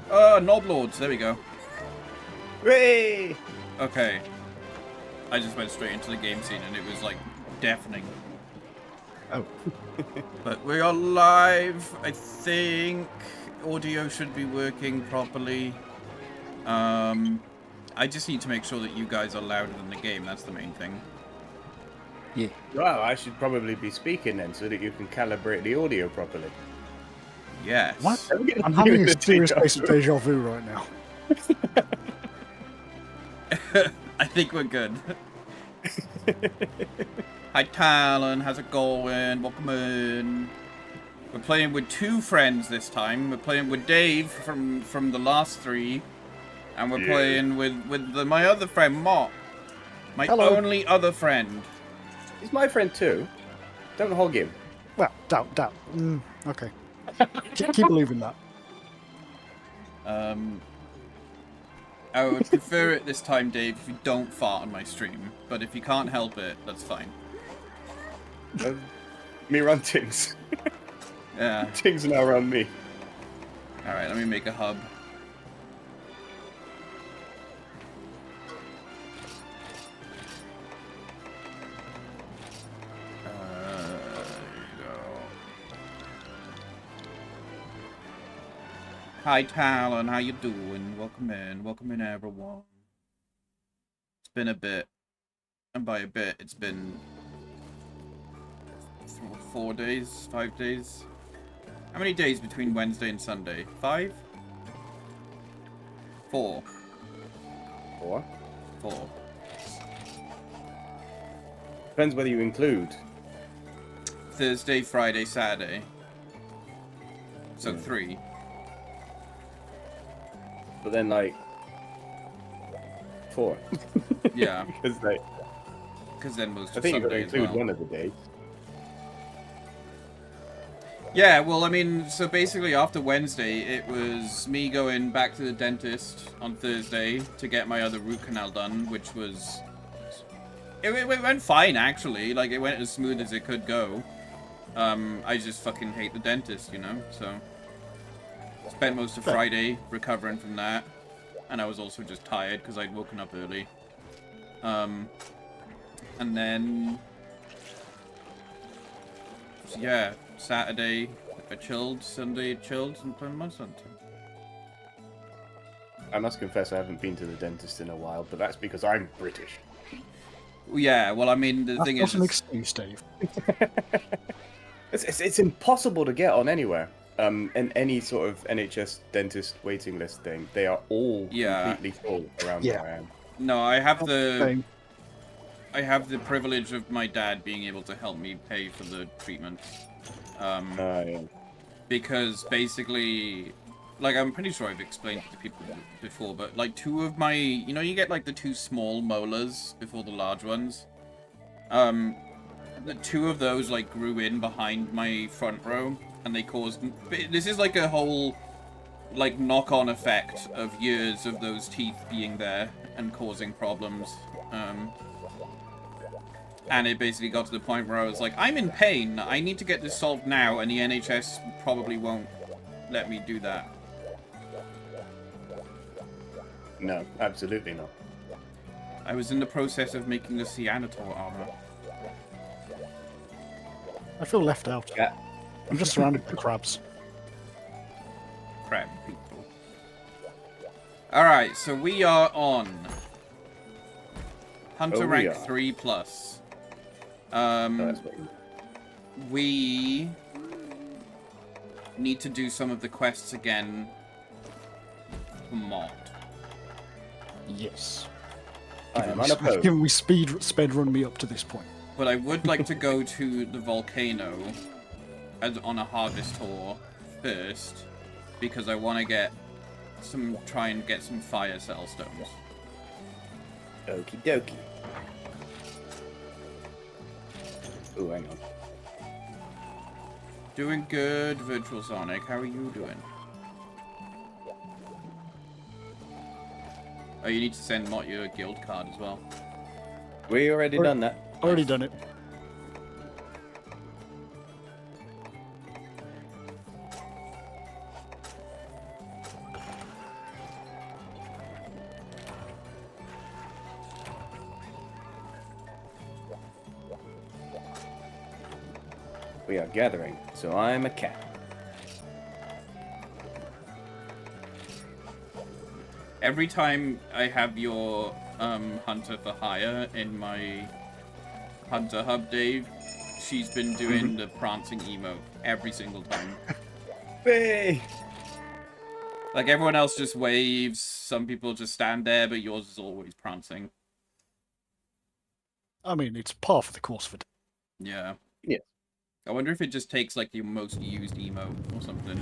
Noblords, there we go. Hooray! Okay. I just went straight into the game scene and it was like deafening. Oh. But we are live, I think. Audio should be working properly. I just need to make sure that you guys are louder than the game, that's the main thing. Yeah. Well, I should probably be speaking then so that you can calibrate the audio properly. Yes. What? I'm having a serious case of deja vu right now. I think we're good. Hi Talon, how's it going? Welcome in. We're playing with two friends this time. We're playing with Dave from the last three. And we're playing with my other friend, Mott. My only other friend. He's my friend too. Don't hog him. Well, doubt. Okay. Keep believing that. I would prefer it this time, Dave, if you don't fart on my stream. But if you can't help it, that's fine. Me run Tings. Yeah. Tings now run me. Alright, let me make a hub. Hi Talon, how you doing? Welcome in everyone. It's been a bit, and by a bit, it's been 4 days, 5 days. How many days between Wednesday and Sunday? 5? 4. 4? 4. Depends whether you include Thursday, Friday, Saturday. So 3. But then, like, 4. Yeah. Because then most I of think you've got to Sunday as include well. one of the days. Yeah, well, I mean, so basically after Wednesday, it was me going back to the dentist on Thursday to get my other root canal done, which was... It went fine, actually. Like, it went as smooth as it could go. I just fucking hate the dentist, you know, so... Spent most of Friday recovering from that. And I was also just tired because I'd woken up early. And then... Yeah, Saturday I chilled, Sunday chilled, and played Monster Hunter. I must confess I haven't been to the dentist in a while, but that's because I'm British. Yeah, well, I mean, the thing is... That's an excuse, Dave. It's impossible to get on anywhere. In any sort of NHS dentist waiting list thing, they are all completely full around where I am. No, I have the privilege of my dad being able to help me pay for the treatment. Yeah. Because basically, like, I'm pretty sure I've explained it to people before, but like 2 of my, you know, you get like the 2 small molars before the large ones. The 2 of those like grew in behind my front row, and they caused. This is like a whole, like, knock-on effect of years of those teeth being there and causing problems. And it basically got to the point where I was like, I'm in pain, I need to get this solved now, and the NHS probably won't let me do that. No, absolutely not. I was in the process of making a Cyanotor armor. I feel left out. Yeah. I'm just surrounded by crabs. Crab people. Alright, so we are on Hunter rank 3+. We need to do some of the quests again for Mott. Yes. Unopposed. We sped run me up to this point. But I would like to go to the volcano on a harvest tour first, because I want to try and get some fire cell stones. Okie dokie. Ooh, hang on. Doing good, Virtual Sonic. How are you doing? Oh, you need to send Mott your guild card as well. We already done that. Already done it. we are gathering, so I'm a cat. Every time I have your Hunter for Hire in my Hunter Hub, Dave, she's been doing the prancing emote every single time. Hey! Like, everyone else just waves, some people just stand there, but yours is always prancing. I mean, it's par for the course for. Yeah. Yeah. I wonder if it just takes, like, your most used emote or something.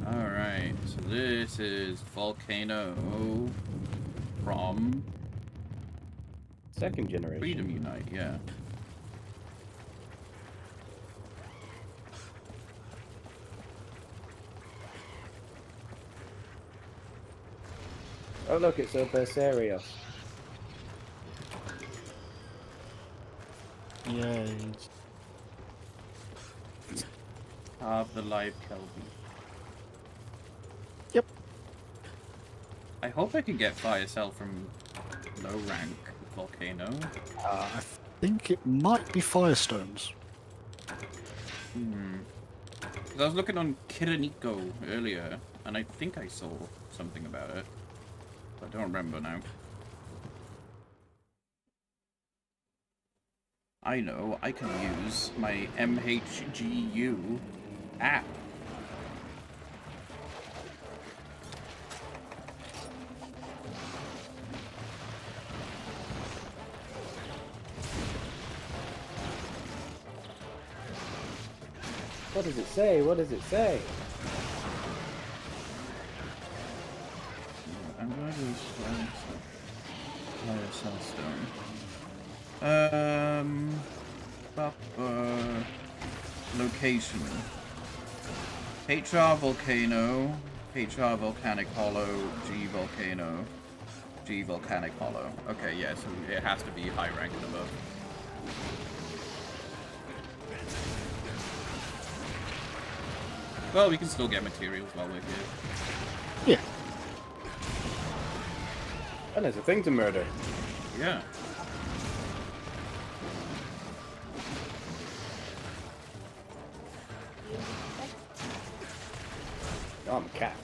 Alright, so this is Volcano from... Second generation. Freedom Unite, yeah. Oh look, it's a Berseria. Yay. Half the life Kelby. Yep. I hope I can get Fire Cell from low rank Volcano. I think it might be Firestones. Because I was looking on Kiriniko earlier, and I think I saw something about it. I don't remember now. I know, I can use my MHGU app. What does it say? What does it say? I'm going to use Fire Cell Stone. Location. HR Volcano, HR Volcanic Hollow, G Volcano, G Volcanic Hollow. Okay, yeah, so it has to be high rank and above. Well, we can still get materials while we're here. Yeah. And there's a thing to murder. Yeah. Oh, I'm a cat.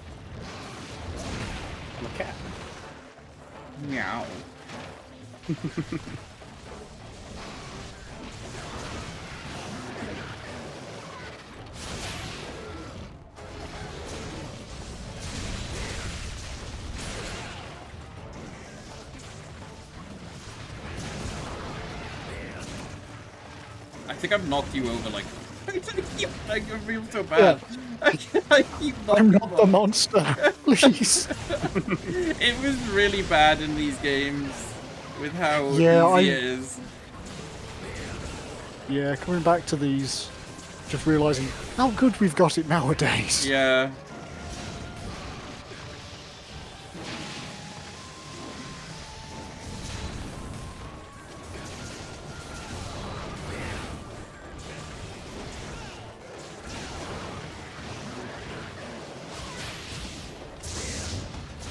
I'm a cat. Meow. I think I've knocked you over like I feel so bad. Yeah. I keep I'm knocking not you the off. monster, please. It was really bad in these games with how Yeah, easy it is. Yeah, coming back to these, just realising how good we've got it nowadays. Yeah.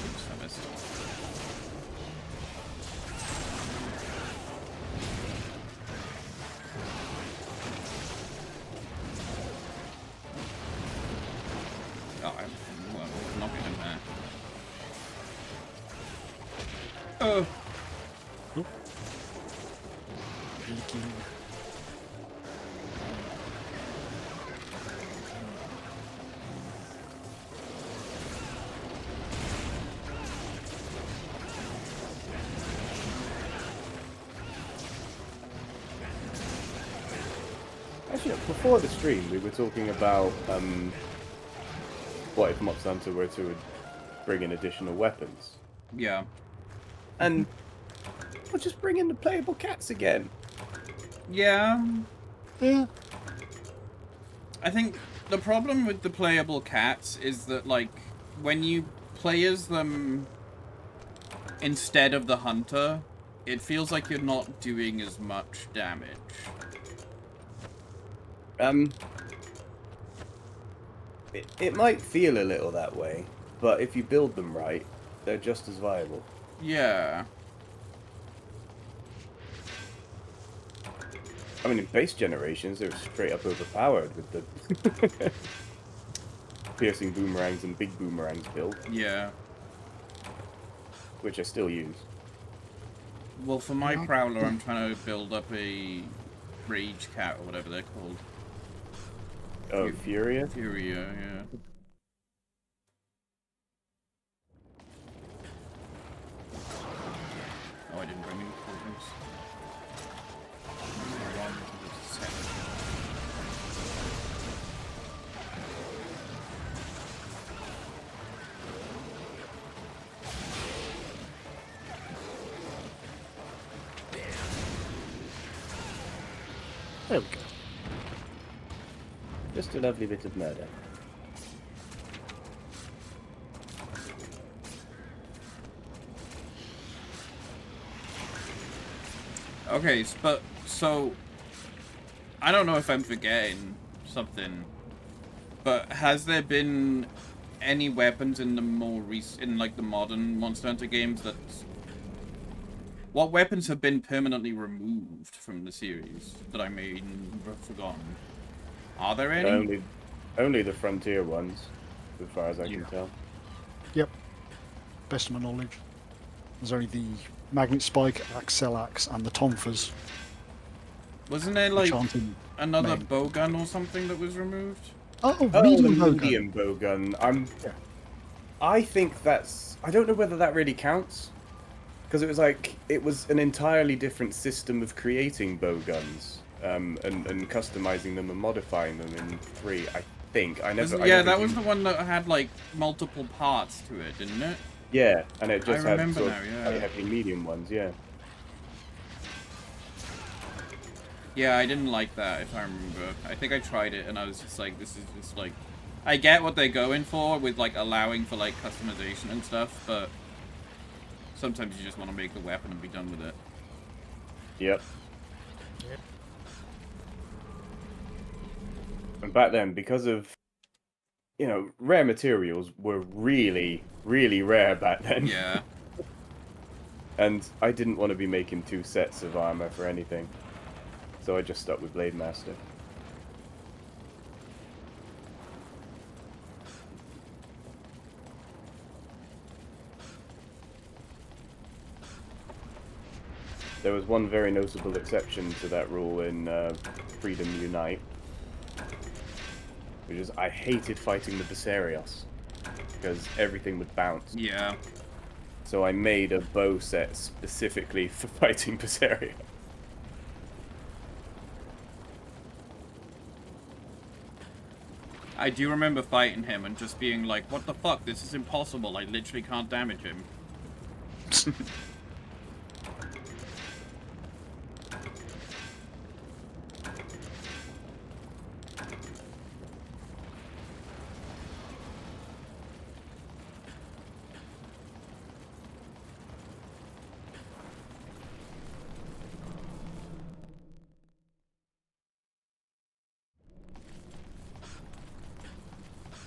Oops, I missed. Oh, I'm not getting there. Oh. Peeking. Actually, before the stream, we were talking about what if Mox Hunter were to bring in additional weapons. Yeah. And we'll just bring in the playable cats again. Yeah. Yeah. I think the problem with the playable cats is that, like, when you play as them instead of the hunter, it feels like you're not doing as much damage. It might feel a little that way, but if you build them right, they're just as viable. Yeah. I mean, in base generations, they were straight up overpowered with the piercing boomerangs and big boomerangs build. Yeah. Which I still use. Well, for my Prowler, I'm trying to build up a Rage Cat, or whatever they're called. Oh, Furia? Furia, yeah. Oh, I didn't bring any potions. There we go. Just a lovely bit of murder. Okay, but so I don't know if I'm forgetting something, but has there been any weapons in the more recent, like the modern Monster Hunter games that? What weapons have been permanently removed from the series that I may have forgotten? Are there any? Only the frontier ones, as far as I can tell. Yep. Best of my knowledge. There's only the Magnet Spike, Axelax, and the Tonfas. Wasn't there like another bowgun or something that was removed? Oh, medium bowgun. Medium bowgun. I think that's. I don't know whether that really counts, because it was like it was an entirely different system of creating bowguns, and customizing them and modifying them in 3. I think I never. That was the one that had like multiple parts to it, didn't it? Yeah, and it just had sort of yeah. heavy medium ones. Yeah. Yeah, I didn't like that, if I remember. I think I tried it, and I was just like, this is just like... I get what they're going for with, like, allowing for, like, customization and stuff, but... sometimes you just want to make the weapon and be done with it. Yep. And back then, because of... You know, rare materials were really, really rare back then. Yeah. And I didn't want to be making 2 sets of armor for anything. So I just stuck with Blade Master. There was one very notable exception to that rule in Freedom Unite, which is I hated fighting the Viserios, because everything would bounce. Yeah. So I made a bow set specifically for fighting Viseria. I do remember fighting him and just being like, what the fuck, this is impossible, I literally can't damage him.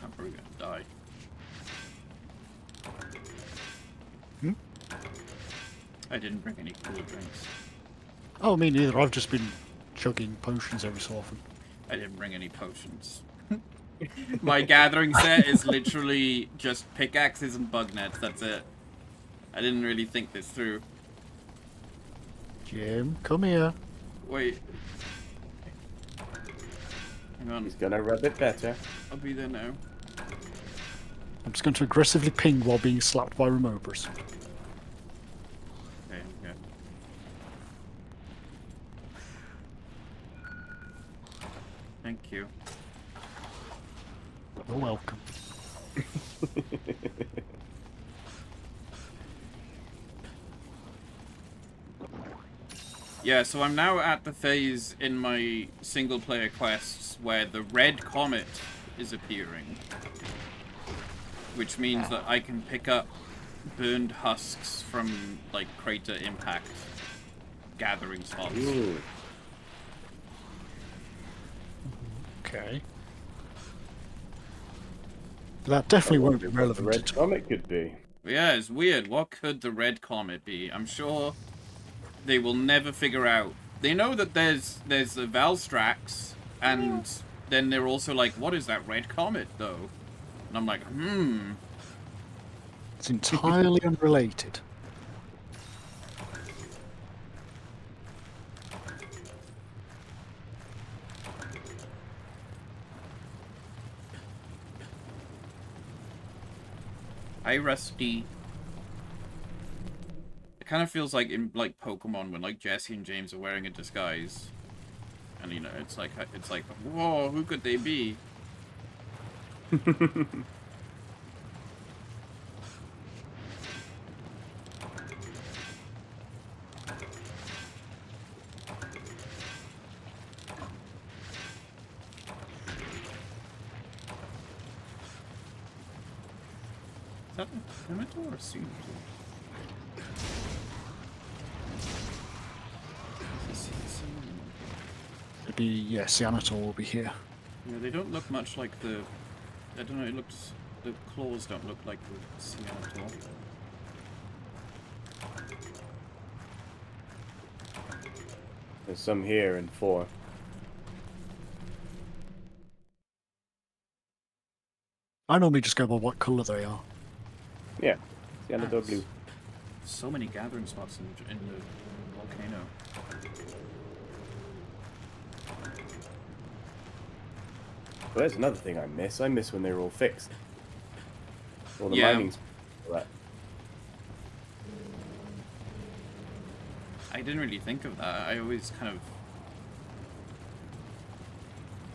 I'm probably gonna die. I didn't bring any cool drinks. Oh, me neither. I've just been chugging potions every so often. I didn't bring any potions. My gathering set is literally just pickaxes and bug nets, that's it. I didn't really think this through. Jim, come here. Wait. Hang on. He's gonna rub it better. I'll be there now. I'm just going to aggressively ping while being slapped by removers. Okay, okay. Thank you. You're welcome. Yeah, so I'm now at the phase in my single-player quests where the red comet is appearing. Which means that I can pick up burned husks from, like, crater impact gathering spots. Ooh. Okay. That definitely won't be relevant. The red comet could be. Yeah, it's weird. What could the red comet be? I'm sure they will never figure out they know that there's the Valstrax, and then they're also like, what is that red comet though? And I'm like, It's entirely unrelated. Hi, Rusty. It kind of feels like in like Pokemon when like Jesse and James are wearing a disguise, and you know it's like whoa, who could they be? Is that a Primitor or a Suit? It'd be, yeah, Cyanotor will be here. Yeah, they don't look much like the. I don't know. It looks. The claws don't look like the Cyanotor. There's some here in 4. I normally just go by what colour they are. Yeah, Cyanotor blue. So many gathering spots in the volcano. Well, there's another thing I miss. I miss when they were all fixed. All the Yeah. mining. All that. I didn't really think of that. I always kind of.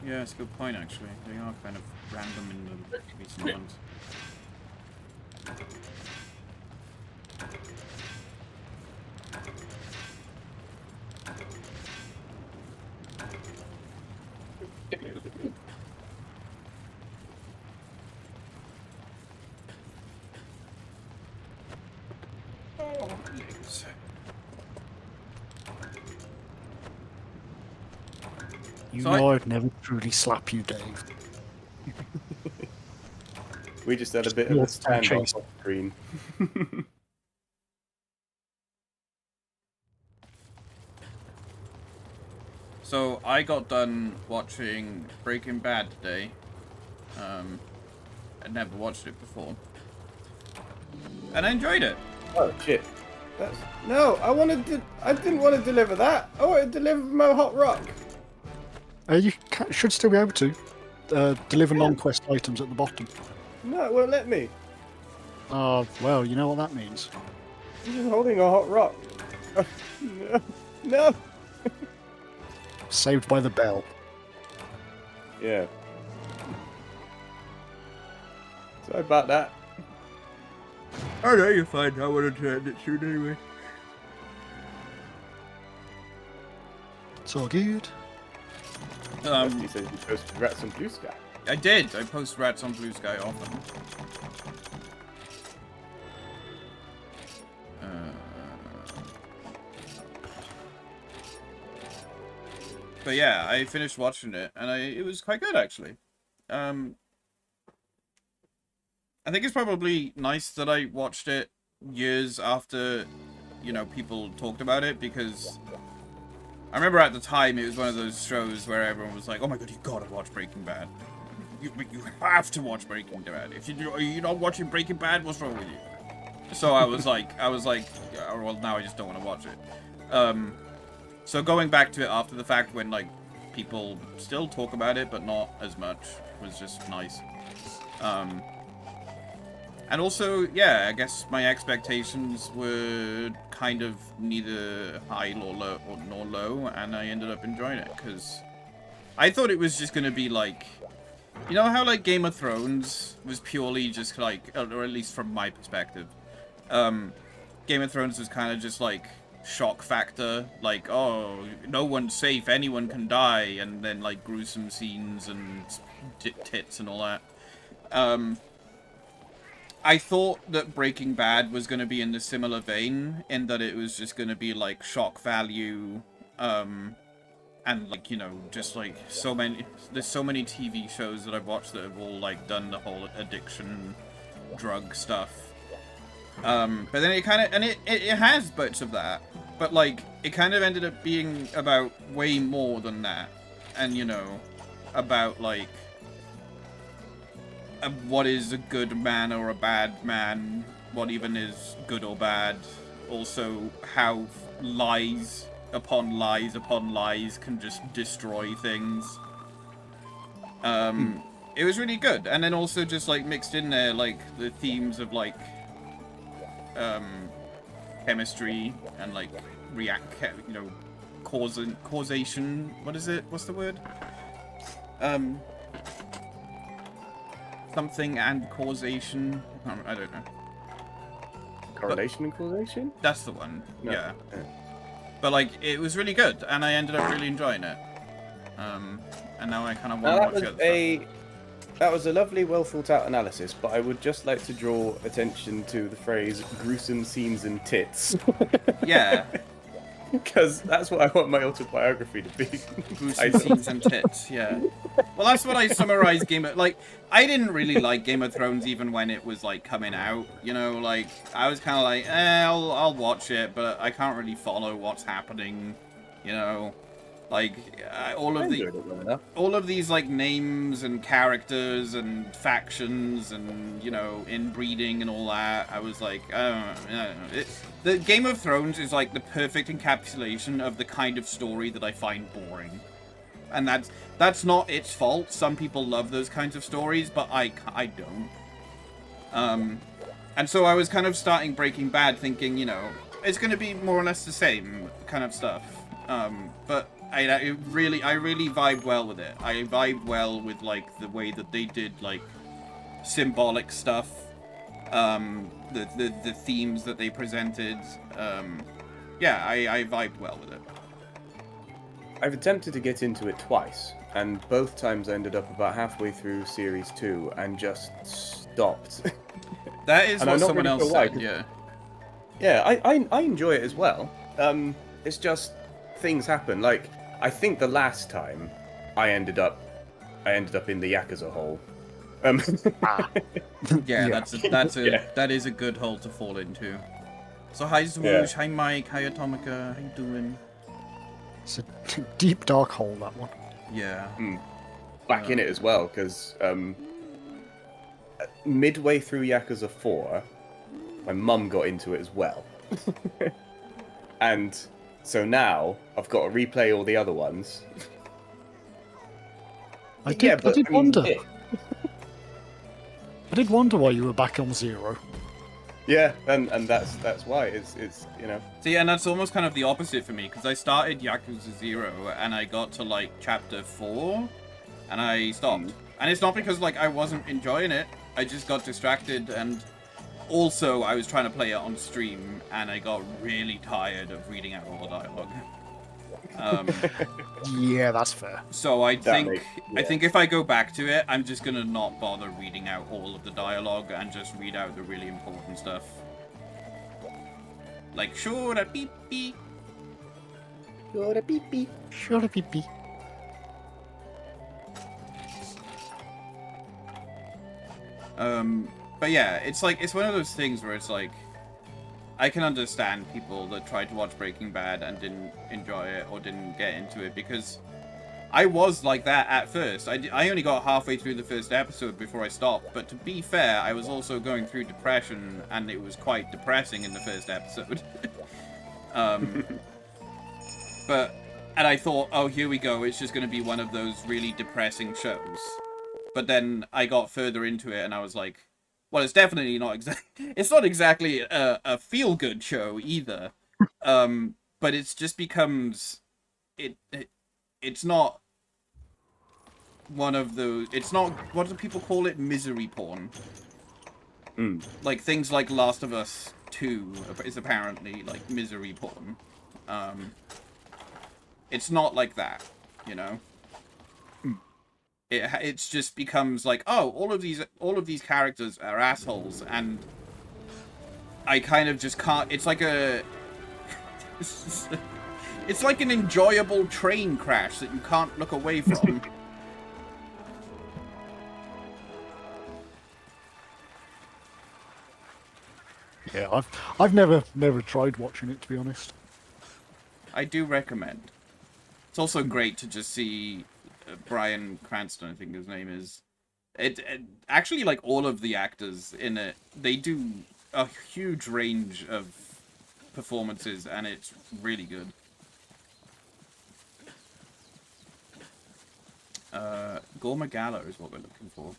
Yeah, it's a good point actually. They are kind of random in the recent ones. Oh, yes. You So know I'd never truly slap you, Dave. We just had a bit of a Let's standoff chase. off screen. So I got done watching Breaking Bad today. I'd never watched it before, and I enjoyed it. Oh shit! That's no. I didn't want to deliver that. I wanted to deliver my hot rock. You should still be able to deliver non-quest items at the bottom. No, it won't let me. Well, you know what that means. I'm just holding a hot rock. No, no. Saved by the bell. Yeah. Sorry about that. Oh no, you're fine. I wanted to end it soon anyway. It's all good. He said you posted Rats on Blue Sky. I did. I post Rats on Blue Sky often. But yeah, I finished watching it, and it was quite good actually. I think it's probably nice that I watched it years after, you know, people talked about it, because I remember at the time it was one of those shows where everyone was like, "Oh my god, you gotta watch Breaking Bad. You have to watch Breaking Bad. If you're not watching Breaking Bad, what's wrong with you?" So I was like, oh, well, now I just don't want to watch it. So going back to it after the fact, when like people still talk about it but not as much, was just nice. And also, yeah, I guess my expectations were kind of neither high nor low, and I ended up enjoying it, because I thought it was just going to be like, you know how like Game of Thrones was purely just like, or at least from my perspective, Game of Thrones was kind of just like shock factor, like, oh, no one's safe, anyone can die, and then like gruesome scenes and tits and all that. I thought that Breaking Bad was going to be in the similar vein, in that it was just going to be like shock value, and like, you know, just like there's so many TV shows that I've watched that have all like done the whole addiction drug stuff. But then it kind of, and it has bits of that, but like it kind of ended up being about way more than that, and you know, about like what is a good man or a bad man, what even is good or bad, also how lies upon lies upon lies can just destroy things. It was really good, and then also just like mixed in there like the themes of like chemistry and like causation. What is it? What's the word? Something and causation. I don't know. Correlation and causation? That's the one. No. Yeah. But like, it was really good, and I ended up really enjoying it. And now I kind of want to watch the other stuff. That was a lovely, well thought out analysis, but I would just like to draw attention to the phrase gruesome scenes and tits. Yeah. Because that's what I want my autobiography to be. Gruesome scenes and tits, yeah. Well, that's what I summarized like, I didn't really like Game of Thrones even when it was, like, coming out, you know, like, I was kind of like, I'll watch it, but I can't really follow what's happening, you know. Like, all of these, like, names and characters and factions and, you know, inbreeding and all that, I was like, I don't know. The Game of Thrones is, like, the perfect encapsulation of the kind of story that I find boring. And that's not its fault. Some people love those kinds of stories, but I don't. And so I was kind of starting Breaking Bad thinking, you know, it's going to be more or less the same kind of stuff. But I really vibed well with it. I vibed well with, like, the way that they did, like, symbolic stuff. The themes that they presented. Yeah, I vibed well with it. I've attempted to get into it twice, and both times I ended up about halfway through Series 2 and just stopped. That is what someone else said, yeah. Yeah, I enjoy it as well. It's just things happen. Like, I think the last time I ended up in the Yakuza hole. Yeah, that is a good hole to fall into. So hi Zwoosh, hi Mike, hi Atomica, how you doing? It's a deep dark hole, that one. Yeah. Back in it as well, because midway through Yakuza 4, my mum got into it as well. And so now I've got to replay all the other ones. I did wonder. I did wonder why you were back on 0. Yeah, and that's why it's you know. See, and that's almost kind of the opposite for me, because I started Yakuza 0 and I got to like chapter 4 and I stopped. And it's not because like I wasn't enjoying it, I just got distracted, and also I was trying to play it on stream and I got really tired of reading out all the dialogue. Yeah, that's fair. So I think if I go back to it, I'm just gonna not bother reading out all of the dialogue and just read out the really important stuff. Like shura beep beep. Shura beep beep. Shura beep beep. But yeah, it's like, it's one of those things where it's like, I can understand people that tried to watch Breaking Bad and didn't enjoy it or didn't get into it, because I was like that at first. I only got halfway through the first episode before I stopped, but to be fair, I was also going through depression, and it was quite depressing in the first episode. And I thought, oh, here we go, it's just going to be one of those really depressing shows. But then I got further into it, and I was like, well, it's definitely not it's not exactly a feel-good show either. But it's just becomes it's not one of those. It's not, what do people call it? Misery porn. Like things like Last of Us 2 is apparently like misery porn. It's not like that, you know. It's just becomes like, oh, all of these characters are assholes, and I kind of just can't. It's like it's like an enjoyable train crash that you can't look away from. Yeah, I've never tried watching it, to be honest. I do recommend. It's also great to just see Bryan Cranston, I think his name is. It actually, like, all of the actors in it, they do a huge range of performances, and it's really good. Gore Magala is what we're looking for.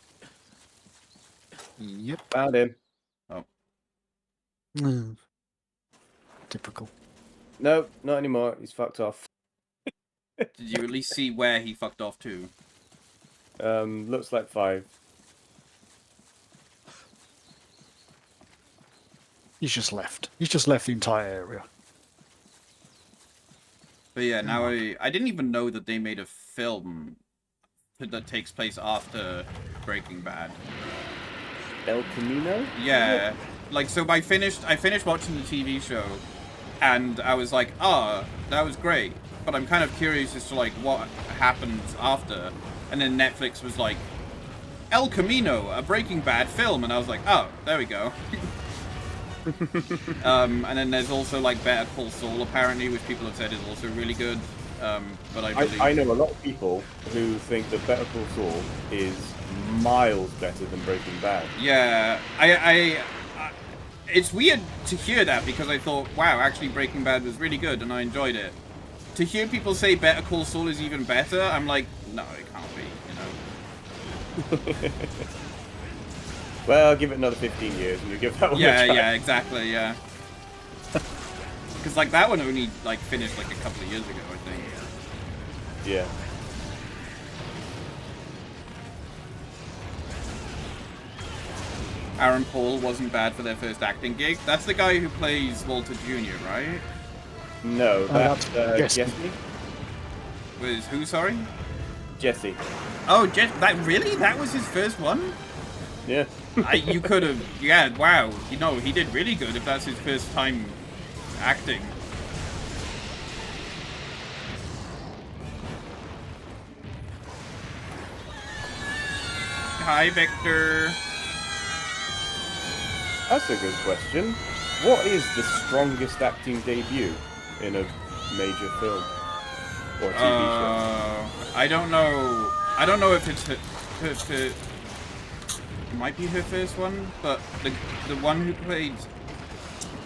Yep. Found him. Oh. Typical. No, not anymore. He's fucked off. Did you at least see where he fucked off to? Looks like 5. He's just left. He's just left the entire area. But yeah, now I didn't even know that they made a film that takes place after Breaking Bad. El Camino? Yeah, like, so I finished watching the TV show, and I was like, oh, that was great, but I'm kind of curious as to, like, what happens after. And then Netflix was like, El Camino, a Breaking Bad film, and I was like, oh, there we go. And then there's also, like, Better Call Saul, apparently, which people have said is also really good. But I know a lot of people who think that Better Call Saul is miles better than Breaking Bad. Yeah, it's weird to hear that, because I thought, wow, actually Breaking Bad was really good and I enjoyed it. To hear people say Better Call Saul is even better, I'm like, no, it can't be, you know. Well, give it another 15 years and you give that one a Yeah, try. yeah, exactly, yeah. Because, like, that one only, like, finished, like, a couple of years ago, I think. Yeah. Aaron Paul wasn't bad for their first acting gig. That's the guy who plays Walter Jr., right? No, that's that's Jesse. Jesse. Was who, sorry? Jesse. Oh, that really? That was his first one? Yeah. You could have, yeah, wow. You know, he did really good if that's his first time acting. Hi, Victor. That's a good question. What is the strongest acting debut in a major film or TV show? I don't know. I don't know if it's her it might be her first one, but the one who played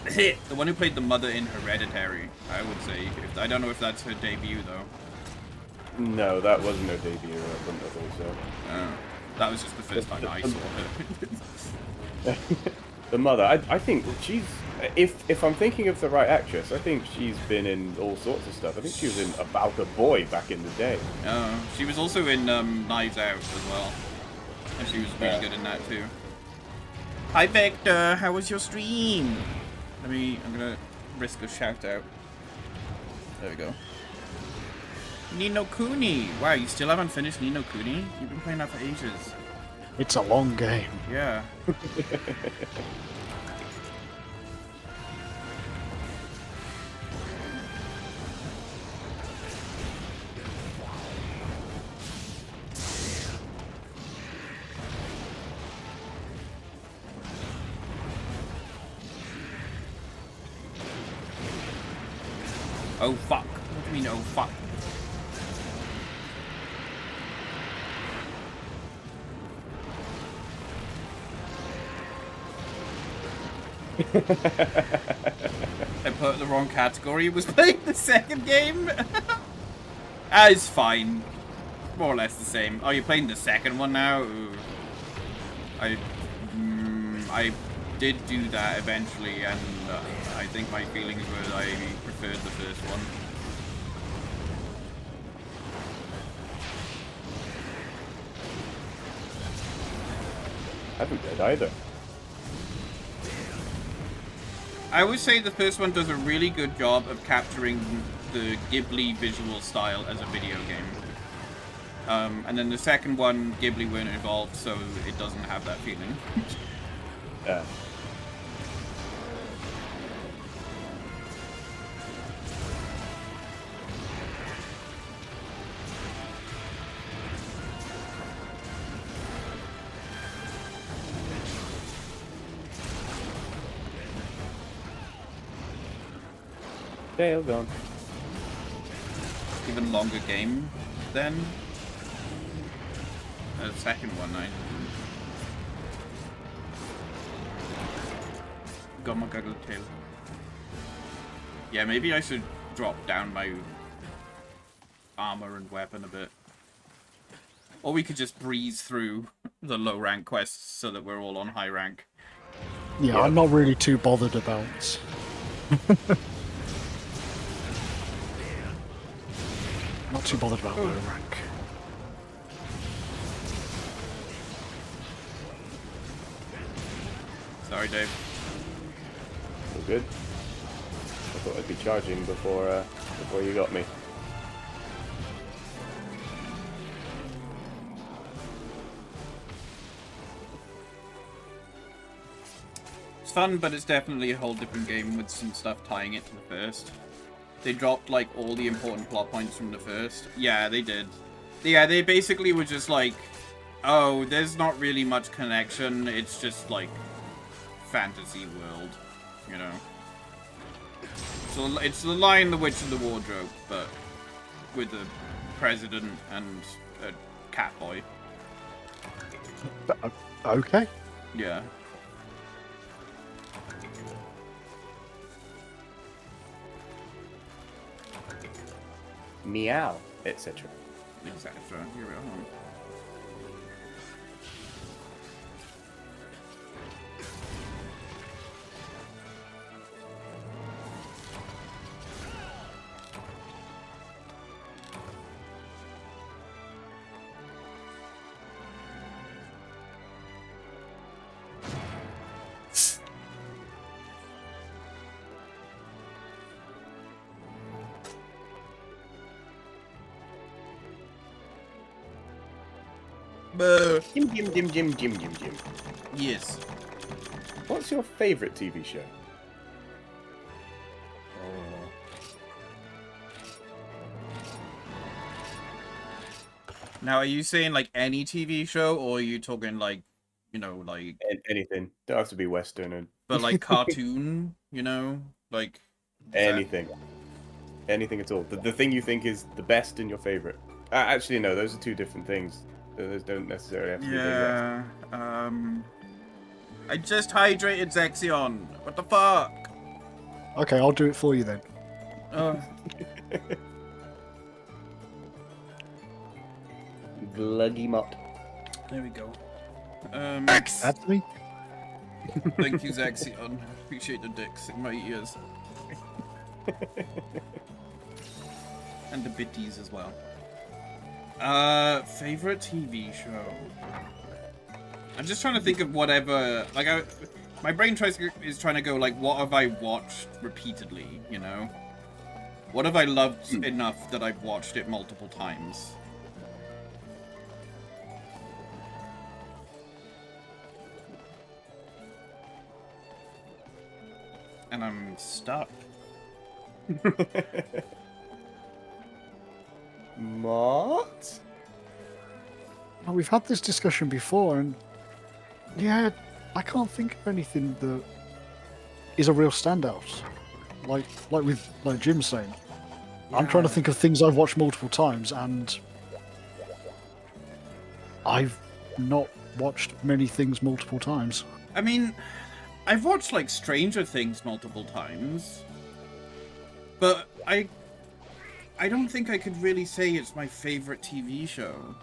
the one who played the mother in Hereditary, I would say. I don't know if that's her debut though. No, that wasn't her debut. I wouldn't have thought so. That was just the first time I saw her. The mother, I think she's. If I'm thinking of the right actress, I think she's been in all sorts of stuff. I think she was in About a Boy back in the day. She was also in Knives Out as well, and she was really good in that too. Hi Victor, how was your stream? I'm gonna risk a shout out. There we go. Ni no Kuni. Wow, you still haven't finished Ni no Kuni? You've been playing that for ages. It's a long game. Yeah. Oh fuck. What do you mean, oh fuck? I put the wrong category. It was playing the second game. It's fine. More or less the same. Oh, you're playing the second one now? Ooh. I did do that eventually, and I think my feelings were I preferred the first one. I haven't played either. I would say the first one does a really good job of capturing the Ghibli visual style as a video game. And then the second one, Ghibli weren't involved, so it doesn't have that feeling. Yeah. Tail gone. even longer game then. The second one, I got my goggle tail. Yeah, maybe I should drop down my armor and weapon a bit. Or we could just breeze through the low rank quests so that we're all on high rank. Yeah, Yeah. I'm not really too bothered about. Not too bothered about low rank. Sorry, Dave. All good. I thought I'd be charging before you got me. It's fun, but it's definitely a whole different game with some stuff tying it to the first. They dropped, like, all the important plot points from the first. Yeah, they did. Yeah, they basically were just like, oh, there's not really much connection, it's just, like, fantasy world, you know? So it's The Lion, the Witch, and the Wardrobe, but with a president and a cat boy. Okay. Yeah. Meow, etc. Exactly. Here we are. Jim. Yes. What's your favourite TV show? Now, are you saying, like, any TV show, or are you talking, like, you know, like... Anything. Don't have to be Western. And But, like, cartoon, you know? Like... anything. Anything at all. The thing you think is the best and your favourite. Actually, no, those are two different things. Those don't necessarily have to be the exact. Yeah, I just hydrated Zexion. What the fuck? Okay, I'll do it for you then. Gluggy Mott. There we go. That's me. Thank you, Zexion. Appreciate the dicks in my ears. And the bitties as well. Favorite TV show? I'm just trying to think of whatever, like, my brain is trying to go, like, what have I watched repeatedly, you know? What have I loved enough that I've watched it multiple times? And I'm stuck. Mott? Well, we've had this discussion before, and yeah, I can't think of anything that is a real standout. Like Jim's saying. I'm trying to think of things I've watched multiple times, and I've not watched many things multiple times. I mean, I've watched, like, Stranger Things multiple times, but I don't think I could really say it's my favorite TV show.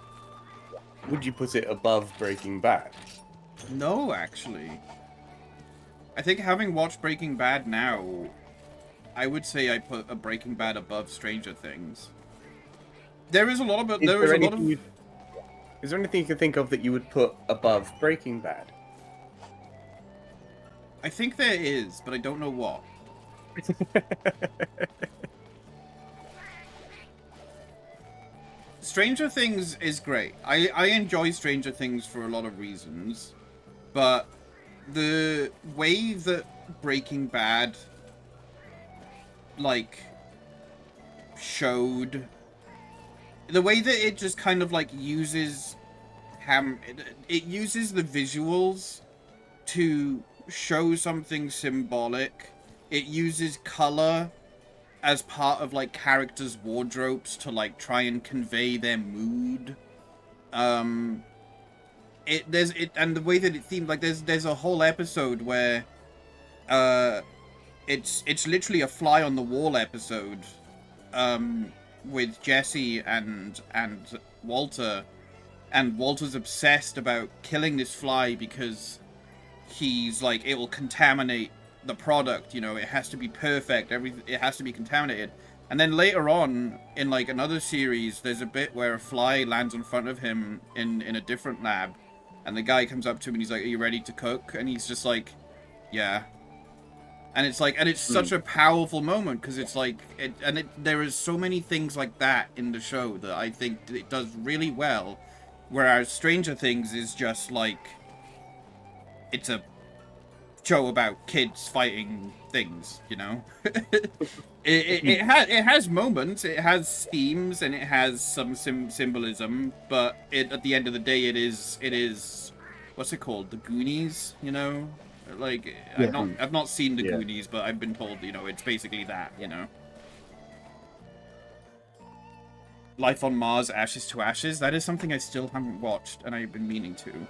Would you put it above Breaking Bad? No, actually. I think having watched Breaking Bad now, I would say I put a Breaking Bad above Stranger Things. There is a lot of... Is there anything you can think of that you would put above Breaking Bad? I think there is, but I don't know what. Stranger Things is great. I enjoy Stranger Things for a lot of reasons, but the way that Breaking Bad, like, showed... The way that it just kind of, like, uses... It uses the visuals to show something symbolic. It uses color as part of like characters' wardrobes to like try and convey their mood. And the way that it seemed like there's a whole episode where it's literally a fly on the wall episode with Jesse and Walter, and Walter's obsessed about killing this fly because he's like, it will contaminate the product, you know, it has to be perfect, it has to be contaminated. And then later on in like another series, there's a bit where a fly lands in front of him in a different lab, and the guy comes up to him and he's like, "Are you ready to cook?" And he's just like, "Yeah." And it's like, and it's such a powerful moment because it's like, there is so many things like that in the show that I think it does really well. Whereas Stranger Things is just like, it's a show about kids fighting things, you know. it has moments, it has themes, and it has some symbolism. But at the end of the day, it is what's it called? The Goonies, you know. Like, Yeah. I've not seen the Yeah. Goonies, but I've been told, you know, it's basically that, you know. Life on Mars, Ashes to Ashes. That is something I still haven't watched, and I've been meaning to. Me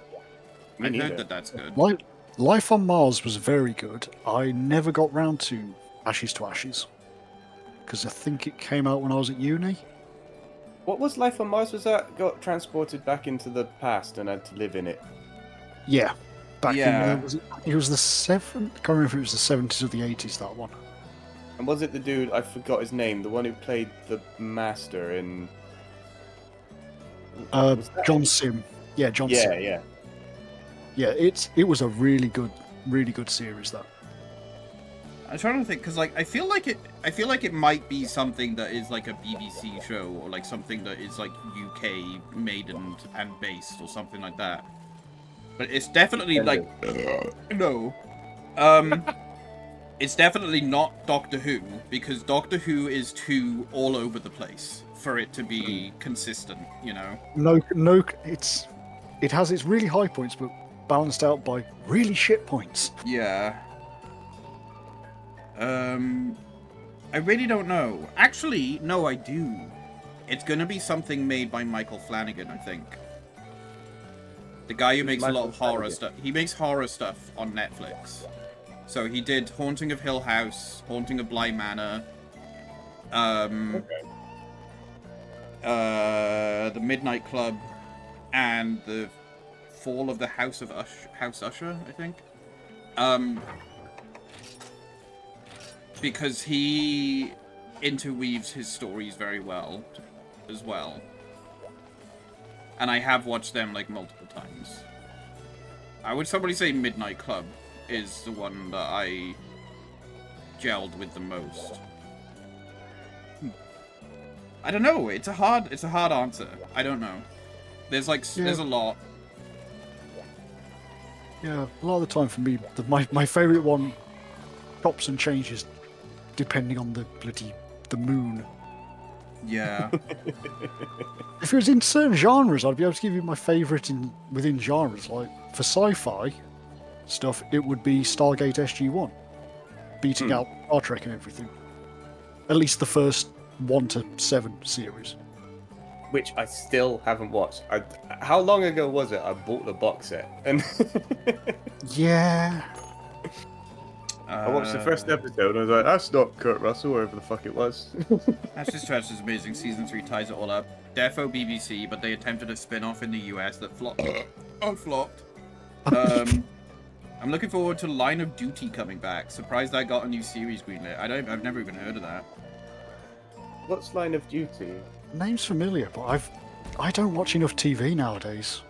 I neither. heard that that's good. Life on Mars was very good. I never got round to Ashes to Ashes because I think it came out when I was at uni. What was Life on Mars? Was that got transported back into the past and had to live in it? Yeah, back Yeah. in it was the 7th. I can't remember if it was the 70s or the 80s. That one. And was it the dude, I forgot his name, the one who played the Master in... Was that John him? Sim. Yeah, John Yeah, Sim. yeah. Yeah, it was a really good series. That. I'm trying to think, because like I feel like it might be something that is like a BBC show, or like something that is like UK made and based, or something like that. But it's definitely like no, it's definitely not Doctor Who, because Doctor Who is too all over the place for it to be consistent, you know. No, it has its really high points, but balanced out by really shit points. Yeah. I really don't know. Actually, no, I do. It's gonna be something made by Michael Flanagan, I think. The guy who makes a lot of horror stuff. He makes horror stuff on Netflix. So he did Haunting of Hill House, Haunting of Bly Manor, The Midnight Club, and the Fall of the House Usher, I think. Because he interweaves his stories very well, as well. And I have watched them, like, multiple times. I would probably say Midnight Club is the one that I gelled with the most. I don't know, it's a hard answer. I don't know. There's a lot. Yeah, a lot of the time for me, my favourite one chops and changes depending on the moon. Yeah. If it was in certain genres, I'd be able to give you my favourite within genres. Like for sci-fi stuff, it would be Stargate SG-1, beating out Star Trek and everything. At least the first 1 to 7 series. Which I still haven't watched. How long ago was it? I bought the box set, and Yeah. I watched the first episode, and I was like, "That's not Kurt Russell, wherever the fuck it was." Ashes to Ashes is amazing. Season 3 ties it all up. Defo BBC, but they attempted a spin-off in the US that flopped. Flopped. I'm looking forward to Line of Duty coming back. Surprised I got a new series greenlit. I've never even heard of that. What's Line of Duty? Name's familiar, but I don't watch enough TV nowadays.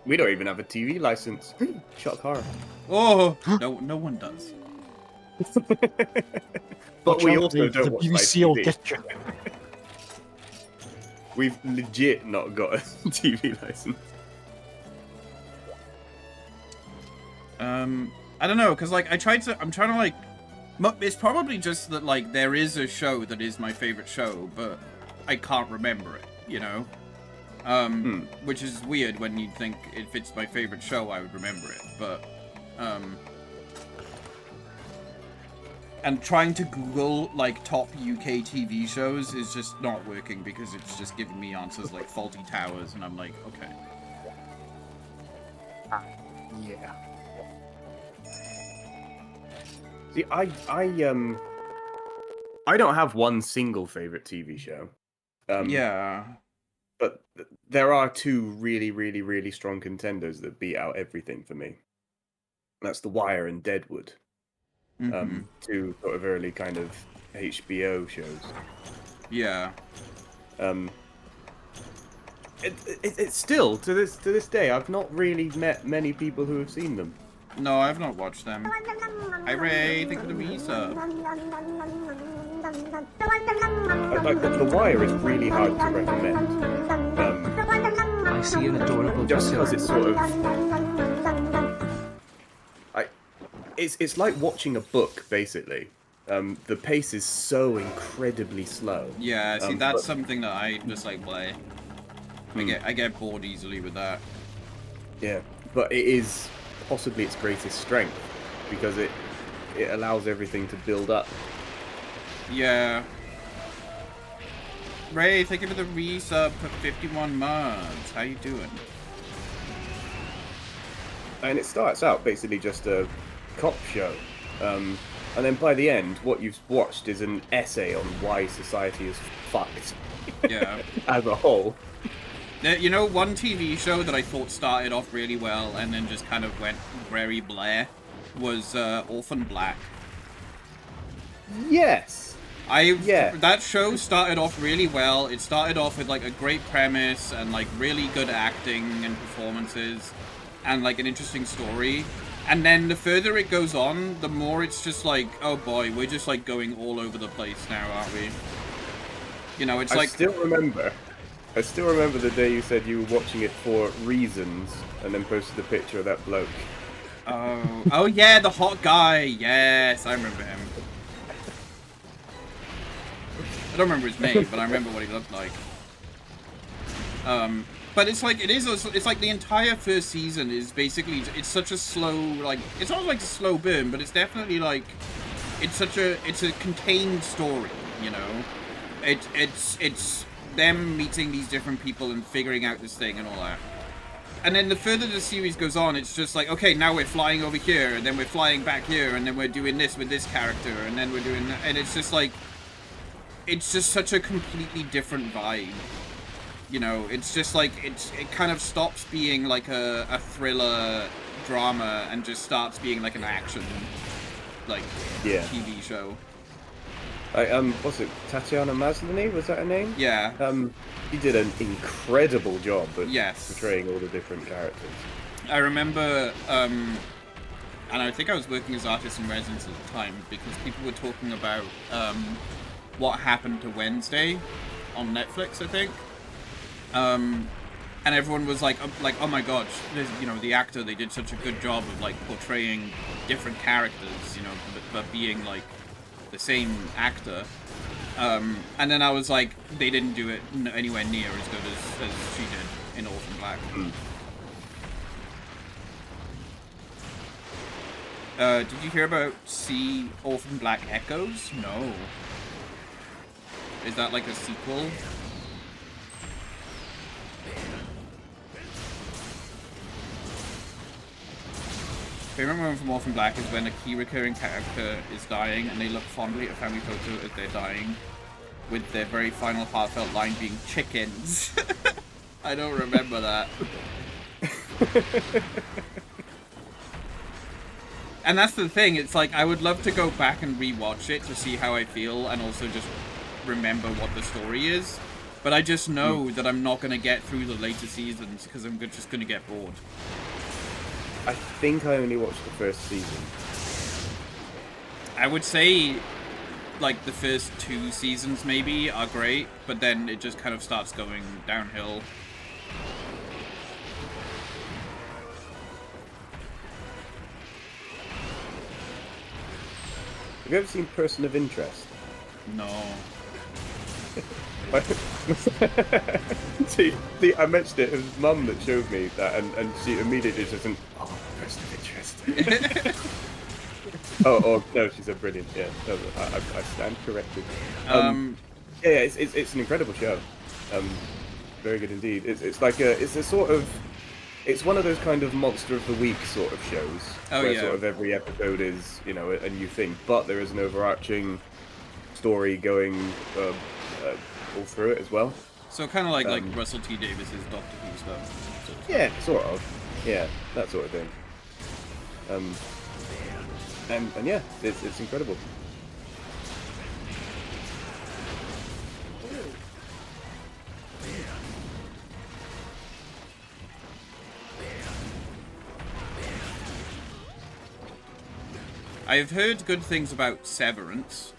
We don't even have a TV license. Shock horror. Oh, no one does. But we Watch out, also the don't watch BBC live will TV. get you. We've legit not got a TV license. I don't know, cause like I'm trying to like, it's probably just that like there is a show that is my favorite show, but I can't remember it, you know? Which is weird when you think if it's my favorite show, I would remember it, but, And trying to Google, like, top UK TV shows is just not working because it's just giving me answers like Faulty Towers, and I'm like, okay. Yeah. See, I don't have one single favorite TV show. Yeah. But there are two really, really, really strong contenders that beat out everything for me. That's The Wire and Deadwood. Two sort of early kind of HBO shows. Yeah. It's still to this day. I've not really met many people who have seen them. No, I've not watched them. Hi Ray, thank you for the visa. Like the Wire is really hard to recommend. I see an adorable Just because it's sort of, it's like watching a book basically. The pace is so incredibly slow. Yeah, see, that's but- something that I just like play. I get bored easily with that. Yeah, but it is possibly its greatest strength because it allows everything to build up. Yeah. Ray, thank you for the resub for 51 months. How you doing? And it starts out basically just a cop show. And then by the end, what you've watched is an essay on why society is fucked Yeah. as a whole. You know, one TV show that I thought started off really well and then just kind of went very blah was Orphan Black. Yes. Yeah. That show started off really well. It started off with like a great premise and like really good acting and performances and like an interesting story. And then the further it goes on, the more it's just like, oh boy, we're just like going all over the place now, aren't we? You know, it's I like... still remember the day you said you were watching it for reasons and then posted a picture of that bloke. Oh yeah, the hot guy. Yes, I remember him. I don't remember his name, but I remember what he looked like. But it's like it's like the entire first season is basically, it's such a slow, like, it's not like a slow burn, but it's definitely like it's a contained story, you know. It's them meeting these different people and figuring out this thing and all that. And then the further the series goes on, it's just like, okay, now we're flying over here, and then we're flying back here, and then we're doing this with this character, and then we're doing that, and it's just like, it's just such a completely different vibe. You know, it's just like, it kind of stops being like a thriller drama and just starts being like an action, like, Yeah. TV show. What's it? Tatiana Maslany, was that her name? Yeah. He did an incredible job at Yes. portraying all the different characters. I remember, and I think I was working as artist in residence at the time, because people were talking about what happened to Wednesday on Netflix, I think. And everyone was like, oh my gosh, you know, the actor, they did such a good job of like portraying different characters, you know, but being like the same actor. And then I was like, they didn't do it anywhere near as good as she did in Orphan Black. Did you hear about Orphan Black Echoes? No. Is that like a sequel? Favorite moment from Orphan Black is when a key recurring character is dying and they look fondly at a family photo as they're dying, with their very final heartfelt line being chickens. I don't remember that. And that's the thing, it's like, I would love to go back and rewatch it to see how I feel and also just remember what the story is. But I just know that I'm not going to get through the later seasons because I'm just going to get bored. I think I only watched the first season. I would say, like, the first 2 seasons maybe are great, but then it just kind of starts going downhill. Have you ever seen Person of Interest? No. see, I mentioned it. It was Mum that showed me that, and she immediately just went, "Oh, Person of Interest." Oh, no, she's a brilliant. Yeah, no, I stand corrected. Yeah, it's an incredible show. Very good indeed. It's like it's a sort of, it's one of those kind of monster of the week sort of shows. Oh, where yeah. sort of every episode is, you know, a new thing, but there is an overarching story all through it as well. So kind of like Russell T Davis's Doctor Who stuff. Yeah, sort of. Yeah, that sort of thing. And yeah, it's incredible. I've heard good things about Severance.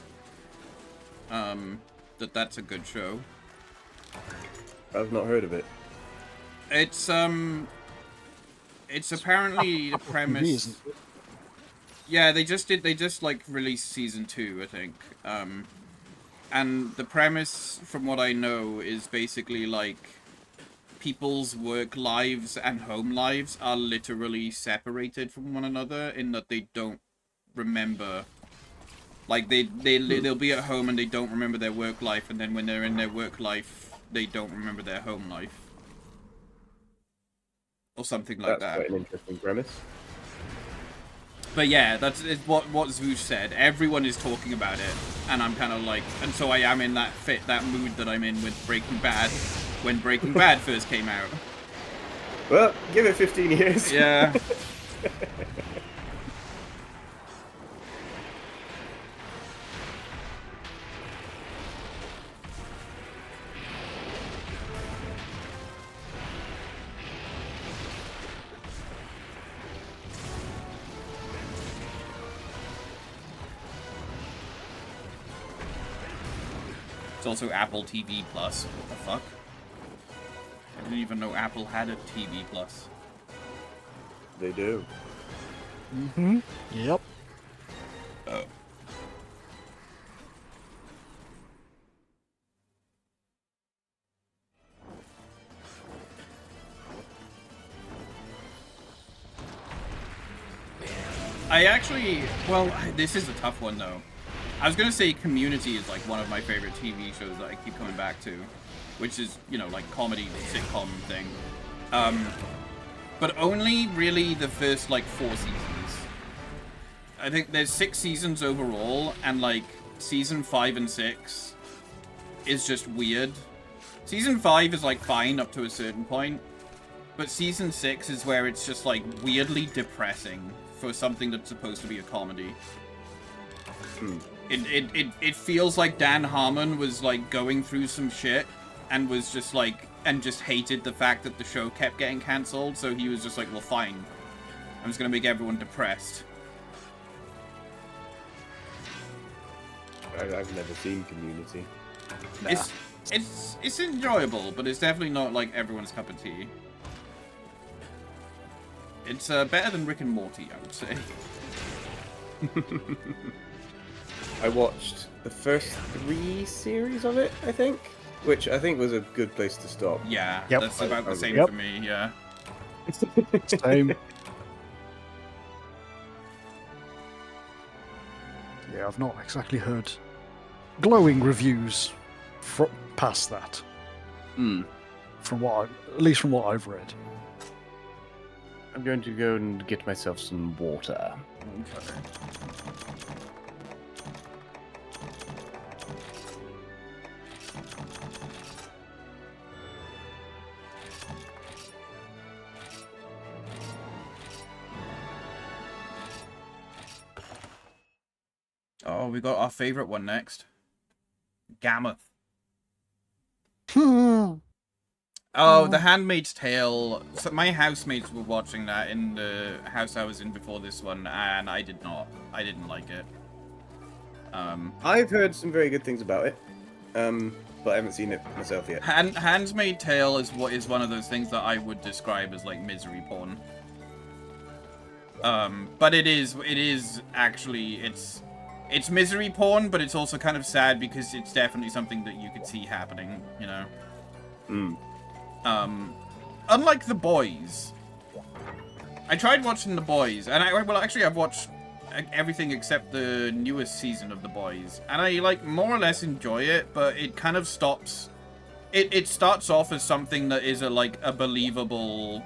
That's a good show. I've not heard of it. It's apparently the premise. isn't it? Yeah, they just like released season 2, I think. And the premise, from what I know, is basically like people's work lives and home lives are literally separated from one another in that they don't remember. Like they'll be at home and they don't remember their work life, and then when they're in their work life, they don't remember their home life. Or something like That's that. quite an interesting premise. But yeah, that's what Zvoosh said. Everyone is talking about it, and I'm kind of like, and so I am in that mood that I'm in with Breaking Bad, when Breaking Bad first came out. Well, give it 15 years. Yeah. It's also Apple TV Plus. What the fuck? I didn't even know Apple had a TV Plus. They do. Mm-hmm. Yep. Oh. I actually, well, this is a tough one though. I was gonna say Community is like one of my favorite TV shows that I keep coming back to, which is, you know, like comedy sitcom thing. But only really the first like 4 seasons. I think there's 6 seasons overall, and like season 5 and 6 is just weird. Season 5 is like fine up to a certain point, but season 6 is where it's just like weirdly depressing for something that's supposed to be a comedy. It feels like Dan Harmon was like going through some shit and was just like, and just hated the fact that the show kept getting cancelled, so he was just like, well fine, I'm just gonna make everyone depressed. I've never seen Community. It's enjoyable, but it's definitely not like everyone's cup of tea. It's better than Rick and Morty, I would say. I watched the first 3 series of it, I think, which I think was a good place to stop. Yeah, Yep. that's about the same Yep. for me, yeah. Same. Yeah, I've not exactly heard glowing reviews past that. From what at least from what I've read. I'm going to go and get myself some water. Okay. Oh, we got our favorite one next. Gammoth. Oh, The Handmaid's Tale. So my housemates were watching that in the house I was in before this one, and I did not. I didn't like it. I've heard some very good things about it, but I haven't seen it myself yet. Handmaid's Tale is one of those things that I would describe as like misery porn. But it is actually it's misery porn, but it's also kind of sad because it's definitely something that you could see happening, you know. Unlike The Boys, I tried watching The Boys, and I've watched everything except the newest season of The Boys, and I like more or less enjoy it, but it kind of stops. It starts off as something that is a believable,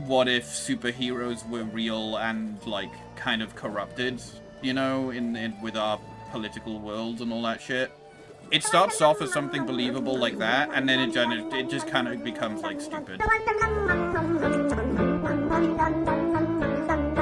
what if superheroes were real and like kind of corrupted, you know, in with our political world and all that shit. It starts off as something believable like that, and then it just kind of becomes like stupid.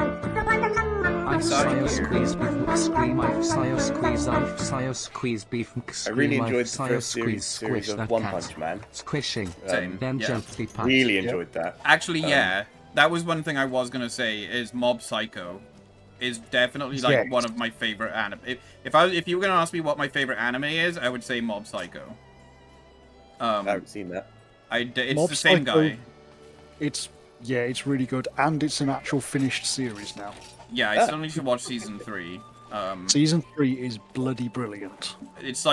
I sayo squeeze beef scream I sayo squeeze beef I really scream enjoyed the sayo first squeeze series squish of that One cat. Punch Man. Squishing, Same, then yeah. gently pat. Really enjoyed that. Actually, yeah, that was one thing I was gonna say. Is Mob Psycho is definitely like Yes. one of my favorite anime. If you were gonna ask me what my favorite anime is, I would say Mob Psycho. I haven't seen that. It's Mob the same Psycho- guy. It's really good, and it's an actual finished series now. Yeah, I still need to watch season 3. Season 3 is bloody brilliant. It's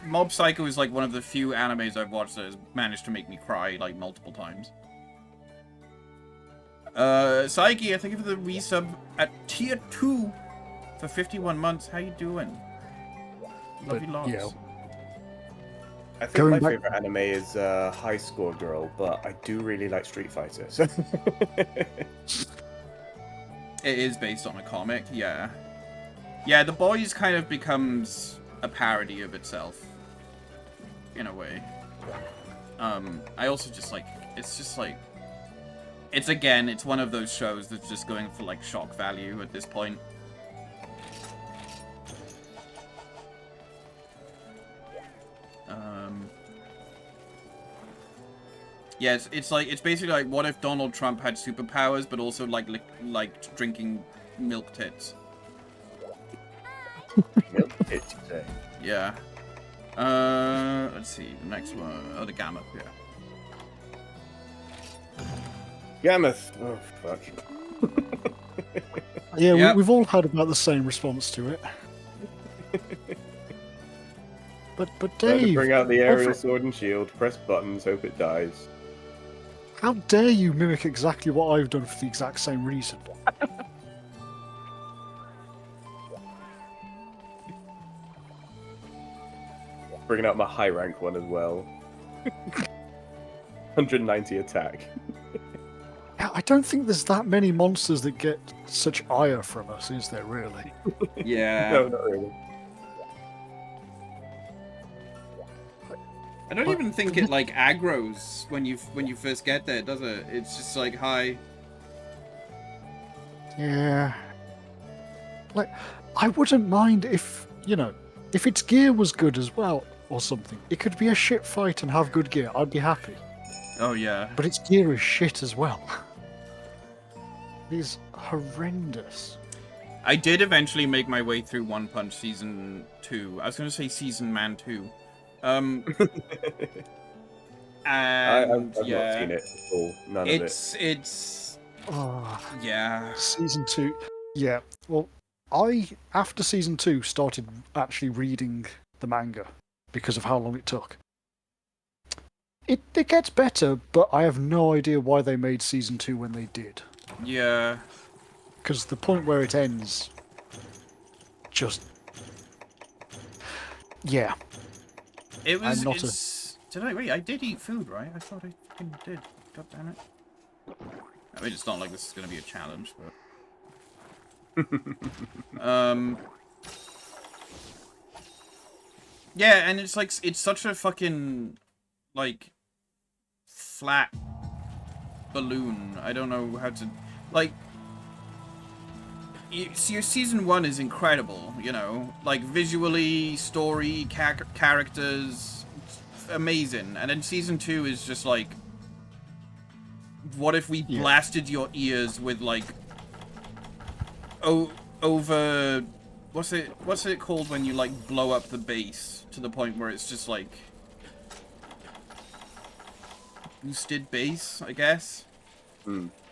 Mob Psycho is like one of the few animes I've watched that has managed to make me cry like multiple times. Saiki, I thank you for the resub at tier 2 for 51 months. How you doing? Love But, you lots. yeah. I think Going my back- favorite anime is High Score Girl, but I do really like Street Fighter. So It is based on a comic, yeah. Yeah, The Boys kind of becomes a parody of itself. In a way. I also just like, it's one of those shows that's just going for like shock value at this point. Yeah, it's basically like, what if Donald Trump had superpowers, but also like drinking milk tits? milk tits, you say. Yeah. Let's see, the next one. Oh, the Gamma, yeah. Gammoth. Oh fuck. Yeah, Yep. we've all had about the same response to it. But Time to Dave, bring out the aerial over- sword and shield. Press buttons. Hope it dies. how dare you mimic exactly what I've done for the exact same reason? Bringing out my high rank one as well. 190 attack. Yeah, I don't think there's that many monsters that get such ire from us, is there really? Yeah. No, not really. I don't even think it like aggroes when you first get there, does it? It's just like, hi. Yeah. Like, I wouldn't mind if, if its gear was good as well, or something. It could be a shit fight and have good gear, I'd be happy. Oh yeah. But its gear is shit as well. It is horrendous. I did eventually make my way through One Punch Season 2. I was going to say Season Man 2. And I've not yeah, seen it at all. None of it. it's Oh, yeah. season 2. Yeah, well, after season 2, started actually reading the manga because of how long it took. It gets better, but I have no idea why they made season 2 when they did. Yeah. Because the point where it ends, just yeah. It was. I'm not Did I wait? I did eat food, right? I thought I fucking did. God damn it. I mean, it's not like this is gonna be a challenge, but. Yeah, and it's like it's such a fucking like flat balloon. I don't know how to like. Your season 1 is incredible, like visually, story, characters, amazing. And then season 2 is just like, what if we blasted your ears with like, over, what's it called when you like blow up the bass to the point where it's just like boosted bass, I guess.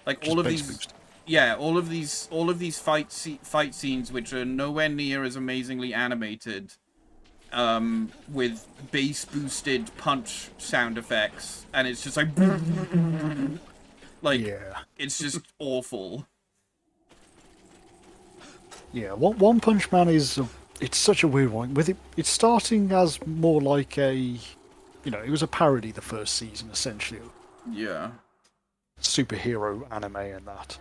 Like Just all of bass these. boost. Yeah, all of these fight scenes, which are nowhere near as amazingly animated, with bass boosted punch sound effects, and it's just like, like Yeah. it's just awful. Yeah, One Punch Man is it's such a weird one. With it, it's starting as more like it was a parody the first season essentially, Yeah. superhero anime and that.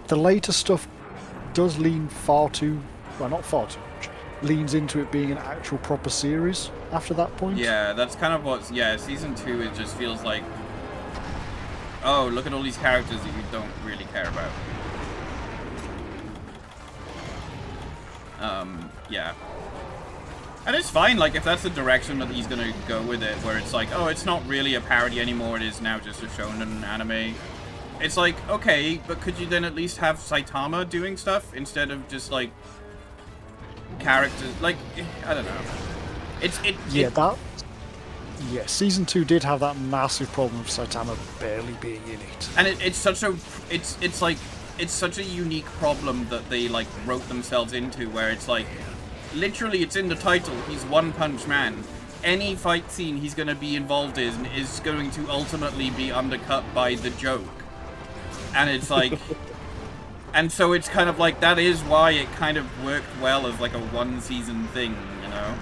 The later stuff does lean far too, well, not far too much, leans into it being an actual proper series after that point. Yeah, that's kind of what's... Yeah, Season 2, it just feels like... Oh, look at all these characters that you don't really care about. Yeah. And it's fine, like, if that's the direction that he's gonna go with it, where it's like, oh, it's not really a parody anymore, it is now just a shonen anime. It's like, okay, but could you then at least have Saitama doing stuff instead of just, like, characters? Like, I don't know. Season 2 did have that massive problem of Saitama barely being in it. And it's such a... It's such a unique problem that they, like, wrote themselves into, where it's like... Literally, it's in the title. He's One Punch Man. Any fight scene he's going to be involved in is going to ultimately be undercut by the joke. And it's like... and so it's kind of like, that is why it kind of worked well as like a one-season thing, you know?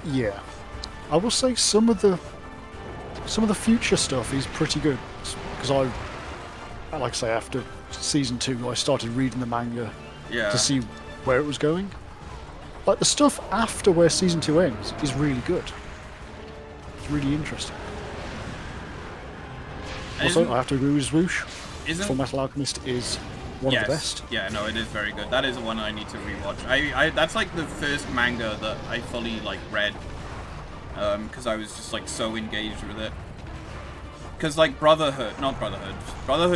Yeah. I will say some of the future stuff is pretty good. Because like I say, after Season 2, I started reading the manga to see where it was going. Like, the stuff after where Season 2 ends is really good. It's really interesting. Also, I have to agree with Swoosh. Full Metal Alchemist is one of the best. Yeah, no, it is very good. That is the one I need to rewatch. That's like the first manga that I fully, like, read. Because I was just, like, so engaged with it. Because, like, Brotherhood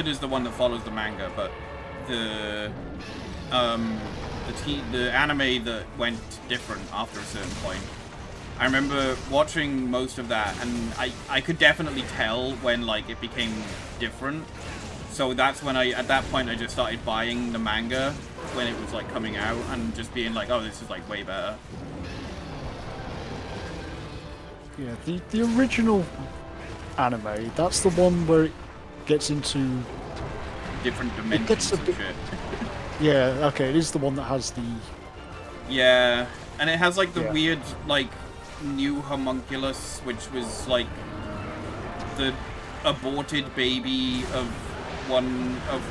is the one that follows the manga, but the anime that went different after a certain point. I remember watching most of that, and I could definitely tell when, like, it became different. So that's when at that point I just started buying the manga when it was, like, coming out, and just being like, oh, this is, like, way better. Yeah, the original anime, that's the one where it gets into... different dimensions and shit. Yeah, okay, it is the one that has the... Yeah, and it has, like, the weird, like, new homunculus, which was, like, the aborted baby of one of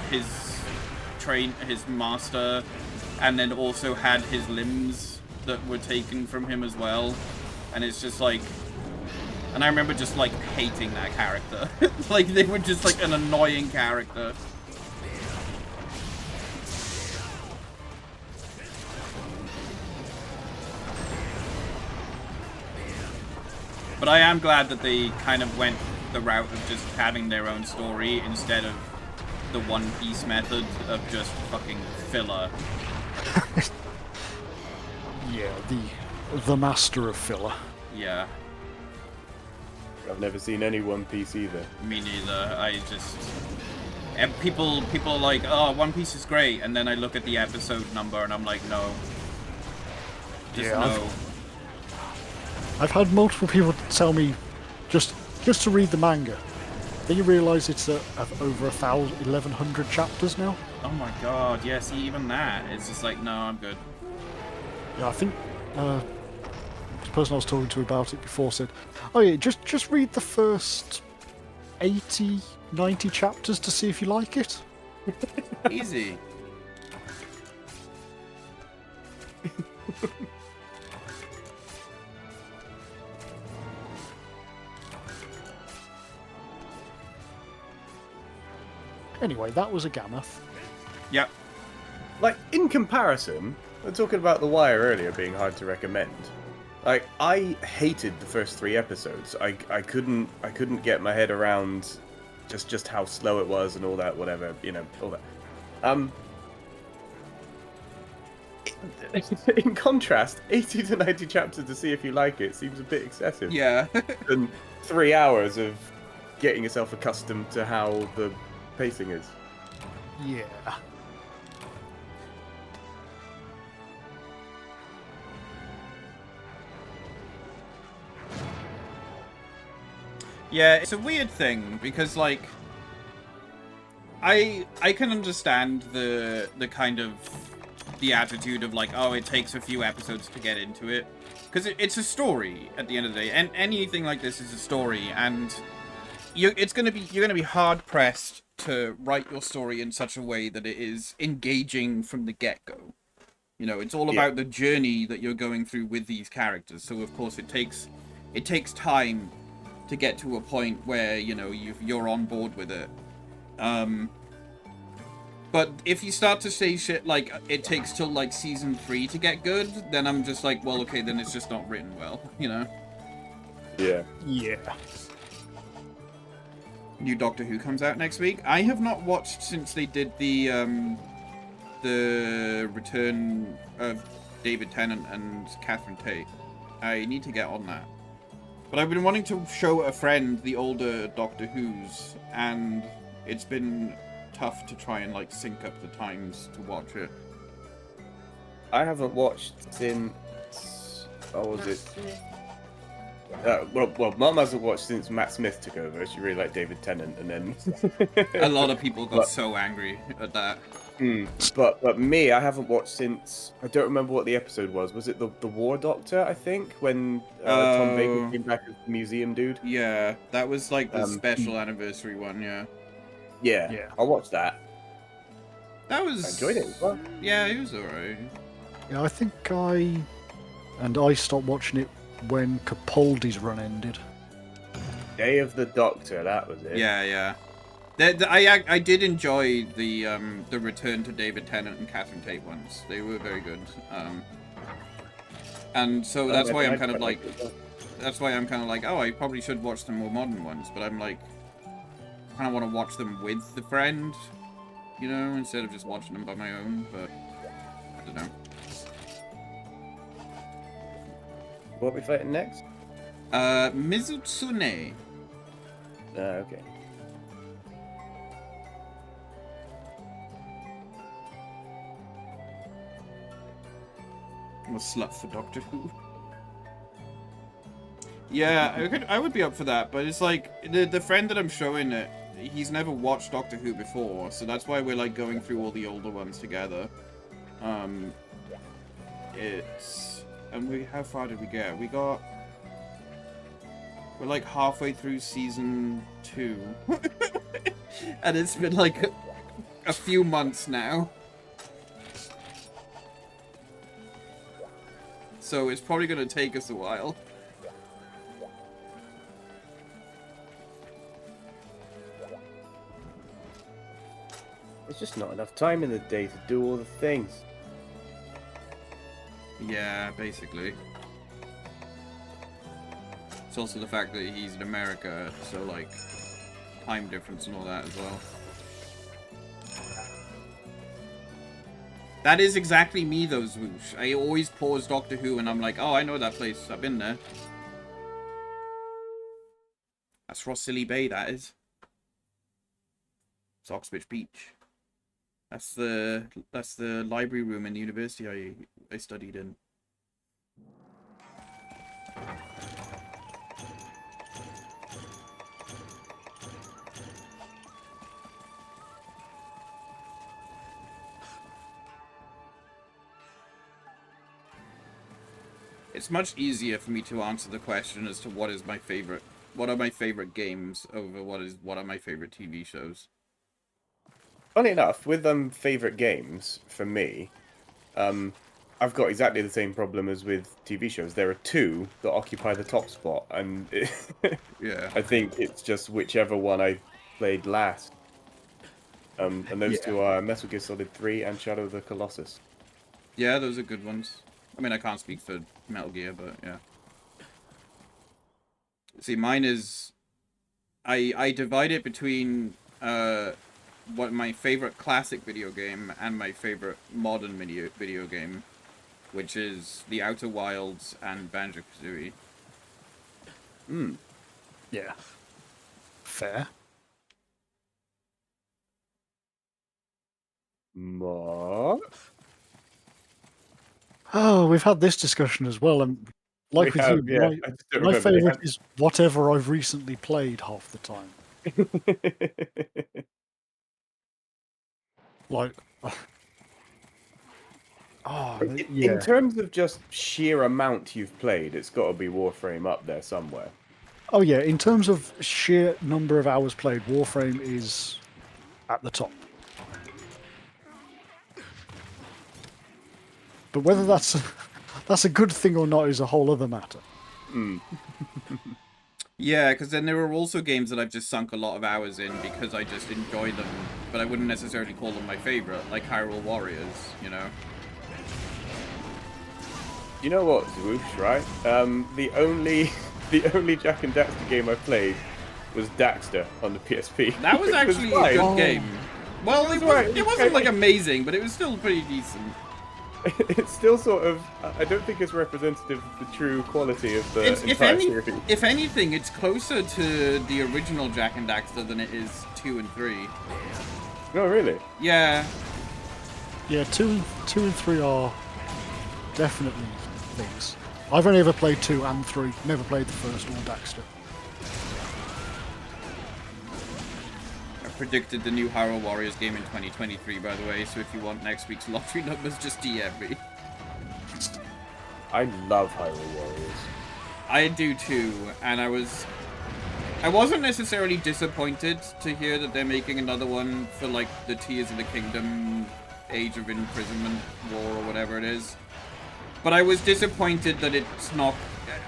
his master, and then also had his limbs that were taken from him as well. And it's just, like... And I remember just, like, hating that character. Like, they were just, like, an annoying character. But I am glad that they kind of went the route of just having their own story instead of the One Piece method of just fucking filler. Yeah, the master of filler. Yeah. I've never seen any One Piece either. Me neither. I just... And people are like, oh, One Piece is great, and then I look at the episode number and I'm like, no. Just no. I've had multiple people tell me just to read the manga. Then you realise it's over 1,100 chapters now. Oh my god, yeah, see, even that, it's just like, no, I'm good. Yeah, I think the person I was talking to about it before said, oh yeah, just read the first 80, 90 chapters to see if you like it. Easy. Anyway, that was a Gammoth. Yep. Like, in comparison, we were talking about The Wire earlier being hard to recommend. Like, I hated the first 3 episodes. I couldn't get my head around just how slow it was and all that, whatever, you know, all that. In contrast, 80 to 90 chapters to see if you like it seems a bit excessive. Yeah. And 3 hours of getting yourself accustomed to how the pacing is. Yeah. Yeah, it's a weird thing, because, like, I can understand the kind of the attitude of like, oh, it takes a few episodes to get into it, because it's a story at the end of the day, and anything like this is a story, and you're gonna be hard pressed to write your story in such a way that it is engaging from the get go. You know, it's all Yeah. about the journey that you're going through with these characters. So of course it takes time to get to a point where you know you're on board with it. But if you start to say shit like it takes till like season 3 to get good, then I'm just like, well, okay, then it's just not written well, you know. Yeah. Yeah. New Doctor Who comes out next week. I have not watched since they did the return of David Tennant and Catherine Tate. I need to get on that. But I've been wanting to show a friend the older Doctor Who's, and it's been tough to try and like sync up the times to watch it. I haven't watched since. Oh, was it? Well, Mum hasn't watched since Matt Smith took over. She really liked David Tennant, and then A lot of people got But- so angry at that. But me, I haven't watched since. I don't remember what the episode was. Was it the War Doctor? I think when Tom Baker came back as the museum dude. Yeah, that was like the Um, special anniversary one, yeah. Yeah, Yeah. I watched that. That was... I enjoyed it as well. Yeah, it was alright. Yeah, I think I stopped watching it when Capaldi's run ended. Day of the Doctor, that was it. Yeah, yeah. I did enjoy the return to David Tennant and Catherine Tate ones. They were very good. And so that's why I'm kind of like, oh, I probably should watch the more modern ones. But I'm like, kind of want to watch them with the friend, you know, instead of just watching them by my own. But I don't know. What are we fighting next? Mizutsune. Okay. I'm a slut for Doctor Who. Yeah, I would be up for that, but it's like the friend that I'm showing it, he's never watched Doctor Who before, so that's why we're like going through all the older ones together. How far did we get? We're like halfway through season 2, and it's been like a few months now. So it's probably going to take us a while. There's just not enough time in the day to do all the things. Yeah, basically. It's also the fact that he's in America, so like time difference and all that as well. That is exactly me though, Zwoosh. I always pause Doctor Who and I'm like, oh, I know that place. I've been there. That's Rossili Bay, that is. It's Oxbridge Beach. That's the library room in the university I studied in. It's much easier for me to answer the question as to what are my favorite games over what are my favorite TV shows. Funny enough, with favorite games for me, I've got exactly the same problem as with TV shows. There are two that occupy the top spot, and Yeah. I think it's just whichever one I played last. And those two are Metal Gear Solid 3 and Shadow of the Colossus. Yeah, those are good ones. I mean, I can't speak for Metal Gear, but yeah. See, mine is... I divide it between what my favorite classic video game and my favorite modern video game, which is The Outer Wilds and Banjo-Kazooie. Yeah. Fair. Mark? Oh, we've had this discussion as well, and like We with have, you, yeah. I just don't my remember. favourite is whatever I've recently played half the time. Like, oh, In terms of just sheer amount you've played, it's got to be Warframe up there somewhere. Oh yeah, in terms of sheer number of hours played, Warframe is at the top. But whether that's a good thing or not is a whole other matter. Yeah, because then there are also games that I've just sunk a lot of hours in because I just enjoy them, but I wouldn't necessarily call them my favorite, like Hyrule Warriors, you know? You know what, Zwoosh, right? The only Jak and Daxter game I played was Daxter on the PSP. That was which actually a fine. good game. Well, It was right, it wasn't like amazing, but it was still pretty decent. It's still sort of. I don't think it's representative of the true quality of the entire series. If anything, it's closer to the original Jak and Daxter than it is 2 and 3. No, really. Yeah, Yeah, two and three are definitely things. I've only ever played 2 and 3. Never played the first or Daxter. I predicted the new Hyrule Warriors game in 2023, by the way, so if you want next week's lottery numbers, just DM me. I love Hyrule Warriors. I do too, and I wasn't necessarily disappointed to hear that they're making another one for like the Tears of the Kingdom, Age of Imprisonment War or whatever it is. But I was disappointed that it's not.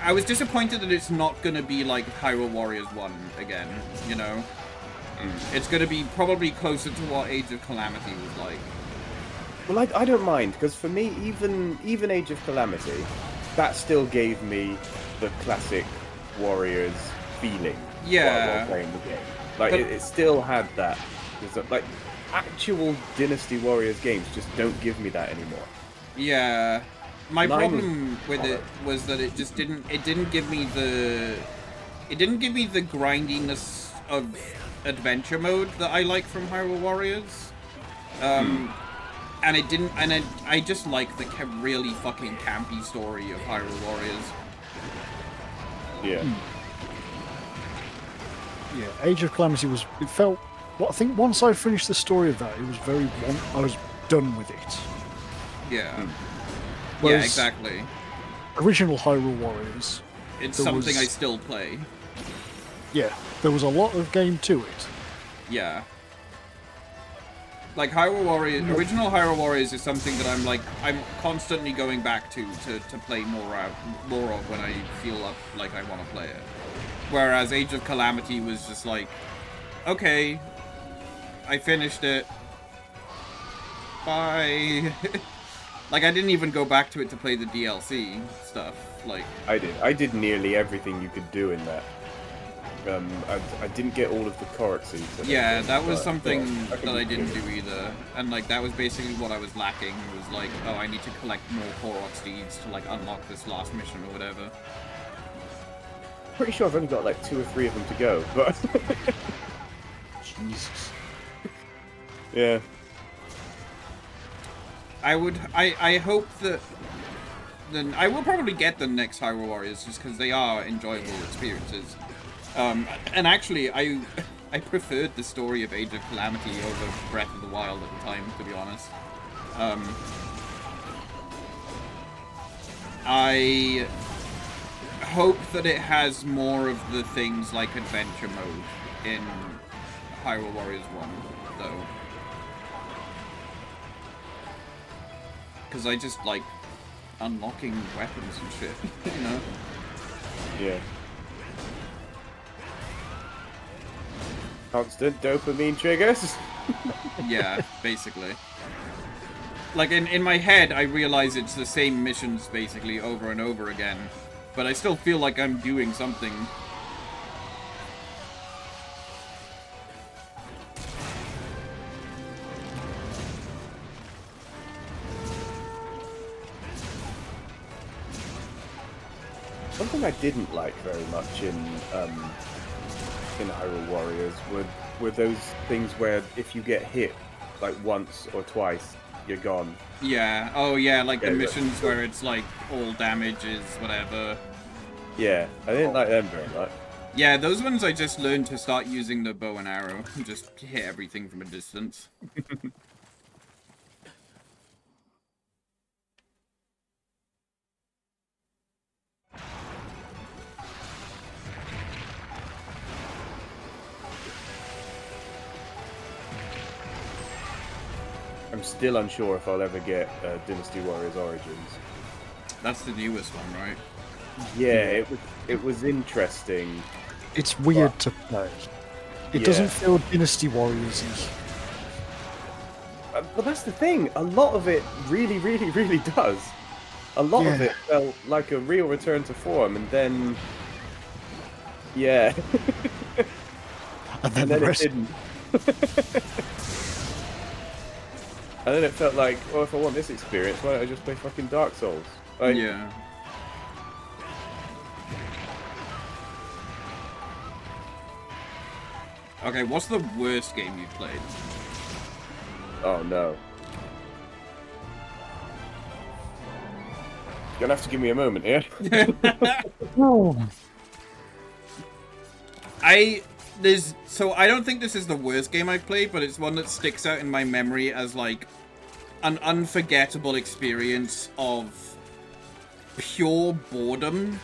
I was disappointed that it's not gonna be like Hyrule Warriors 1 again, you know? It's gonna be probably closer to what Age of Calamity was like. Well, I don't mind, because for me, even Age of Calamity, that still gave me the classic Warriors feeling. Yeah. While playing the game. Like, But- it still had that. Like, actual Dynasty Warriors games just don't give me that anymore. Yeah. My Mine problem with it was that it just didn't give me the grindiness of adventure mode that I like from Hyrule Warriors. And it didn't, and I just like the really fucking campy story of Hyrule Warriors. Yeah. Yeah, Age of Calamity was. It felt. Well, I think once I finished the story of that, it was I was done with it. Yeah. Yeah, Whereas exactly. Original Hyrule Warriors. It's there something I was- still play. Yeah, there was a lot of game to it. Yeah. Like Hyrule Warriors, original Hyrule Warriors is something that I'm constantly going back to play more of when I feel like I want to play it. Whereas Age of Calamity was just like, okay, I finished it. Bye. Like I didn't even go back to it to play the DLC stuff. Like I did nearly everything you could do in that. I didn't get all of the Korok seeds. yeah, that was but, something yeah, that can I do didn't it. do either. And like that was basically what I was lacking. Was like, oh, I need to collect more Korok seeds to like unlock this last mission or whatever. Pretty sure I've only got like 2 or 3 of them to go, but Jesus. yeah. I hope that then I will probably get the next Hyrule Warriors just because they are enjoyable experiences. And actually, I preferred the story of Age of Calamity over Breath of the Wild at the time, to be honest. I hope that it has more of the things like adventure mode in Hyrule Warriors 1, though. Because I just like unlocking weapons and shit, you know? Yeah. Constant dopamine triggers. Yeah, basically. Like, in my head, I realize it's the same missions, basically, over and over again. But I still feel like I'm doing something. One thing I didn't like very much in Hyrule Warriors were those things where if you get hit like once or twice, you're gone. Yeah, oh yeah, like the Yeah, missions where it's like, all damage is whatever. Yeah, I didn't like them very much. Yeah, those ones I just learned to start using the bow and arrow. Just hit everything from a distance. I'm still unsure if I'll ever get Dynasty Warriors Origins. That's the newest one, right? Yeah, it was interesting. It's weird to play. It Yeah. doesn't feel Dynasty Warriors-y. But that's the thing. A lot of it really, really, really does. A lot of Yeah. it felt like a real return to form, and then, yeah, And then and the then it rest. didn't. And then it felt like, well, if I want this experience, why don't I just play fucking Dark Souls? Like, Yeah. Okay, what's the worst game you've played? oh no. You're gonna have to give me a moment here. I don't think this is the worst game I've played, but it's one that sticks out in my memory as like an unforgettable experience of pure boredom,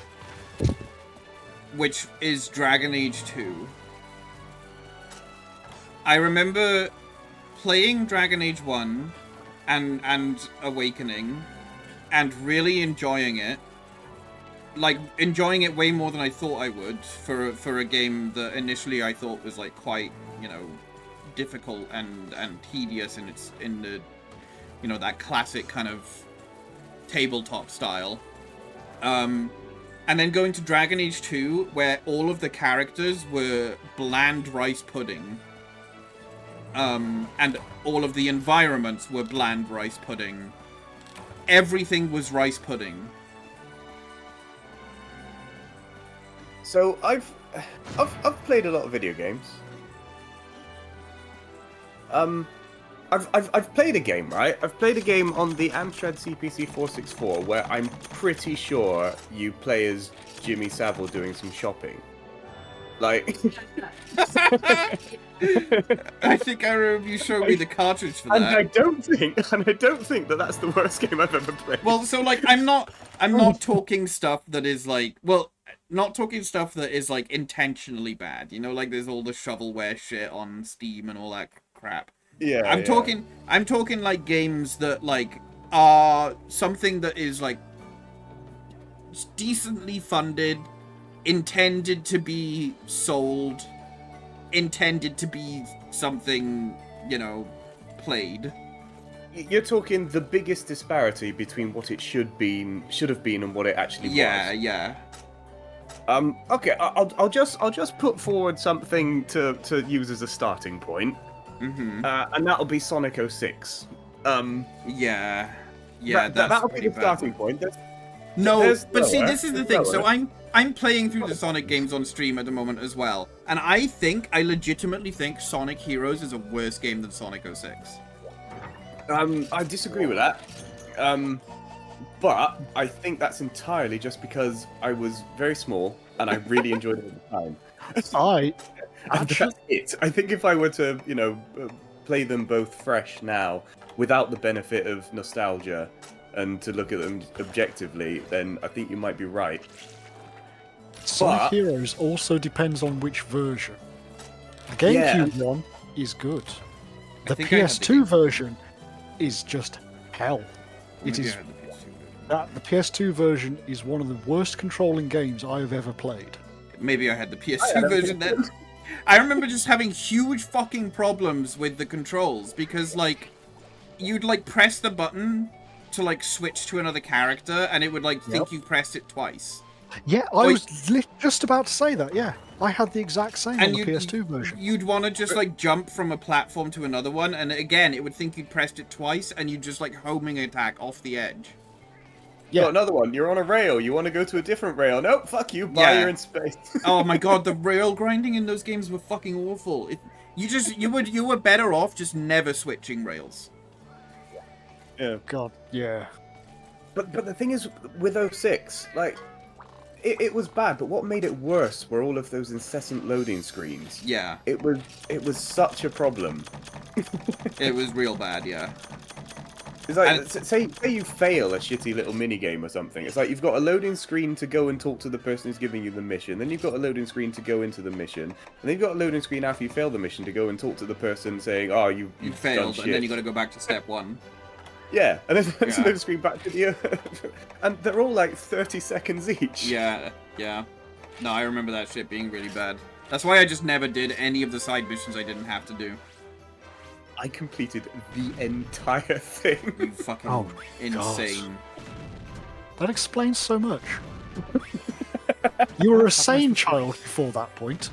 which is Dragon Age 2. I remember playing Dragon Age 1 and Awakening and really enjoying it. Like, enjoying it way more than I thought I would for a game that initially I thought was, like, quite, you know, difficult and tedious in the, you know, that classic kind of tabletop style. And then going to Dragon Age 2, where all of the characters were bland rice pudding. And all of the environments were bland rice pudding. Everything was rice pudding. So I've played a lot of video games. I've played a game, right? I've played a game on the Amstrad CPC 464 where I'm pretty sure you play as Jimmy Savile doing some shopping. Like, I think I remember you showed me the cartridge for and that. I don't think that that's the worst game I've ever played. Well, so like I'm not talking stuff that is like, well, not talking stuff that is like intentionally bad. You know, like there's all the shovelware shit on Steam and all that crap. yeah, I'm talking like games that like are something that is like decently funded, intended to be sold, intended to be something, you know, played. You're talking the biggest disparity between what it should have been, and what it actually Yeah, was. yeah. Okay, I'll just put forward something to use as a starting point, Mm-hmm. and that'll be Sonic 06. Yeah. That'll be pretty the bad. starting point. No, There's but see, lower, this is the there's thing. So lower. I'm playing through the Sonic games on stream at the moment as well, and I legitimately think Sonic Heroes is a worse game than Sonic 06. I disagree with that. But I think that's entirely just because I was very small and I really enjoyed it at the time. And that's it. I think if I were to, you know, play them both fresh now, without the benefit of nostalgia, and to look at them objectively, then I think you might be right. Sonic But- Heroes also depends on which version. The Yeah. GameCube one is good. The think I had the PS2 GameCube. version is just hell. It Maybe is I had the PS2 version. the PS2 version is one of the worst controlling games I have ever played. Maybe I had the I PS2 had a version then. I remember just having huge fucking problems with the controls because, like, you'd, like, press the button to, like, switch to another character and it would, like, think Yep. you pressed it twice. Yeah, I Wait. was just about to say that. Yeah, I had the exact same on the PS2 version. You'd want to just, like, jump from a platform to another one, and again, it would think you'd pressed it twice, and you'd just, like, homing attack off the edge. Yeah. Got another one. You're on a rail. You want to go to a different rail? Nope. Fuck you. Bye. Yeah. You're in space. Oh my god, the rail grinding in those games were fucking awful. You were better off just never switching rails. Yeah. God, yeah. But the thing is, with 06, like, it was bad. But what made it worse were all of those incessant loading screens. Yeah, It was such a problem. it was real bad, yeah. It's like, And- say you fail a shitty little mini game or something. It's like you've got a loading screen to go and talk to the person who's giving you the mission. Then you've got a loading screen to go into the mission. And then you've got a loading screen after you fail the mission to go and talk to the person saying, "Oh, You you've failed, done and then shit." you got to go back to step 1. Yeah, and then there's a Yeah. loading screen back to the and they're all like 30 seconds each. Yeah, yeah. No, I remember that shit being really bad. That's why I just never did any of the side missions I didn't have to do. I completed the entire thing. You fucking Oh, insane. That explains so much. You were a sane child before that point.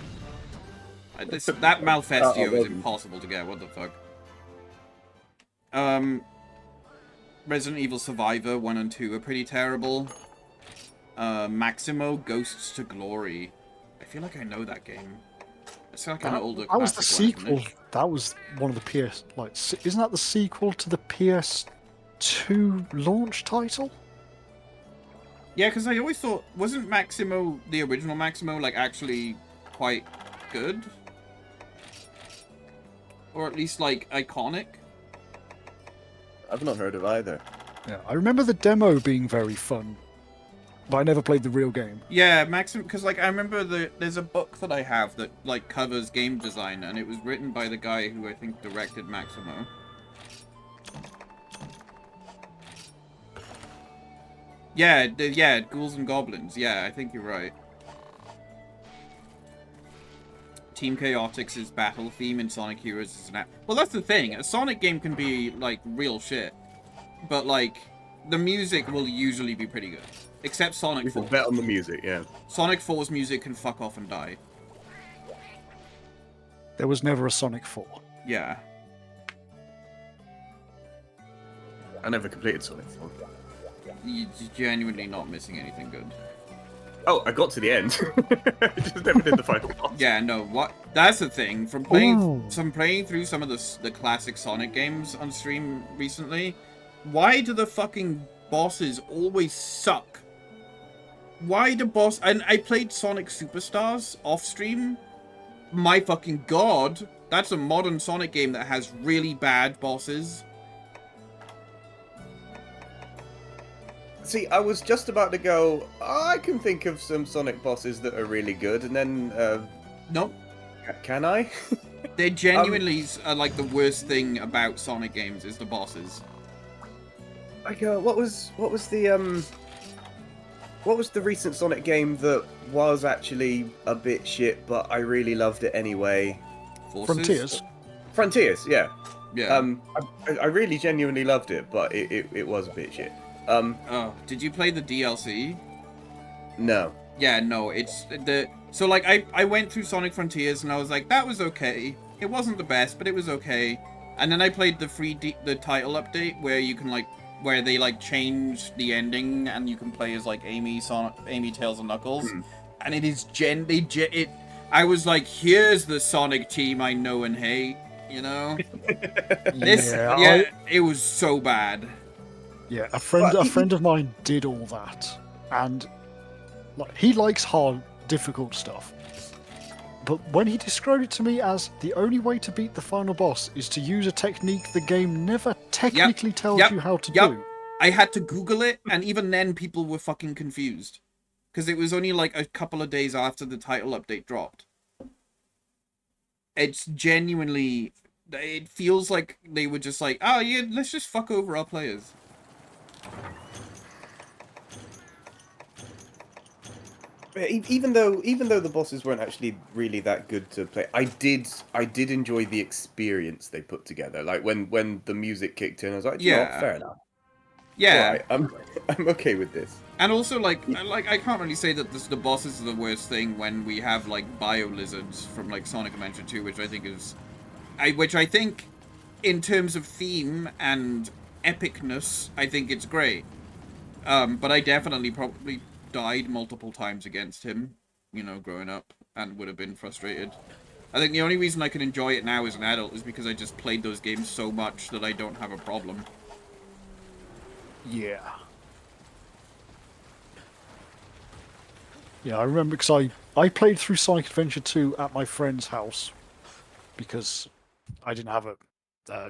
That Malfestio is well. impossible to get. What the fuck? Resident Evil Survivor 1 and 2 are pretty terrible. Maximo Ghosts to Glory. I feel like I know that game. It's like an older That was the classic one, isn't sequel. it? That was one of the PS. Like, isn't that the sequel to the PS2 launch title? Yeah, because I always thought, wasn't Maximo, the original Maximo, like, actually quite good? Or at least, like, iconic? I've not heard of either. Yeah, I remember the demo being very fun, but I never played the real game. Yeah, Maximo, because, like, I remember there's a book that I have that, like, covers game design, and it was written by the guy who I think directed Maximo. Yeah, yeah, Ghouls and Goblins. Yeah, I think you're right. Team Chaotix's battle theme in Sonic Heroes is an app. Well, that's the thing. A Sonic game can be, like, real shit. But, like, the music will usually be pretty good. Except Sonic We can 4. bet on the music, yeah. Sonic 4's music can fuck off and die. There was never a Sonic 4. Yeah. I never completed Sonic 4. You're genuinely not missing anything good. Oh, I got to the end. I just never did the final boss. Yeah, no, what? That's the thing. From playing through some of the classic Sonic games on stream recently, why do the fucking bosses always suck? Why do boss... And I played Sonic Superstars off stream. My fucking god. That's a modern Sonic game that has really bad bosses. See, I was just about to go, I can think of some Sonic bosses that are really good, and then, Nope. can I? They genuinely are like the worst thing about Sonic games is the bosses. Like, what was the recent Sonic game that was actually a bit shit, but I really loved it anyway? Forces? Frontiers. Frontiers, yeah. Yeah. I really genuinely loved it, but it was a bit shit. Oh, did you play the DLC? No. Yeah, no, it's the... So, like, I went through Sonic Frontiers, and I was like, that was okay. It wasn't the best, but it was okay. And then I played the the title update, where you can, like... Where they, like, change the ending, and you can play as, like, Amy, Tails, and Knuckles. And it is I was like, here's the Sonic team I know and hate, you know? It was so bad. Yeah, a friend of mine did all that, and like he likes hard, difficult stuff. But when he described it to me as the only way to beat the final boss is to use a technique the game never technically tells you how to do. I had to Google it, and even then people were fucking confused. Because it was only like a couple of days after the title update dropped. It's genuinely... It feels like they were just like, oh yeah, let's just fuck over our players. Even though the bosses weren't actually really that good to play, I did enjoy the experience they put together. Like when the music kicked in, I was like, yeah, fair enough. Yeah, right, I'm okay with this. and also like I can't really say that the bosses are the worst thing when we have like bio lizards from like Sonic Adventure 2, which I think is, which I think in terms of theme and epicness, I think it's great. But I definitely probably died multiple times against him, you know, growing up, and would have been frustrated. I think the only reason I can enjoy it now as an adult is because I just played those games so much that I don't have a problem. Yeah. Yeah, I remember because I played through Sonic Adventure 2 at my friend's house because I didn't have a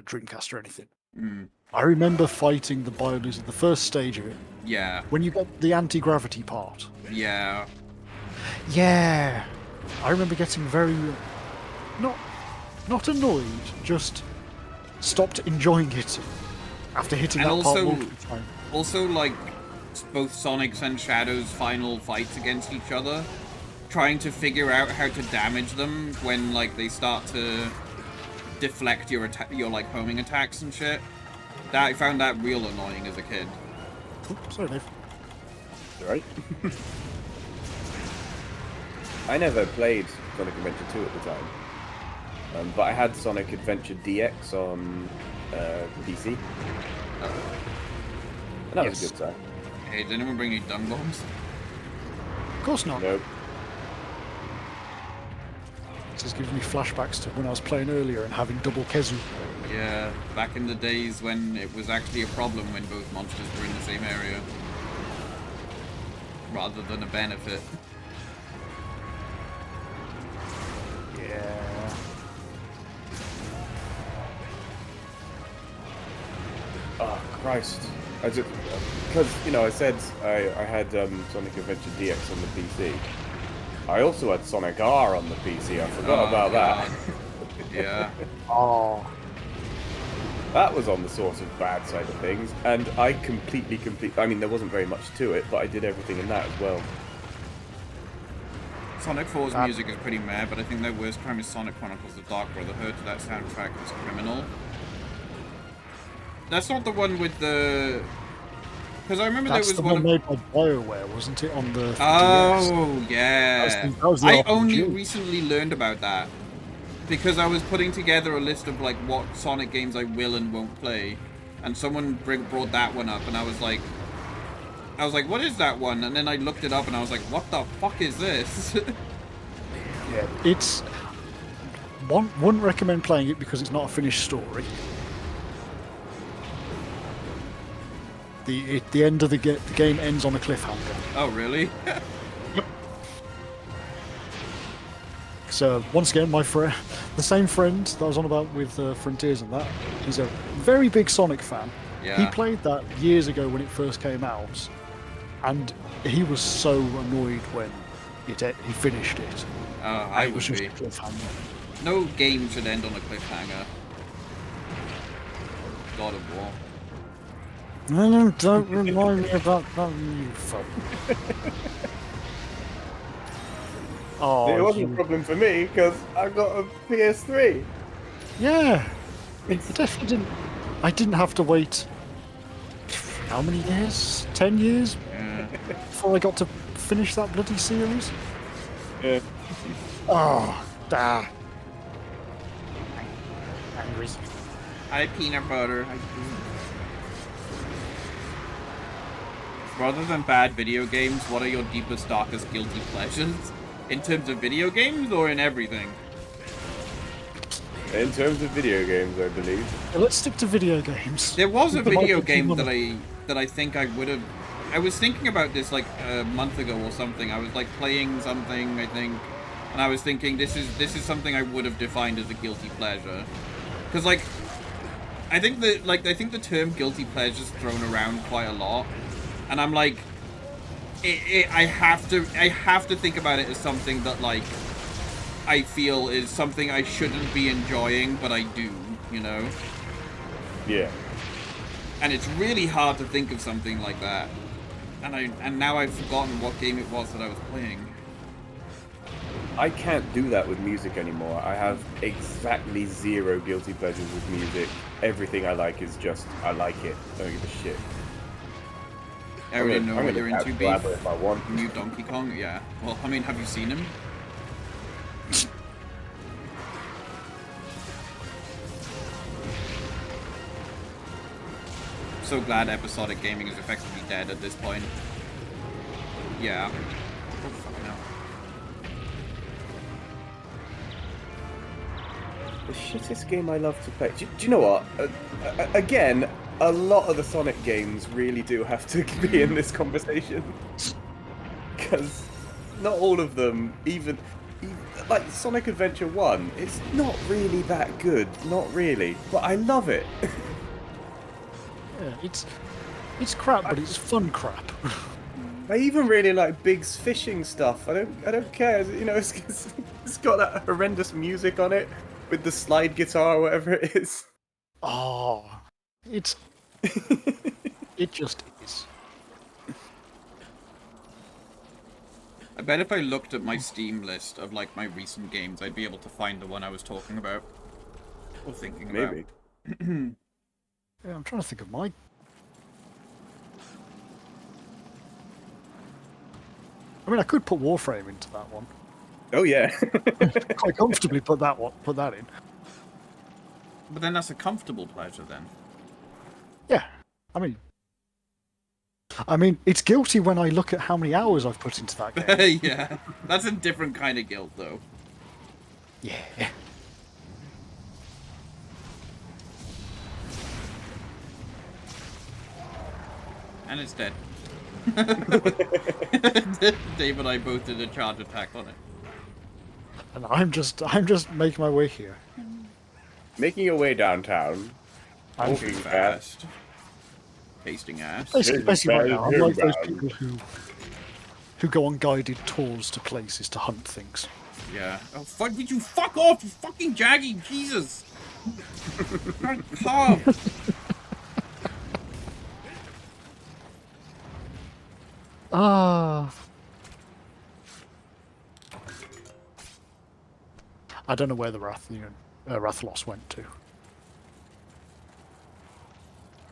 Dreamcast or anything. I remember fighting the Biolizard, the first stage of it, Yeah, when you get the anti-gravity part. yeah. Yeah, I remember getting very not annoyed, just stopped enjoying it after hitting And that part also- multiple times. Also, like, both Sonic's and Shadow's final fights against each other, trying to figure out how to damage them when, like, they start to deflect your like, homing attacks and shit. That I found that real annoying as a kid. Oops, sorry, Dave. Right? I never played Sonic Adventure 2 at the time, but I had Sonic Adventure DX on PC, and that was a Yes. good time. Hey, did anyone bring you dung bombs? Of course not. Nope. This is giving me flashbacks to when I was playing earlier and having double Kezu. Yeah, back in the days when it was actually a problem when both monsters were in the same area. Rather than a benefit. Yeah. Oh Christ! I just because I said I had Sonic Adventure DX on the PC. I also had Sonic R on the PC. I forgot Oh, about God. that. Yeah. Oh. That was on the sort of bad side of things, and I completely. I mean, there wasn't very much to it, but I did everything in that as well. Sonic 4's music is pretty meh, but I think their worst crime is Sonic Chronicles: The Dark Brotherhood. That soundtrack is criminal. That's not the one with the... Because I remember That's there was the one one of... made by BioWare, wasn't it? On the 3DS? Oh, yeah. That was the I RPG. only recently learned about that. Because I was putting together a list of, like, what Sonic games I will and won't play. And someone brought that one up, and I was like, what is that one? And then I looked it up, and I was like, what the fuck is this? Yeah, it's... Wouldn't recommend playing it because it's not a finished story. The end of the game ends on a cliffhanger. Oh, really? So once again, my friend, the same friend that I was on about with Frontiers and that, he's a very big Sonic fan. Yeah. He played that years ago when it first came out, and he was so annoyed when he finished it. I It would was just be. a cliffhanger. No game should end on a cliffhanger. God of War. No, don't remind me about that, you fuck. Oh, It wasn't a you- problem for me because I got a PS3. yeah. I definitely didn't. I didn't have to wait. How many years? 10 years Yeah. before I got to finish that bloody series. Yeah. Oh, da. Angry. Hi, peanut butter. Rather than bad video games, what are your deepest, darkest, guilty pleasures? In terms of video games or in everything? In terms of video games, I believe. Yeah, let's stick to video games. There was a Michael video game Keaton. that I think I would have... I was thinking about this like a month ago or something. I was like playing something, I think, and I was thinking this is something I would have defined as a guilty pleasure. Because like, I think the term guilty pleasure is thrown around quite a lot, and I'm like, I have to think about it as something that like I feel is something I shouldn't be enjoying, but I do, you know. Yeah. And it's really hard to think of something like that. And now I've forgotten what game it was that I was playing. I can't do that with music anymore. I have exactly zero guilty pleasures with music. Everything I like is just, I like it. I don't give a shit. I already I'm know gonna what you're catch into, Blabber Beef. if I want. New Donkey Kong? Yeah. Well, I mean, have you seen him? So glad episodic gaming is effectively dead at this point. Yeah. Oh, fuck no. The shittest game I love to play. Do you know what? Again, a lot of the Sonic games really do have to be in this conversation. Because not all of them, even like Sonic Adventure 1, it's not really that good. Not really. But I love it. Yeah, it's crap, but it's fun crap. I even really like Big's fishing stuff. I don't care. You know, it's got that horrendous music on it with the slide guitar or whatever it is. Oh, it just is. I bet if I looked at my Steam list of like my recent games, I'd be able to find the one I was talking about or thinking about. Maybe. Yeah, I'm trying to think of my. I mean, I could put Warframe into that one. Oh yeah. Quite comfortably put that in. But then that's a comfortable pleasure then. Yeah, I mean, it's guilty when I look at how many hours I've put into that game. Yeah, that's a different kind of guilt though. Yeah. And it's dead. Dave and I both did a charge attack on it. And I'm just making my way here. Making your way downtown. I'm Walking Moving fast. fast. Tasting ass. basically right now, I'm like those Very people who go on guided tours to places to hunt things. Yeah. Oh, fuck, would you fuck off, you fucking Jaggy, Jesus! Carve. Ah. I don't know where the Rathlos went to.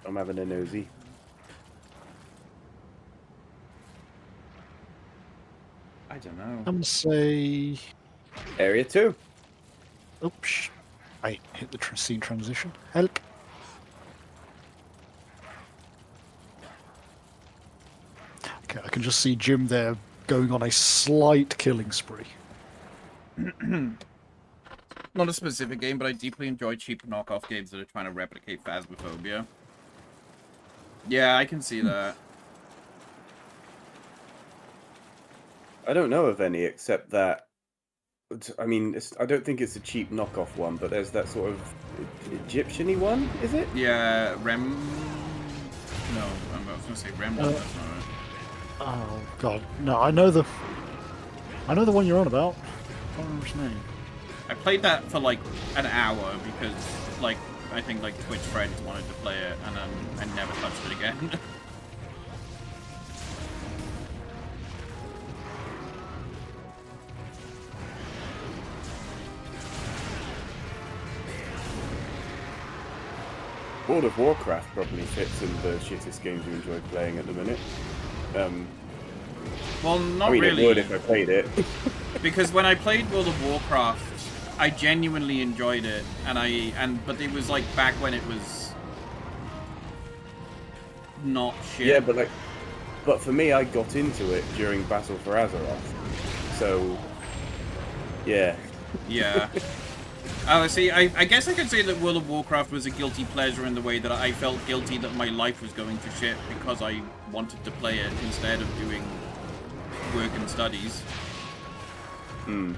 I'm having a nosy. I don't know. I'm gonna say. Area 2. Oops. I hit the scene transition. Help. Okay, I can just see Jim there going on a slight killing spree. Not a specific game, but I deeply enjoy cheap knockoff games that are trying to replicate Phasmophobia. Yeah, I can see that. I don't know of any except that. I mean, I don't think it's a cheap knockoff one, but there's that sort of Egyptian-y one, is it? Yeah, Rem... No, I was going to say Rem. That's not right. Oh god, no! I know the one you're on about. I can't remember his name. I played that for like an hour because, like, I think like Twitch friends wanted to play it, and then I never touched it again. World of Warcraft probably fits in the shittest games you enjoy playing at the minute. Well, not I mean, really. it would if I played it. Because when I played World of Warcraft, I genuinely enjoyed it, but it was like back when it was not shit. Yeah, but for me, I got into it during Battle for Azeroth. So, yeah. Yeah. Oh, see, I guess I could say that World of Warcraft was a guilty pleasure in the way that I felt guilty that my life was going to shit because I wanted to play it instead of doing work and studies. Hmm.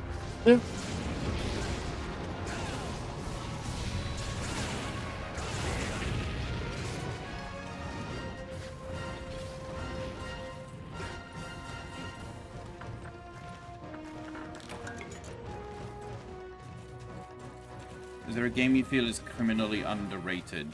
Yeah. Is there a game you feel is criminally underrated?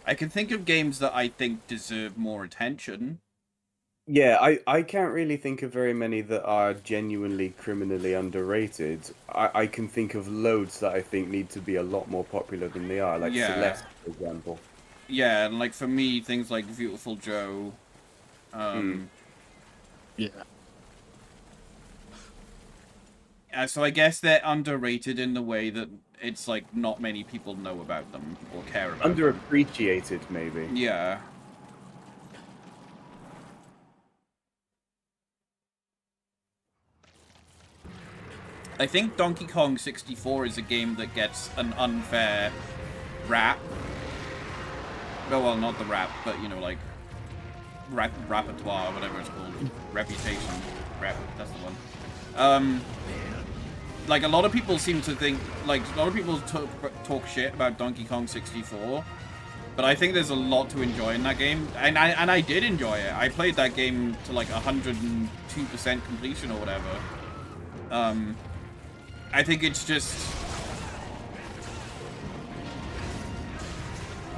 I can think of games that I think deserve more attention. Yeah, I can't really think of very many that are genuinely criminally underrated. I can think of loads that I think need to be a lot more popular than they are, like Yeah. Celeste, for example. Yeah, and like for me, things like Beautiful Joe. Yeah. So I guess they're underrated in the way that it's like not many people know about them or care about them. Underappreciated, maybe. Yeah. I think Donkey Kong 64 is a game that gets an unfair rap. Well, not the rap, but, you know, like, repertoire, whatever it's called, reputation, that's the one. Like a lot of people seem to think, like a lot of people talk shit about Donkey Kong 64, but I think there's a lot to enjoy in that game, and I did enjoy it. I played that game to like 102% completion or whatever. I think it's just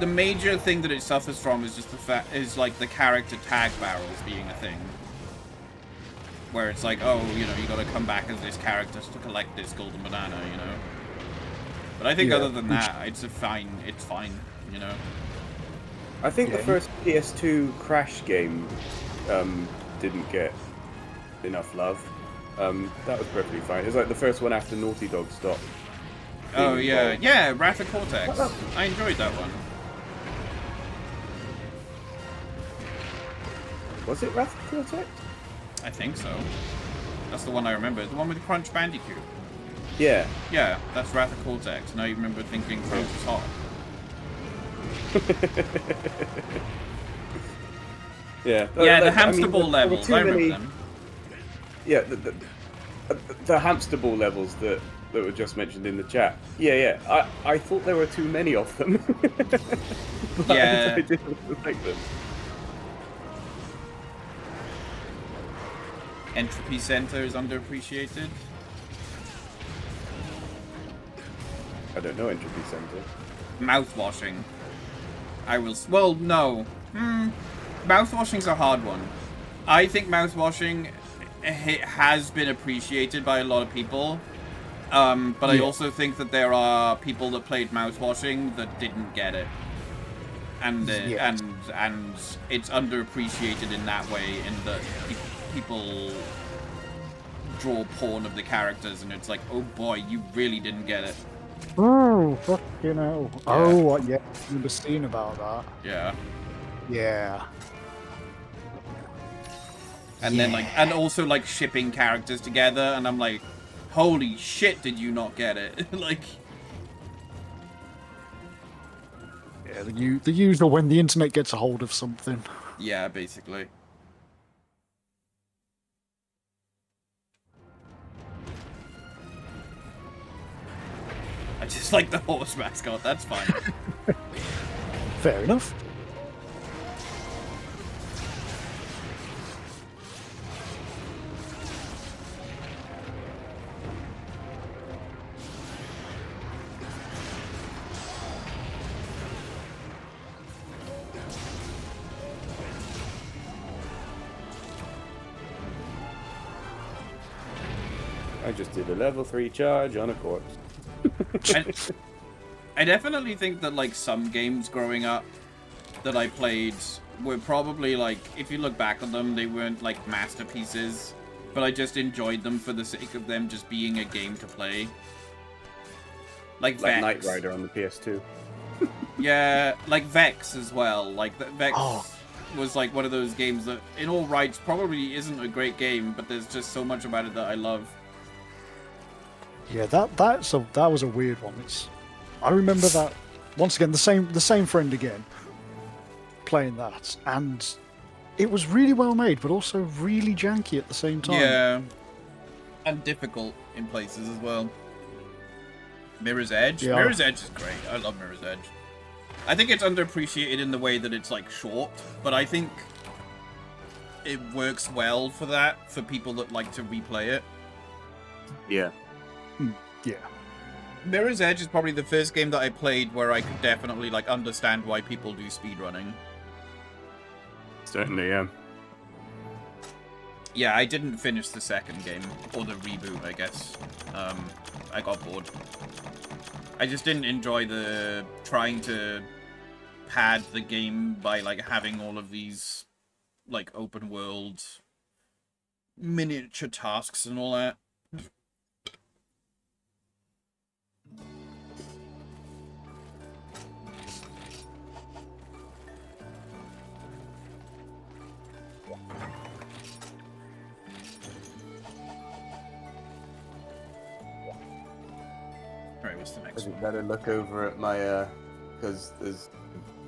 the major thing that it suffers from is just the fact is like the character tag barrels being a thing. Where it's like, oh, you know, you gotta come back as this character to collect this golden banana, you know. But I think other than that, it's fine, you know. I think the first PS2 Crash game didn't get enough love. That was perfectly fine. It was like the first one after Naughty Dog stopped. Oh yeah, involved. yeah, Wrath of Cortex. I enjoyed that one. Was it Wrath of Cortex? I think so. That's the one I remember. The one with Crunch Bandicoot. Yeah. Yeah, that's Wrath of Cortex. And I remember thinking Crunch was hot. Yeah. Yeah, the I hamster mean, ball there were levels. too I remember many- them. Yeah, the hamster ball levels that were just mentioned in the chat. Yeah. I thought there were too many of them. But Yeah. I didn't like them. Entropy Center is underappreciated. I don't know Entropy Center. Mouthwashing. Well, no. Mouthwashing's a hard one. I think mouthwashing has been appreciated by a lot of people. But I also think that there are people that played mouthwashing that didn't get it. And and it's underappreciated in that way, in that people draw porn of the characters, and it's like, oh boy, you really didn't get it. Oh, fucking hell. Yeah. Oh, yeah. I remember seeing about that. Yeah. Yeah. And then like, and also like shipping characters together, and I'm like, holy shit, did you not get it? Like, Yeah, the usual when the internet gets a hold of something. yeah, basically. I just like the horse mascot, that's fine. Fair enough. I just did a level 3 charge on a corpse. I definitely think that like some games growing up that I played were probably like, if you look back on them, they weren't like masterpieces, but I just enjoyed them for the sake of them just being a game to play. Like Like Vex. Knight Rider on the PS2. Yeah, like Vex as well. Like Vex Oh. was like one of those games that, in all rights, probably isn't a great game, but there's just so much about it that I love. Yeah, that was a weird one. I remember that once again, the same friend again playing that, and it was really well made, but also really janky at the same time. Yeah, and difficult in places as well. Mirror's Edge. Yeah. Mirror's Edge is great. I love Mirror's Edge. I think it's underappreciated in the way that it's like short, but I think it works well for that, for people that like to replay it. Yeah. Yeah. Mirror's Edge is probably the first game that I played where I could definitely like understand why people do speedrunning. Certainly, yeah. Yeah, I didn't finish the second game, or the reboot, I guess. I got bored. I just didn't enjoy the trying to pad the game by like having all of these like open world miniature tasks and all that. Alright, what's the I next think one? better look over at my because there's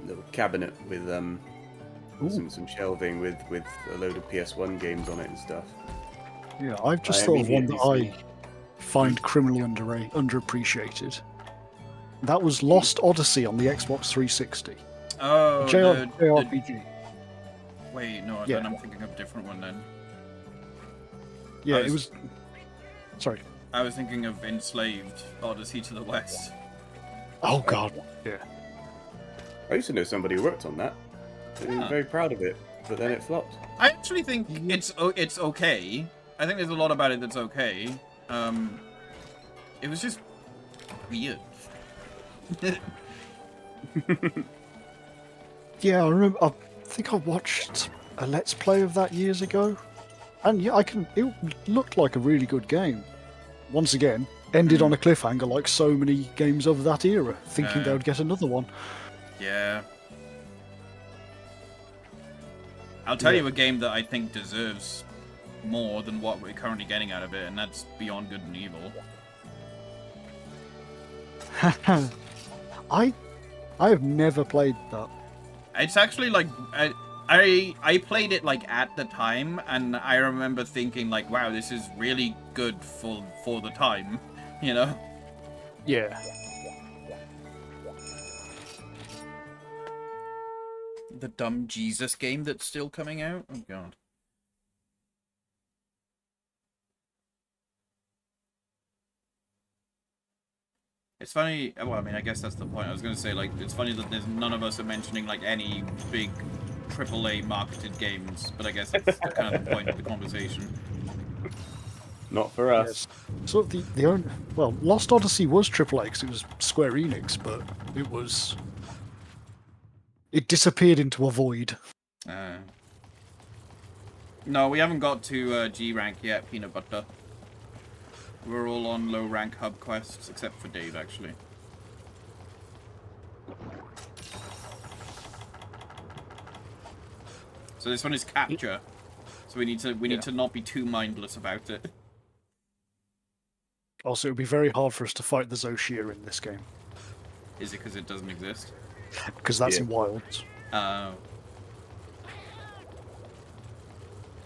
a little cabinet with some shelving with a load of PS1 games on it and stuff. Yeah, I've just I thought of one that immediately I find criminally underappreciated. That was Lost Odyssey on the Xbox 360. Oh, JRPG. Wait, no, Yeah. then I'm thinking of a different one then. Yeah, I it was. Sorry. I was thinking of Enslaved, Odyssey to the West. Oh God. Yeah. I used to know somebody who worked on that. They were Huh. very proud of it, but then it flopped. I actually think it's okay. I think there's a lot about it that's okay. It was just weird. Yeah, I remember. I think I watched a Let's Play of that years ago, and yeah, It looked like a really good game. Once again, ended on a cliffhanger, like so many games of that era, thinking they would get another one. Yeah. I'll tell you a game that I think deserves more than what we're currently getting out of it, and that's Beyond Good and Evil. I have never played that. It's actually like I played it like at the time, and I remember thinking like, wow, this is really good for the time, you know. Yeah. The dumb Jesus game that's still coming out. Oh god. It's funny. Well, I mean, I guess that's the point. I was going to say, like, it's funny that there's none of us are mentioning like any big AAA marketed games, but I guess that's kind of the point of the conversation. Not for us. Yes. So the only, well, Lost Odyssey was AAA because it was Square Enix, but it disappeared into a void. No, we haven't got to G rank yet, Peanut Butter. We're all on low rank hub quests, except for Dave, actually. So this one is capture. So we need to not be too mindless about it. Also, it would be very hard for us to fight the Zoshir in this game Is it because it doesn't exist? because that's Yeah. in Wilds.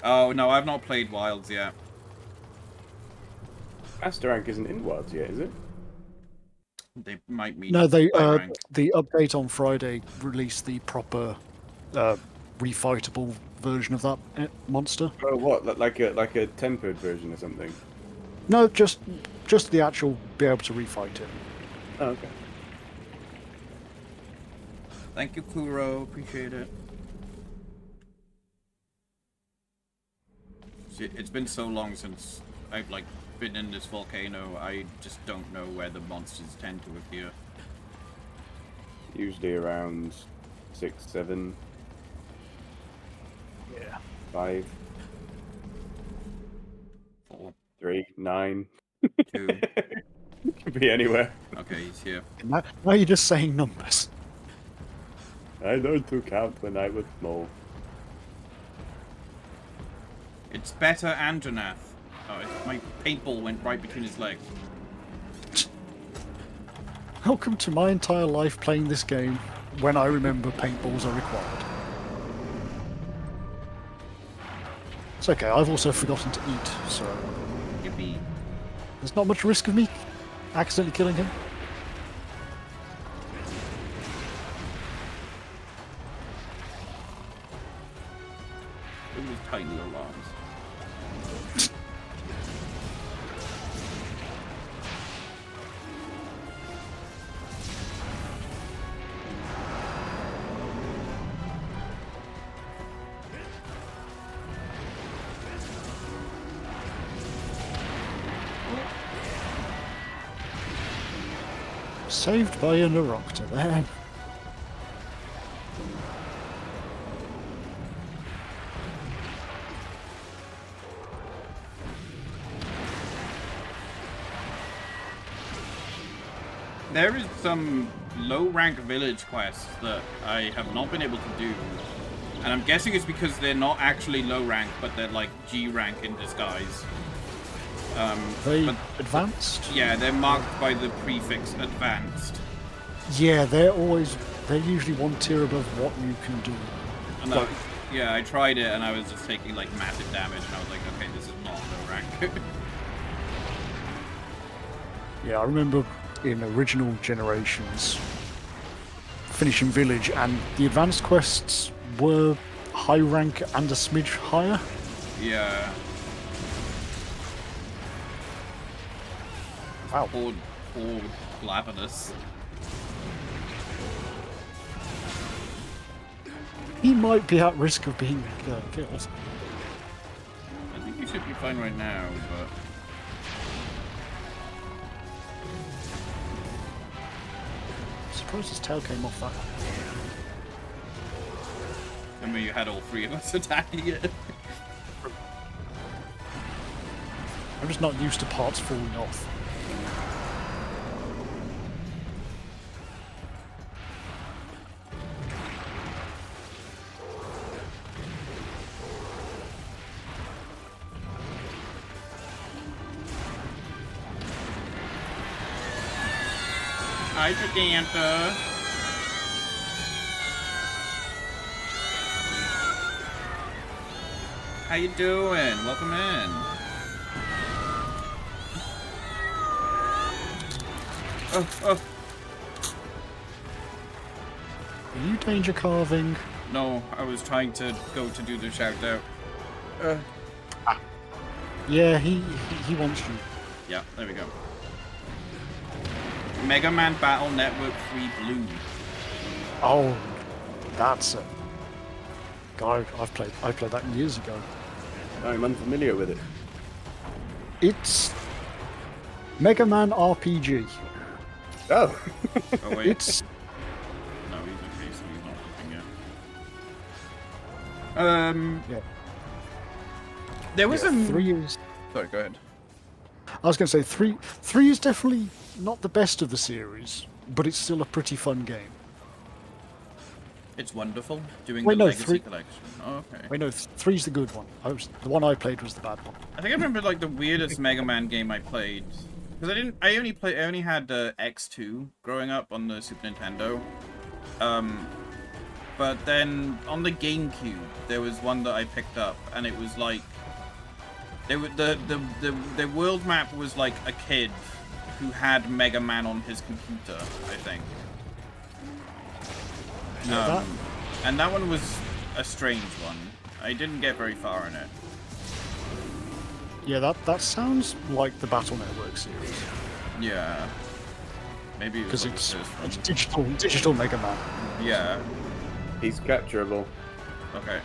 Oh no, I've not played Wilds yet. Master Rank isn't in Wilds yet, is it? They might mean No, they high rank. the update on Friday released the proper refightable version of that monster. Oh, what? Like a tempered version or something? No, just the actual be able to refight it. Oh, okay. Thank you, Kuro. Appreciate it. See, it's been so long since I've like been in this volcano. I just don't know where the monsters tend to appear. Usually around 6, 7, Yeah. 5, 4, 3, 9. 2. Could be anywhere. Okay, he's here. Now you're just saying numbers. I learned to count when I was small. It's better Andronath. Oh, my paintball went right between his legs. Welcome to my entire life playing this game when I remember paintballs are required. It's okay, I've also forgotten to eat, so Yippee. there's not much risk of me accidentally killing him. Look at his tiny little arms. Saved by a Neurocta there. There is some low-rank village quests that I have not been able to do. And I'm guessing it's because they're not actually low-rank, but they're like G-rank in disguise. They but advanced? yeah, they're marked by the prefix advanced. Yeah, they're usually one tier above what you can do. And So- yeah, I tried it and I was just taking like massive damage, and I was like, okay, this is not low rank. Yeah, I remember in original Generations finishing Village, and the advanced quests were high rank and a smidge higher. Yeah. Wow. Poor Glavenus. He might be at risk of being killed. I think you should be fine right now, but... I'm surprised his tail came off that. I mean, you had all three of us attacking it. I'm just not used to parts falling off. Hi, Giganta. How you doing? Welcome in. Oh. Are you danger carving? No, I was trying to go to do the shout out. Yeah, he wants you. Yeah, there we go. Mega Man Battle Network 3 Blue. Oh, that's it. God, I played that years ago. I'm unfamiliar with it. It's Mega Man RPG. Oh. Oh wait. It's No, he's okay, so he's not looking yet. yeah. There was yeah, a... 3 is. Sorry, go ahead. I was going to say three is definitely not the best of the series, but it's still a pretty fun game. It's wonderful doing Wait, the no, Legacy 3 Collection. Oh, okay. Wait, no, 3's the good one. The one I played was the bad one. I think I remember like the weirdest Mega Man game I played, because I only had X2 growing up on the Super Nintendo. But then on the GameCube there was one that I picked up, and it was like the world map was like a kid who had Mega Man on his computer, I think. Yeah, And that one was a strange one. I didn't get very far in it. that sounds like the Battle Network series Yeah. Maybe it was because like it's the first one. digital Mega Man. Yeah. He's capturable. Okay.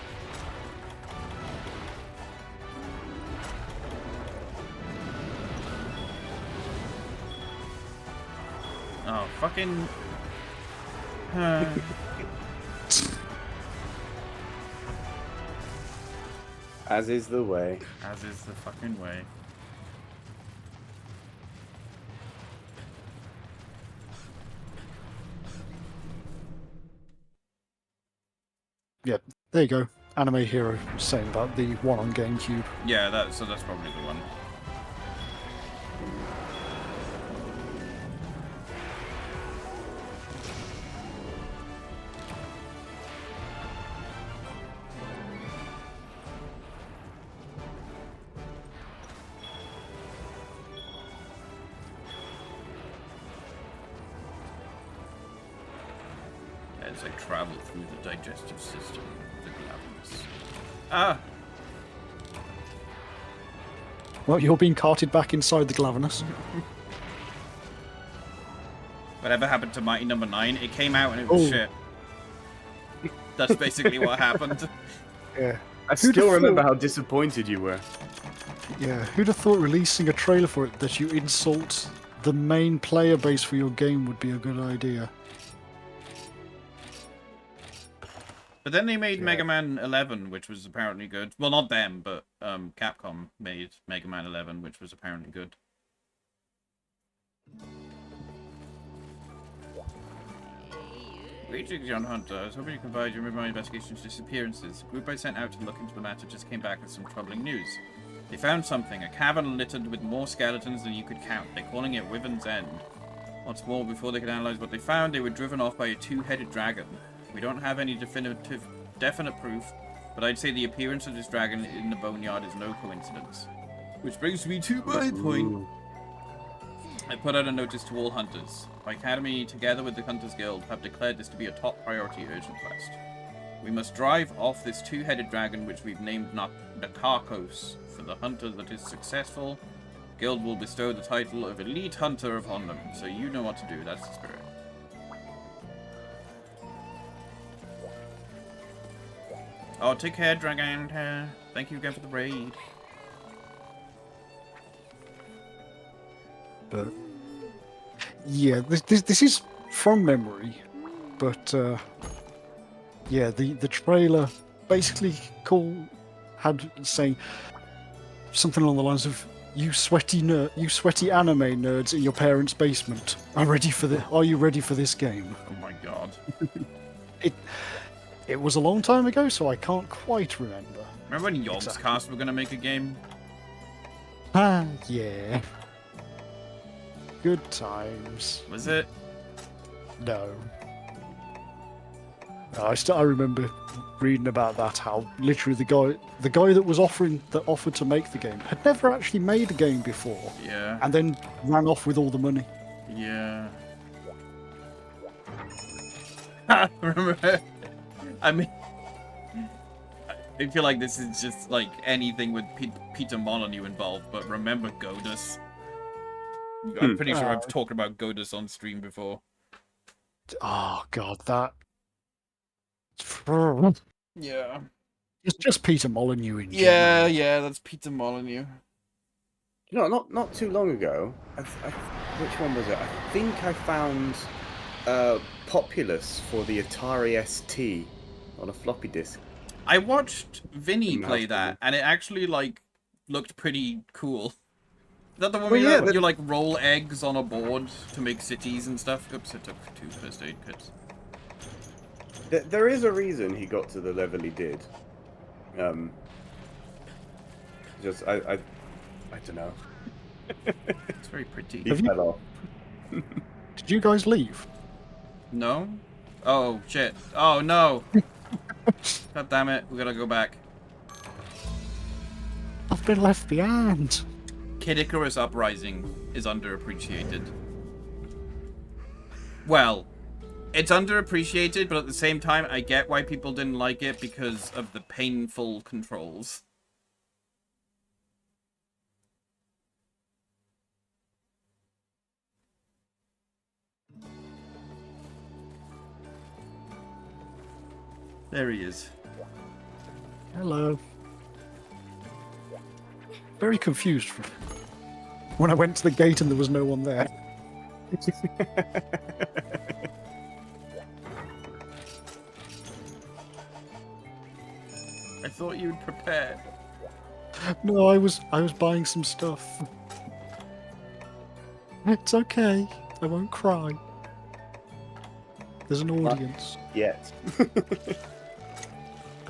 Oh, fucking... As is the way. As is the fucking way. Yeah, there you go. Anime Hero was saying about the one on GameCube. Yeah, that's probably the one. As I travel through the digestive system of the Glavenus. Ah! Well, you're being carted back inside the Glavenus. Whatever happened to Mighty Number 9? It came out and it was Oh. shit. That's basically what happened. Yeah. I Who'd still have remember thought- how disappointed you were. Yeah, who'd have thought releasing a trailer for it that you insult the main player base for your game would be a good idea? But then they made Mega Man 11, which was apparently good. Well, not them, but Capcom made Mega Man 11, which was apparently good. Greetings, John Hunter. I was hoping you could provide your my investigation's disappearances. The group I sent out to look into the matter just came back with some troubling news. They found something, a cavern littered with more skeletons than you could count. They're calling it Wyvern's End. What's more, before they could analyze what they found, they were driven off by a two-headed dragon. We don't have any definitive definite proof, but I'd say the appearance of this dragon in the boneyard is no coincidence. Which brings me to my point. I put out a notice to all hunters. My academy, together with the Hunters Guild, have declared this to be a top priority urgent quest. We must drive off this two-headed dragon which we've named Nakarkos. For the hunter that is successful, Guild will bestow the title of Elite Hunter upon them. So you know what to do, that's the spirit. Oh, take care, Dragon. Thank you again for the raid. But yeah, this is from memory, but yeah, the trailer basically had saying something along the lines of you sweaty anime nerds in your parents' basement are you ready for this game? Oh my god. It was a long time ago, so I can't quite remember. Remember when Yogscast were gonna make a game? Ah, yeah. Good times. Was it? No. I remember reading about that, how literally the guy that offered to make the game had never actually made a game before. Yeah. And then ran off with all the money. Yeah. Remember? I mean, I feel like this is just like anything with Peter Molyneux involved, but remember Godus? I'm pretty sure I've talked about Godus on stream before. Oh god, that. Yeah. It's just Peter Molyneux in Yeah, general. that's Peter Molyneux. You know, not too long ago. Which one was it? I think I found Populous for the Atari ST on a floppy disk. I watched Vinny Mm, play that's that, and it actually like looked pretty cool. Is that the one Well, where yeah, you like roll eggs on a board to make cities and stuff? Oops, I took 2 first aid kits. There is a reason he got to the level he did. Just I don't know. It's very pretty. He fell off. Did you guys leave? No? Oh, shit. Oh, no. God damn it. We gotta go back. I've been left behind. Kid Icarus Uprising is underappreciated. Well, it's underappreciated, but at the same time, I get why people didn't like it because of the painful controls. There he is. Hello. Very confused when I went to the gate and there was no one there. I thought you'd prepare. No, I was buying some stuff. It's okay. I won't cry. There's an audience. Yet.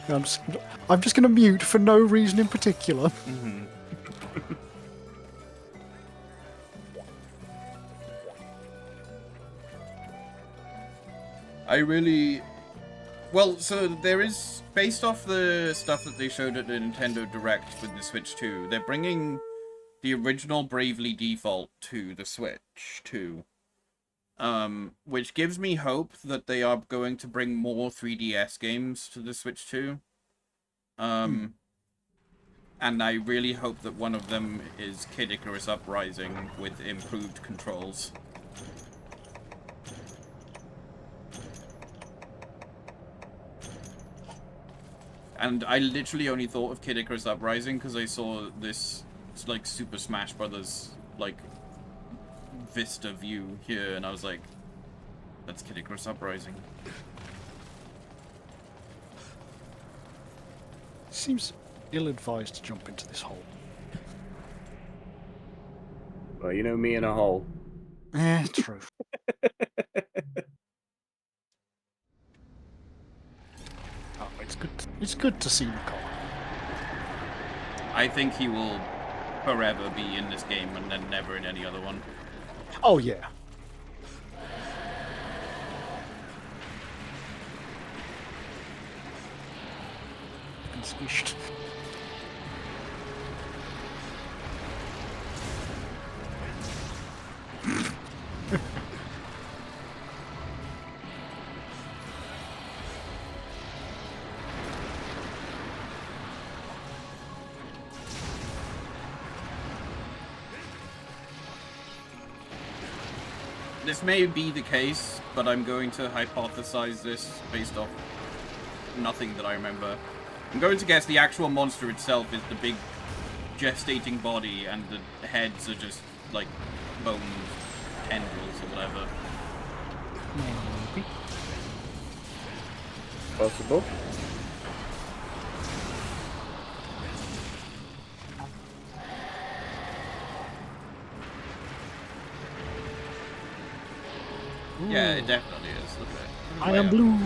I'm just gonna mute for no reason in particular. Mm-hmm. I really... Well, so there is, based off the stuff that they showed at the Nintendo Direct with the Switch 2, they're bringing the original Bravely Default to the Switch 2. Which gives me hope that they are going to bring more 3DS games to the Switch 2. And I really hope that one of them is Kid Icarus Uprising with improved controls. And I literally only thought of Kid Icarus Uprising because I saw this, like, Super Smash Brothers, like, Vista view here, and I was like, that's Kid Icarus Uprising. Seems ill-advised to jump into this hole. Well, you know me in a hole. True. Oh, it's good to see Nicole. I think he will forever be in this game and then never in any other one. Oh yeah. getting squished. This may be the case, but I'm going to hypothesize this based off nothing that I remember. I'm going to guess the actual monster itself is the big gestating body and the heads are just like bones, tendrils or whatever. Maybe. Possible. Yeah, it definitely is. Look at it. I am blue.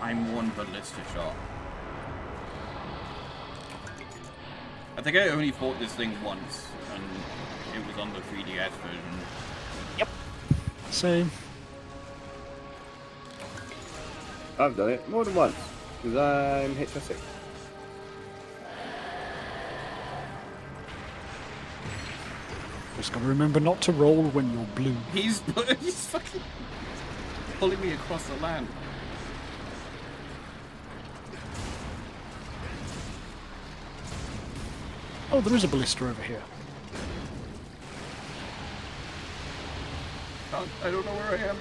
I'm one ballista shot. I think I only fought this thing once, and it was on the 3DS version. Same. I've done it more than once because I'm HSC. Just gotta remember not to roll when you're blue. He's fucking pulling me across the land. Oh, there is a ballista over here. I don't know where I am.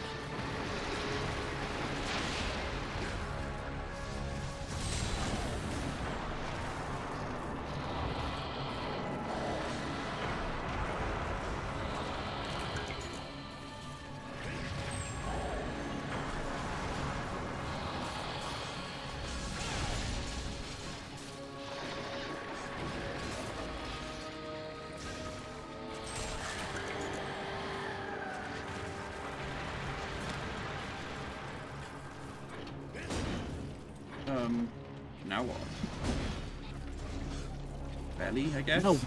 Now what? Belly, I guess? No.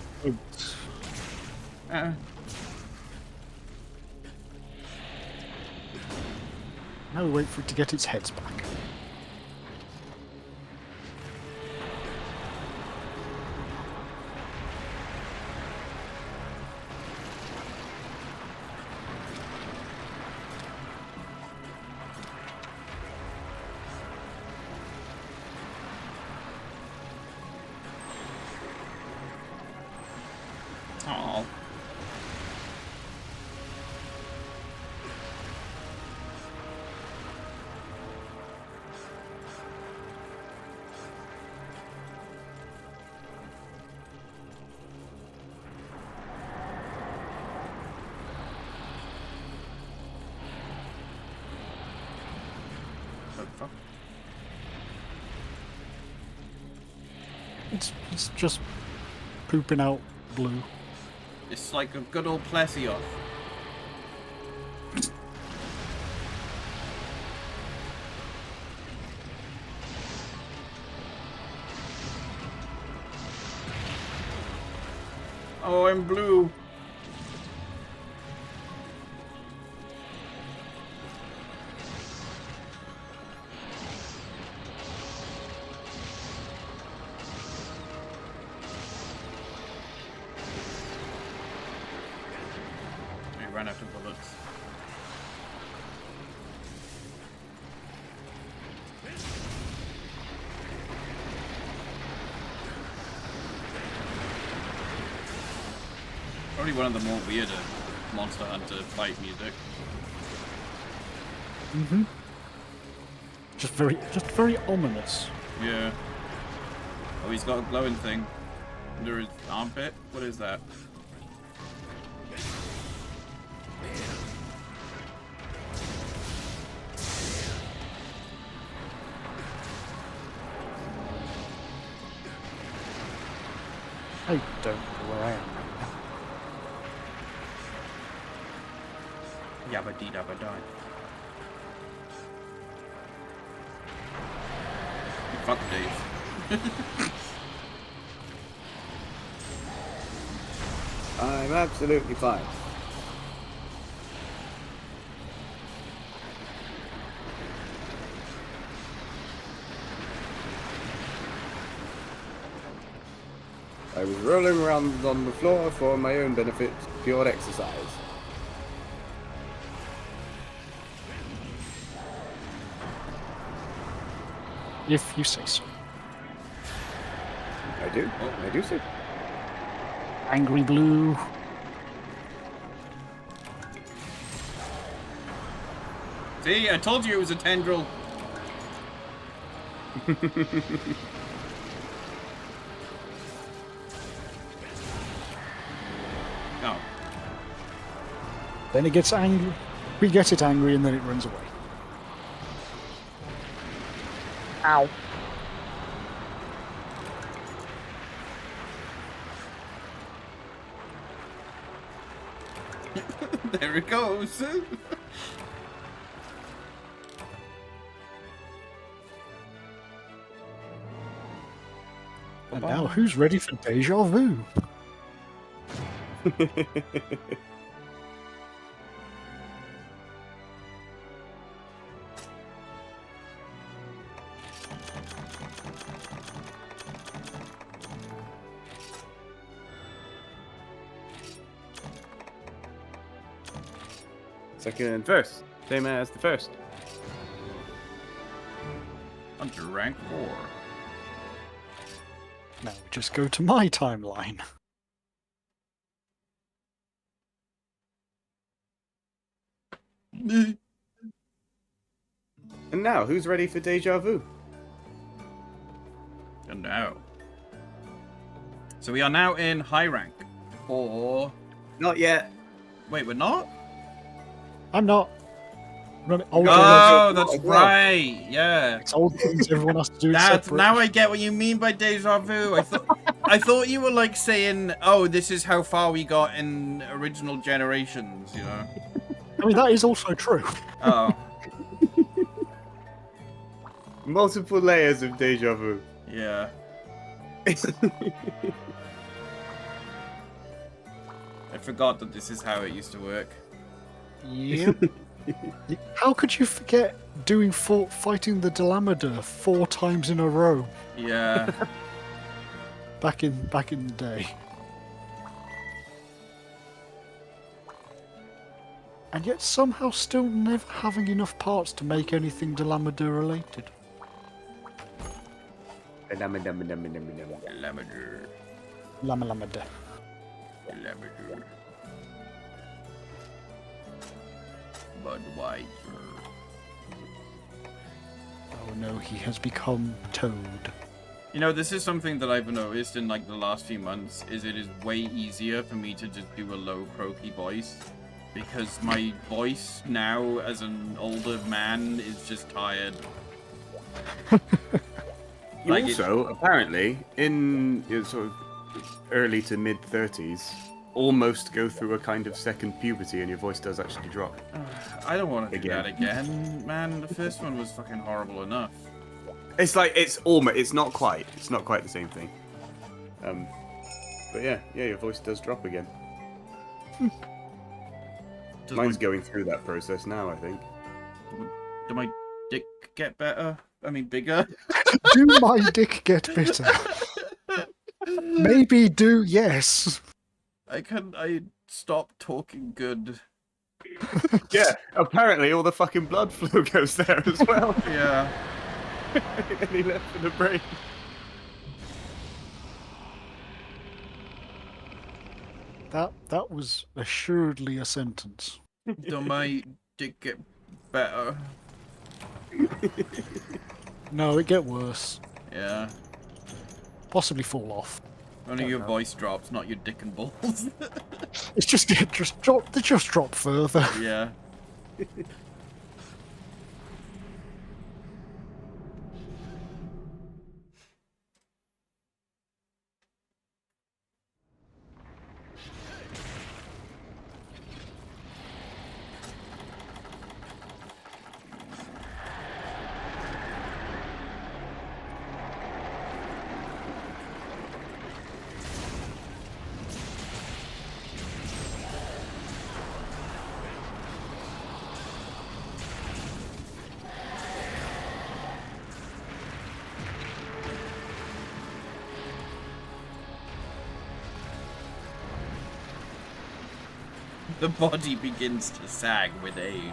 Now we wait for it to get its heads back. Aww. What the fuck? It's just pooping out blue. It's like a good old Plesioth. Oh, I'm blue. I ran out of bullets. Probably one of the more weirder Monster Hunter fight music. Mm-hmm. Just very ominous. Yeah. Oh, he's got a glowing thing under his armpit. What is that? I don't know where I am right now. Yabba dee dabba die. Fuck Dave. I'm absolutely fine. I was rolling around on the floor for my own benefit, pure exercise. If you say so. I do. I do so. Angry Blue. See, I told you it was a tendril. Oh. Then it gets angry. We get it angry and then it runs away. Ow. There it goes. And now who's ready for deja vu? Second and first. Same as the first. Hunter rank 4. Now we just go to my timeline. And now, who's ready for deja vu? And now. So we are now in high rank. Or... Not yet. Wait, we're not? I'm not. Run it. Oh, God. that's Oh, wow. right. Yeah. It's old things everyone has to do. That's, separate. now I get what you mean by deja vu. I thought you were like saying, oh, this is how far we got in original generations, you know? I mean, that is also true. Oh, Multiple layers of deja vu. yeah. I forgot that this is how it used to work. Yep. How could you forget fighting the Delameter 4 times in a row Yeah. back in the day? And yet somehow still never having enough parts to make anything Delameter related. Lamender. Lamelameda. Lamender. Budweiser. Oh no, he has become Toad. You know, this is something that I've noticed in like the last few months, is it is way easier for me to just do a low croaky voice. Because my voice now, as an older man, is just tired. You Like also, apparently, in your sort of early to mid 30s, almost go through a kind of second puberty and your voice does actually drop. I don't want to do Again. that again, man. The first one was fucking horrible enough. It's like, it's not quite the same thing. But yeah, your voice does drop again. Does Mine's my, going through that process now, I think. do my dick get better? I mean, bigger? Do my dick get bitter? Maybe do, yes. I stopped talking good. Yeah, apparently all the fucking blood flow goes there as well. Yeah. Any left for the brain. That was assuredly a sentence. Do my dick get better? No, it get worse. Yeah. Possibly fall off. Only Don't your know. voice drops, not your dick and balls. It's just they just drop further. Yeah. The body begins to sag with age.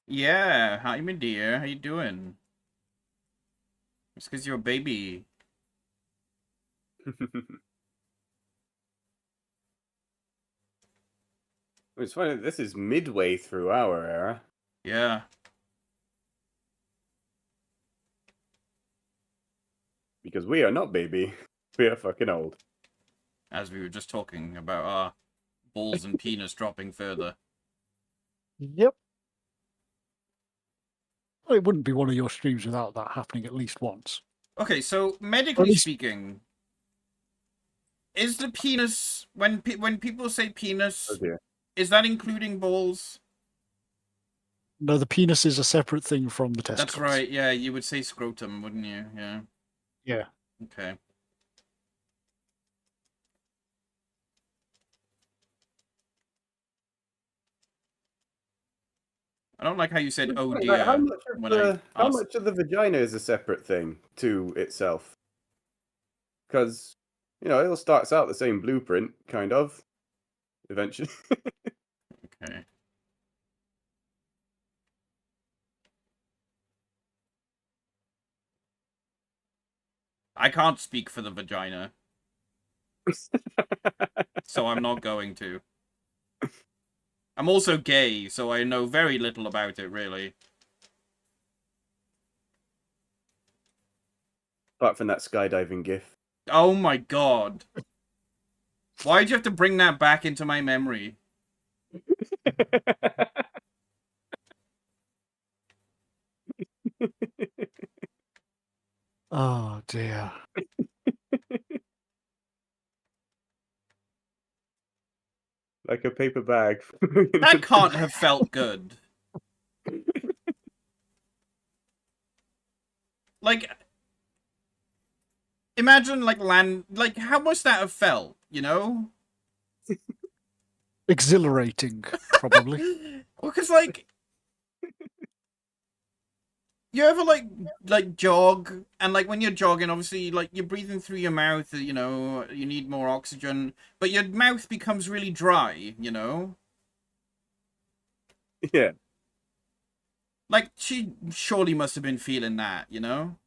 Yeah, hi, my dear. How you doing? It's because you're a baby. It's funny, this is midway through our era. Yeah. Because we are not baby. We are fucking old. As we were just talking about our balls and penis dropping further. Yep. Well, it wouldn't be one of your streams without that happening at least once. Okay, so Or at medically least- speaking, is the penis when people say Oh penis, dear. is that including balls? No, the penis is a separate thing from the testicles. That's right. Yeah, you would say scrotum, wouldn't you? Yeah. Yeah. Okay. I don't like how you said "oh Like, dear" how much of when the I asked. the vagina is a separate thing to itself? Because it all starts out the same blueprint, kind of. Eventually. Okay. I can't speak for the vagina, so I'm not going to. I'm also gay, so I know very little about it, really. Apart from that skydiving gif. Oh my god. Why'd you have to bring that back into my memory? Oh dear. Like a paper bag. That can't have felt good. Like, imagine, like, how must that have felt, you know? Exhilarating, probably. Well, because, like, you ever, like, jog, and, like, when you're jogging, obviously, like, you're breathing through your mouth, you know, you need more oxygen, but your mouth becomes really dry, you know? Yeah. Like, she surely must have been feeling that, you know?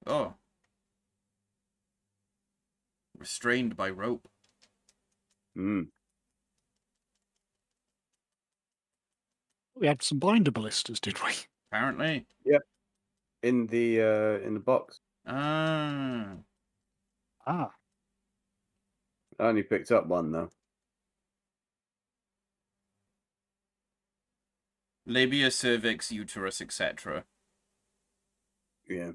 Oh. Restrained by rope. Mm. We had some binder ballistas, did we? Apparently. Yep. In the box. Ah. Ah. I only picked up one though. Labia, cervix, uterus, etc. Yeah.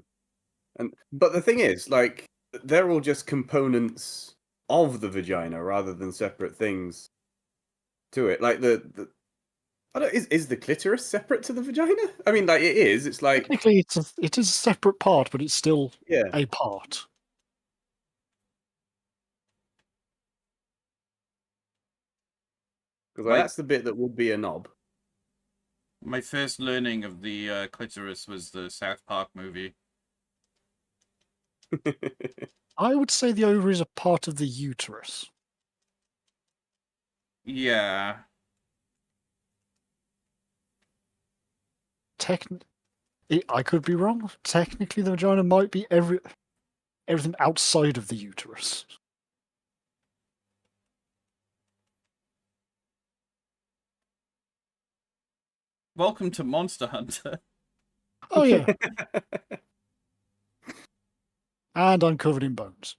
But the thing is, like, they're all just components of the vagina rather than separate things to it. Like I don't, is the clitoris separate to the vagina? I mean, like it is. It's like Technically, it is a separate part, but it's still yeah. a part. Because My that's the bit that would be a knob. my first learning of the clitoris was the South Park movie. I would say the ovary is a part of the uterus. Yeah. I could be wrong. Technically, the vagina might be everything outside of the uterus. Welcome to Monster Hunter. Oh yeah, and I'm covered in bones.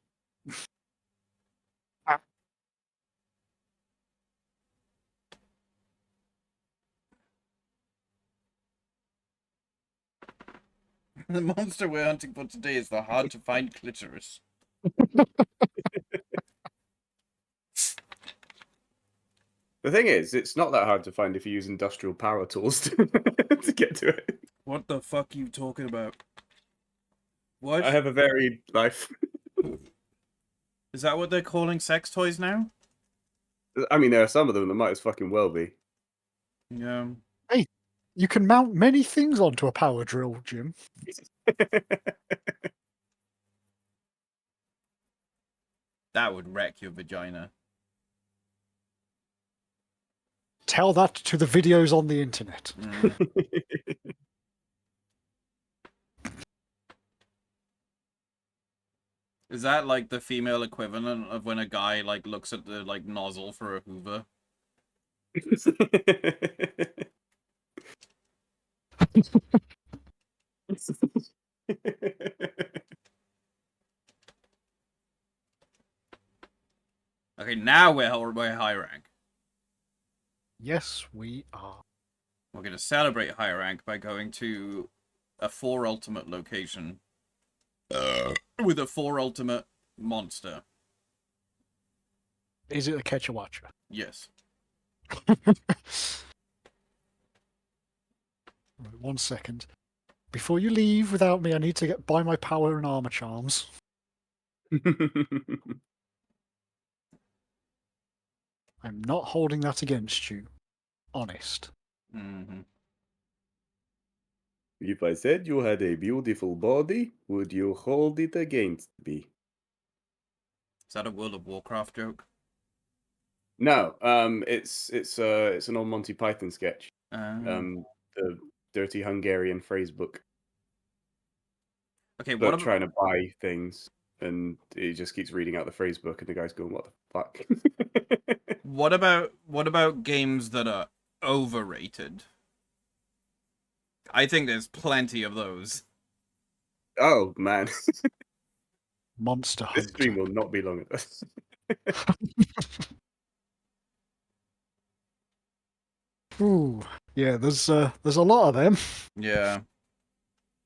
The monster we're hunting for today is the hard to find clitoris. The thing is, it's not that hard to find if you use industrial power tools to, to get to it. What the fuck are you talking about? What? I have a varied life. Is that what they're calling sex toys now? I mean, there are some of them that might as fucking well be. Yeah. You can mount many things onto a power drill, Jim. That would wreck your vagina. Tell that to the videos on the internet. Is that like the female equivalent of when a guy like looks at the like nozzle for a Hoover? Okay, now we're high rank. Yes, we are. We're gonna celebrate high rank by going to a 4 ultimate location with a 4 ultimate monster. Is it a Ketchawacha? Yes. Right, 1 second. Before you leave without me, I need to buy my power and armor charms. I'm not holding that against you. Honest. Mm-hmm. If I said you had a beautiful body, would you hold it against me? Is that a World of Warcraft joke? No, it's an old Monty Python sketch. The Dirty Hungarian Phrase Book. Okay, But trying to buy things, and he just keeps reading out the phrase book, and the guy's going, "What the fuck?" what about games that are overrated? I think there's plenty of those. Oh man, Monster this Hunter. stream will not be long enough. Ooh, yeah. There's a lot of them. Yeah.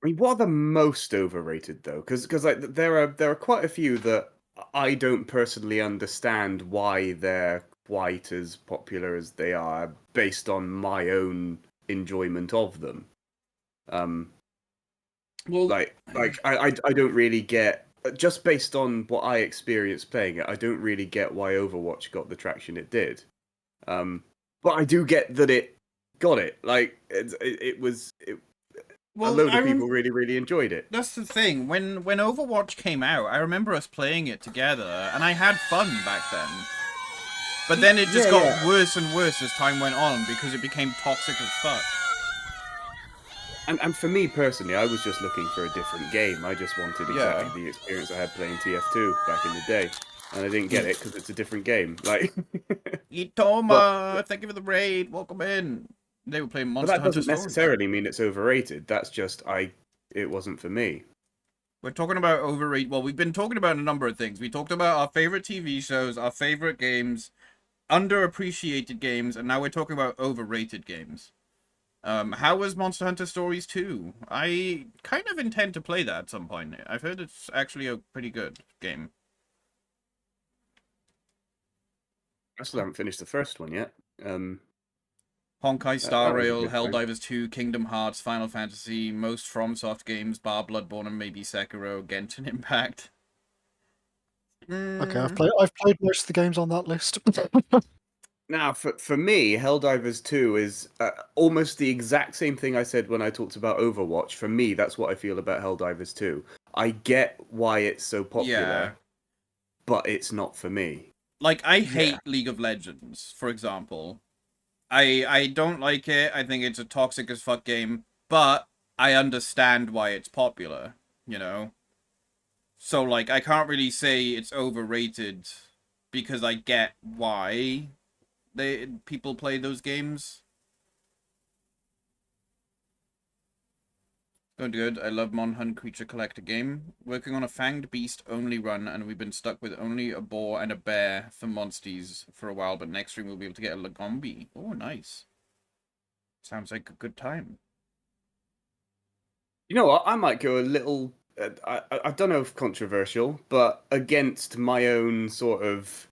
I mean, what are the most overrated though? Because like there are quite a few that I don't personally understand why they're quite as popular as they are, based on my own enjoyment of them. Well, like I don't really get, just based on what I experienced playing it. I don't really get why Overwatch got the traction it did. But I do get that it got it. Like a load of people really enjoyed it. That's the thing. When Overwatch came out, I remember us playing it together, and I had fun back then. But then it just got worse and worse as time went on because it became toxic as fuck. And for me personally, I was just looking for a different game. I just wanted exactly the experience I had playing TF2 back in the day, and I didn't get it because it's a different game. Like, Itoma, thank you for the raid. Welcome in. They were playing Monster Hunter. But that doesn't necessarily mean it's overrated. That's just it wasn't for me. We're talking about overrated. Well, we've been talking about a number of things. We talked about our favorite TV shows, our favorite games, underappreciated games, and now we're talking about overrated games. How was Monster Hunter Stories 2? I kind of intend to play that at some point. I've heard it's actually a pretty good game. I still haven't finished the first one yet. Honkai Star was a Rail, good time. Helldivers 2, Kingdom Hearts, Final Fantasy, most FromSoft games, bar Bloodborne, and maybe Sekiro, Genshin Impact. Okay, I've played most of the games on that list. Now, for me, Helldivers 2 is almost the exact same thing I said when I talked about Overwatch. For me, that's what I feel about Helldivers 2. I get why it's so popular, but it's not for me. Like, I hate League of Legends, for example. I don't like it. I think it's a toxic as fuck game, but I understand why it's popular, you know? So, like, I can't really say it's overrated because I get why people play those games. Going good. I love Mon Hun Creature Collector game. Working on a Fanged Beast only run, and we've been stuck with only a boar and a bear for Monsties for a while, but next stream we'll be able to get a Lagombi. Oh, nice. Sounds like a good time. You know what? I might go a little I don't know if controversial, but against my own sort of,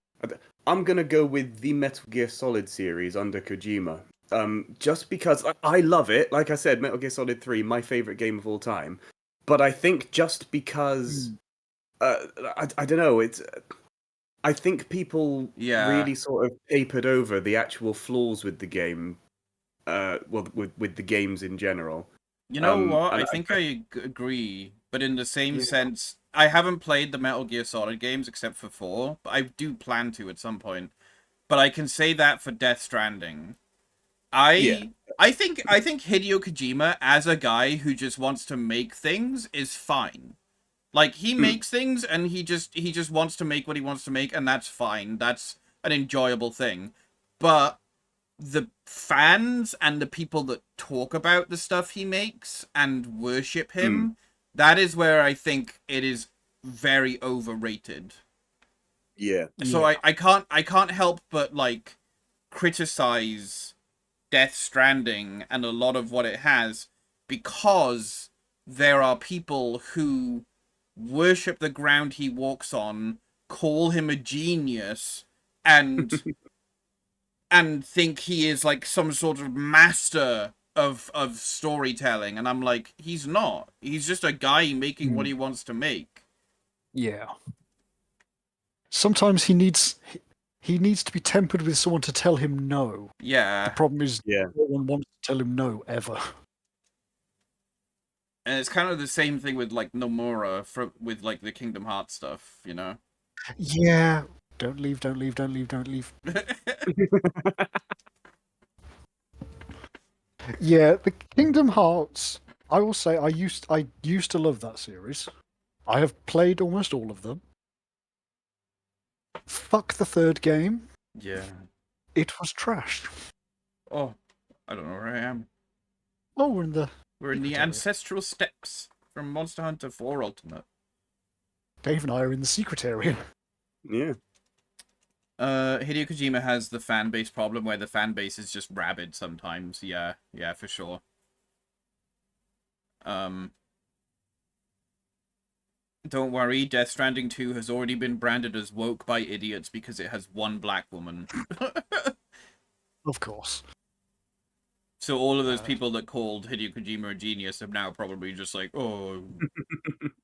I'm gonna go with the Metal Gear Solid series under Kojima. Just because I love it. Like I said, Metal Gear Solid 3, my favorite game of all time. But I think just because, I don't know, I think people Yeah. really sort of papered over the actual flaws with the game. Well, with the games in general. You know what? And I think I agree, but in the same Yeah. sense, I haven't played the Metal Gear Solid games except for 4, but I do plan to at some point. But I can say that for Death Stranding. Yeah. I think Hideo Kojima as a guy who just wants to make things is fine. Like he Mm. makes things and he just wants to make what he wants to make and that's fine. That's an enjoyable thing. But the fans and the people that talk about the stuff he makes and worship him, that is where I think it is very overrated. Yeah. So I can't help but like criticize Death Stranding and a lot of what it has because there are people who worship the ground he walks on, call him a genius, and think he is like some sort of master of storytelling, and I'm like, he's not. He's just a guy making what he wants to make. Yeah. Sometimes he needs to be tempered with someone to tell him no. The Yeah, problem is Yeah. no one wants to tell him no ever. and it's kind of the same thing with like Nomura with like the Kingdom Hearts stuff, you know. Yeah. Don't leave, don't leave, don't leave, don't leave. Yeah, the Kingdom Hearts. I will say I used to love that series. I have played almost all of them. Fuck the third game. Yeah. It was trash. Oh, I don't know where I am. Oh, We're in the Secret area. ancestral steps from Monster Hunter 4 Ultimate. Dave and I are in the secret area. Yeah. Hideo Kojima has the fan base problem where the fan base is just rabid sometimes. Yeah, for sure. Don't worry, Death Stranding 2 has already been branded as woke by idiots because it has one black woman. Of course. So all of those people that called Hideo Kojima a genius are now probably just like, oh,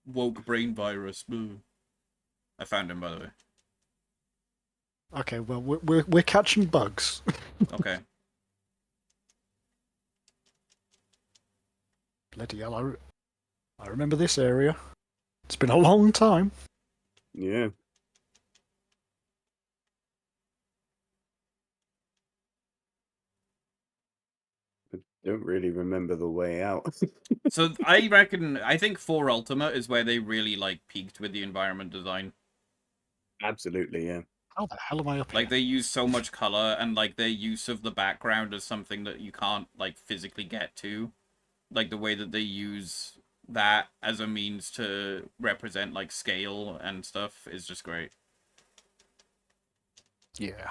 woke brain virus. Boo. I found him, by the way. Okay, well we're catching bugs. Okay. Bloody hell! I remember this area. It's been a long time. Yeah. I don't really remember the way out. So I think 4 Ultimate is where they really like peaked with the environment design. Absolutely, yeah. How the hell am I up Like here? they use so much color and like their use of the background is something that you can't like physically get to. Like the way that they use that as a means to represent like scale and stuff is just great. Yeah.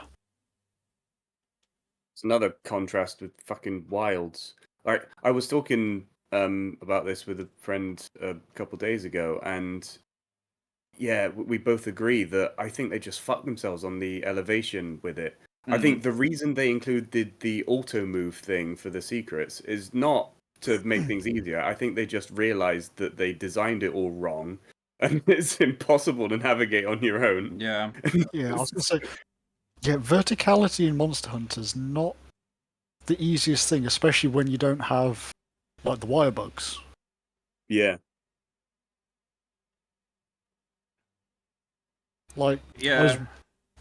It's another contrast with fucking Wilds. Like I was talking about this with a friend a couple days ago, and yeah, we both agree that I think they just fucked themselves on the elevation with it. I think the reason they included the auto move thing for the secrets is not to make things easier. I think they just realized that they designed it all wrong, and it's impossible to navigate on your own. Yeah. Yeah, I was gonna say. Yeah, verticality in Monster Hunter's not the easiest thing, especially when you don't have like the wire bugs. Yeah. Like I Yeah. was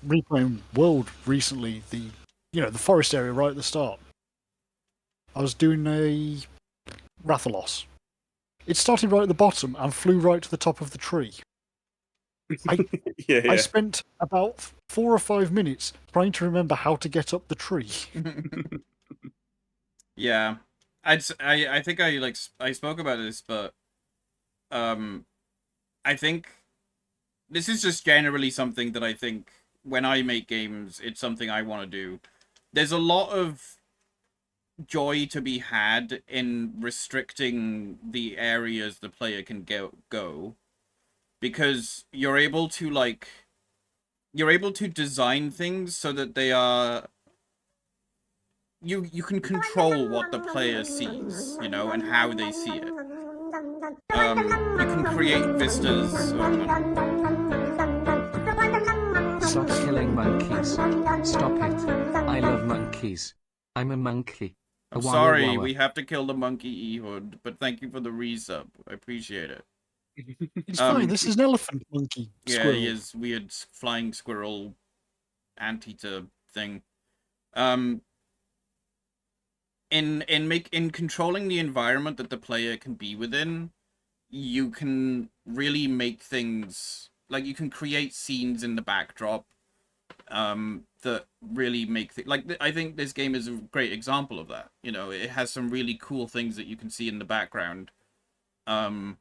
replaying World recently, the forest area right at the start. I was doing a Rathalos. It started right at the bottom and flew right to the top of the tree. Yeah, I spent about 4 or 5 minutes trying to remember how to get up the tree. Yeah. I think I spoke about this, but I think this is just generally something that I think when I make games, it's something I want to do. There's a lot of joy to be had in restricting the areas the player can go, because you're able to design things so that they are you can control what the player sees, you know, and how they see it. You can create vistas. Oh, hang on. Stop killing monkeys. Stop it. I love monkeys. I'm a monkey. I'm A sorry, walla walla. we have to kill the monkey Ehud, but thank you for the resub. I appreciate it. It's fine. This is an elephant monkey Yeah, squirrel. he is weird flying squirrel anteater thing. In controlling the environment that the player can be within, you can really make things like you can create scenes in the backdrop that really make I think this game is a great example of that. You know, it has some really cool things that you can see in the background. And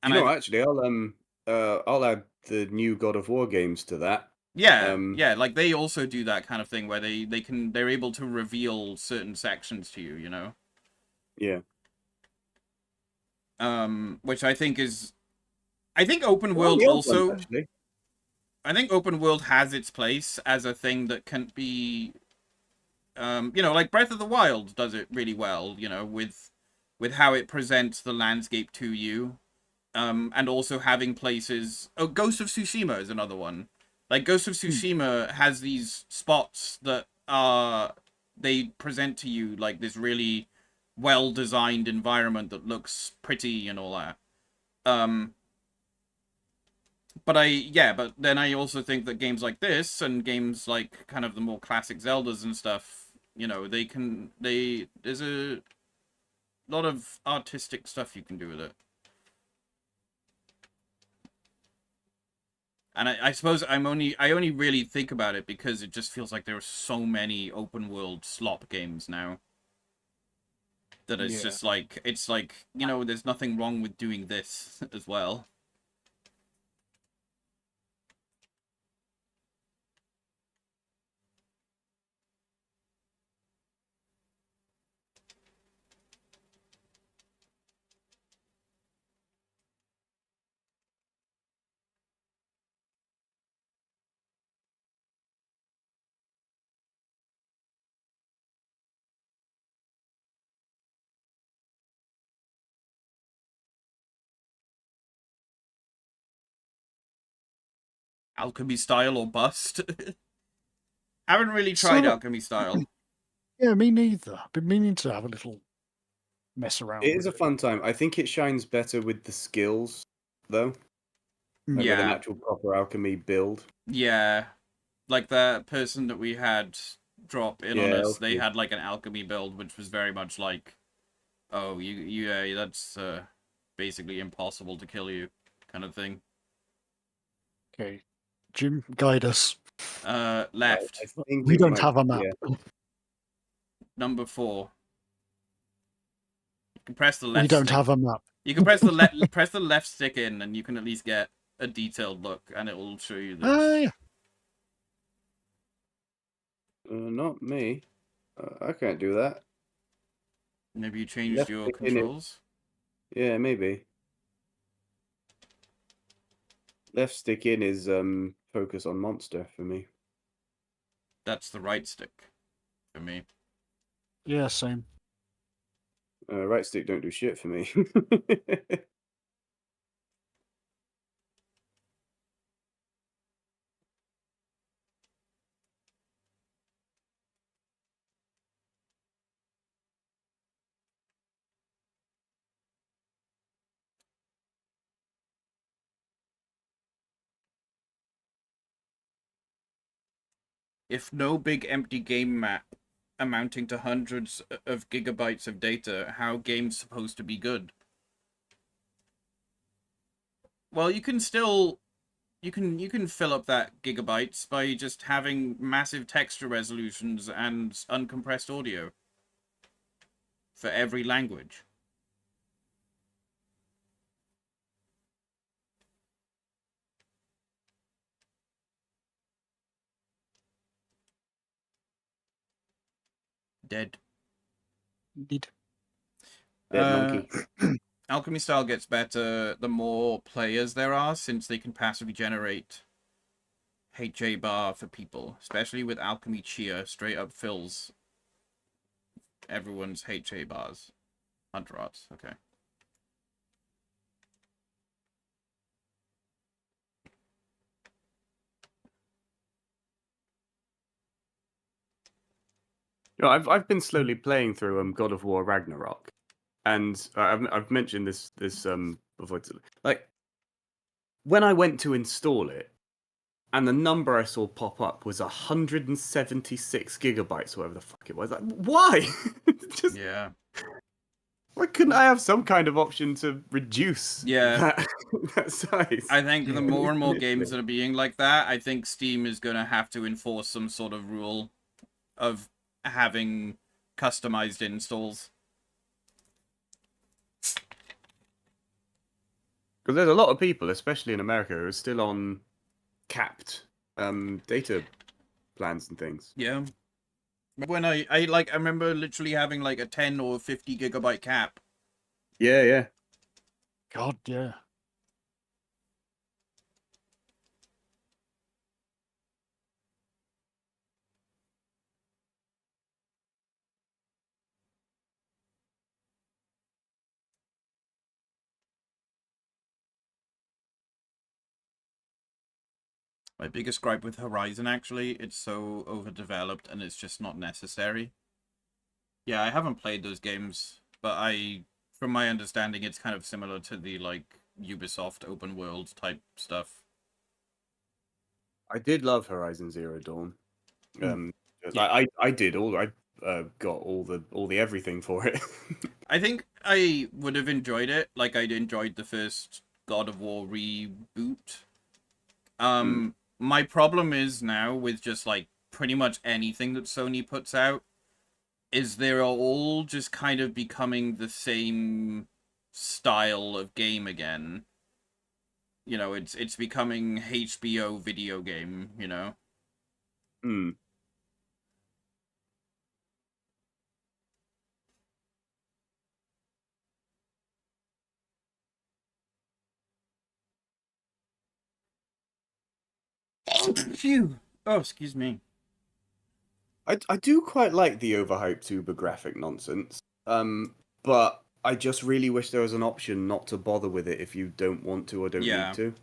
Actually, I'll add the new God of War games to that. yeah, like they also do that kind of thing where they're able to reveal certain sections to you, you know. Yeah. Which I think open Well, world the old also. ones, actually. I think open world has its place as a thing that can be, you know, like Breath of the Wild does it really well, you know, with how it presents the landscape to you, and also having places. Oh, Ghost of Tsushima is another one. Like Ghost of Tsushima has these spots that they present to you like this really well designed environment that looks pretty and all that. But then I also think that games like this and games like kind of the more classic Zeldas and stuff, you know, there's a lot of artistic stuff you can do with it. And I suppose I only really think about it because it just feels like there are so many open world slop games now that it's just like, you know, there's nothing wrong with doing this as well. Alchemy style or bust. Haven't really tried So, Alchemy style. yeah, me neither. I've been meaning to have a little mess around It with is a it. fun time. I think it shines better with the skills, though. Like with an Yeah. actual proper alchemy build. Yeah. Like the person that we had drop in on Yeah, us, they okay. had like an alchemy build, which was very much like, oh, that's basically impossible to kill you, kind of thing. Okay, Jim, guide us. Left. I think We it don't might, have a map. yeah. Number 4. You can press the We left don't stick. have a map. You can press the left stick in, and you can at least get a detailed look, and it will show you that. Yeah. Not me. I can't do that. Maybe you changed Left your stick in it. controls. Yeah, maybe. Left stick in is focus on monster for me. That's the right stick for me. Yeah, same. Right stick don't do shit for me. If no big empty game map amounting to hundreds of gigabytes of data, how games supposed to be good? Well, you can still you can fill up that gigabytes by just having massive texture resolutions and uncompressed audio for every language. Dead. Indeed. Dead Uh, monkey. Alchemy style gets better the more players there are, since they can passively generate HA bar for people, especially with Alchemy Chia, straight up fills everyone's HA bars. Hunter Arts, okay. You know, I've been slowly playing through God of War Ragnarok, and I've mentioned this before. Like when I went to install it, and the number I saw pop up was 176 gigabytes, whatever the fuck it was. Like, why? Just Yeah. why couldn't I have some kind of option to reduce Yeah. that size? I think the more and more games Literally. that are being like that, I think Steam is going to have to enforce some sort of rule of having customized installs. Because there's a lot of people, especially in America, who are still on capped data plans and things. Yeah. When I remember literally having like a 10 or 50 gigabyte cap. Yeah, yeah. God, yeah. My biggest gripe with Horizon, actually, it's so overdeveloped and it's just not necessary. Yeah, I haven't played those games, but from my understanding, it's kind of similar to the, like, Ubisoft open world type stuff. I did love Horizon Zero Dawn. Mm. Yeah. I did all I got all the everything for it. I think I would have enjoyed it, like I'd enjoyed the first God of War reboot. My problem is now with just, like, pretty much anything that Sony puts out, is they're all just kind of becoming the same style of game again. You know, it's becoming HBO video game, you know? Hmm. Phew! Oh, excuse me. I do quite like the overhyped uber graphic nonsense. But I just really wish there was an option not to bother with it if you don't want to or don't Yeah. need to.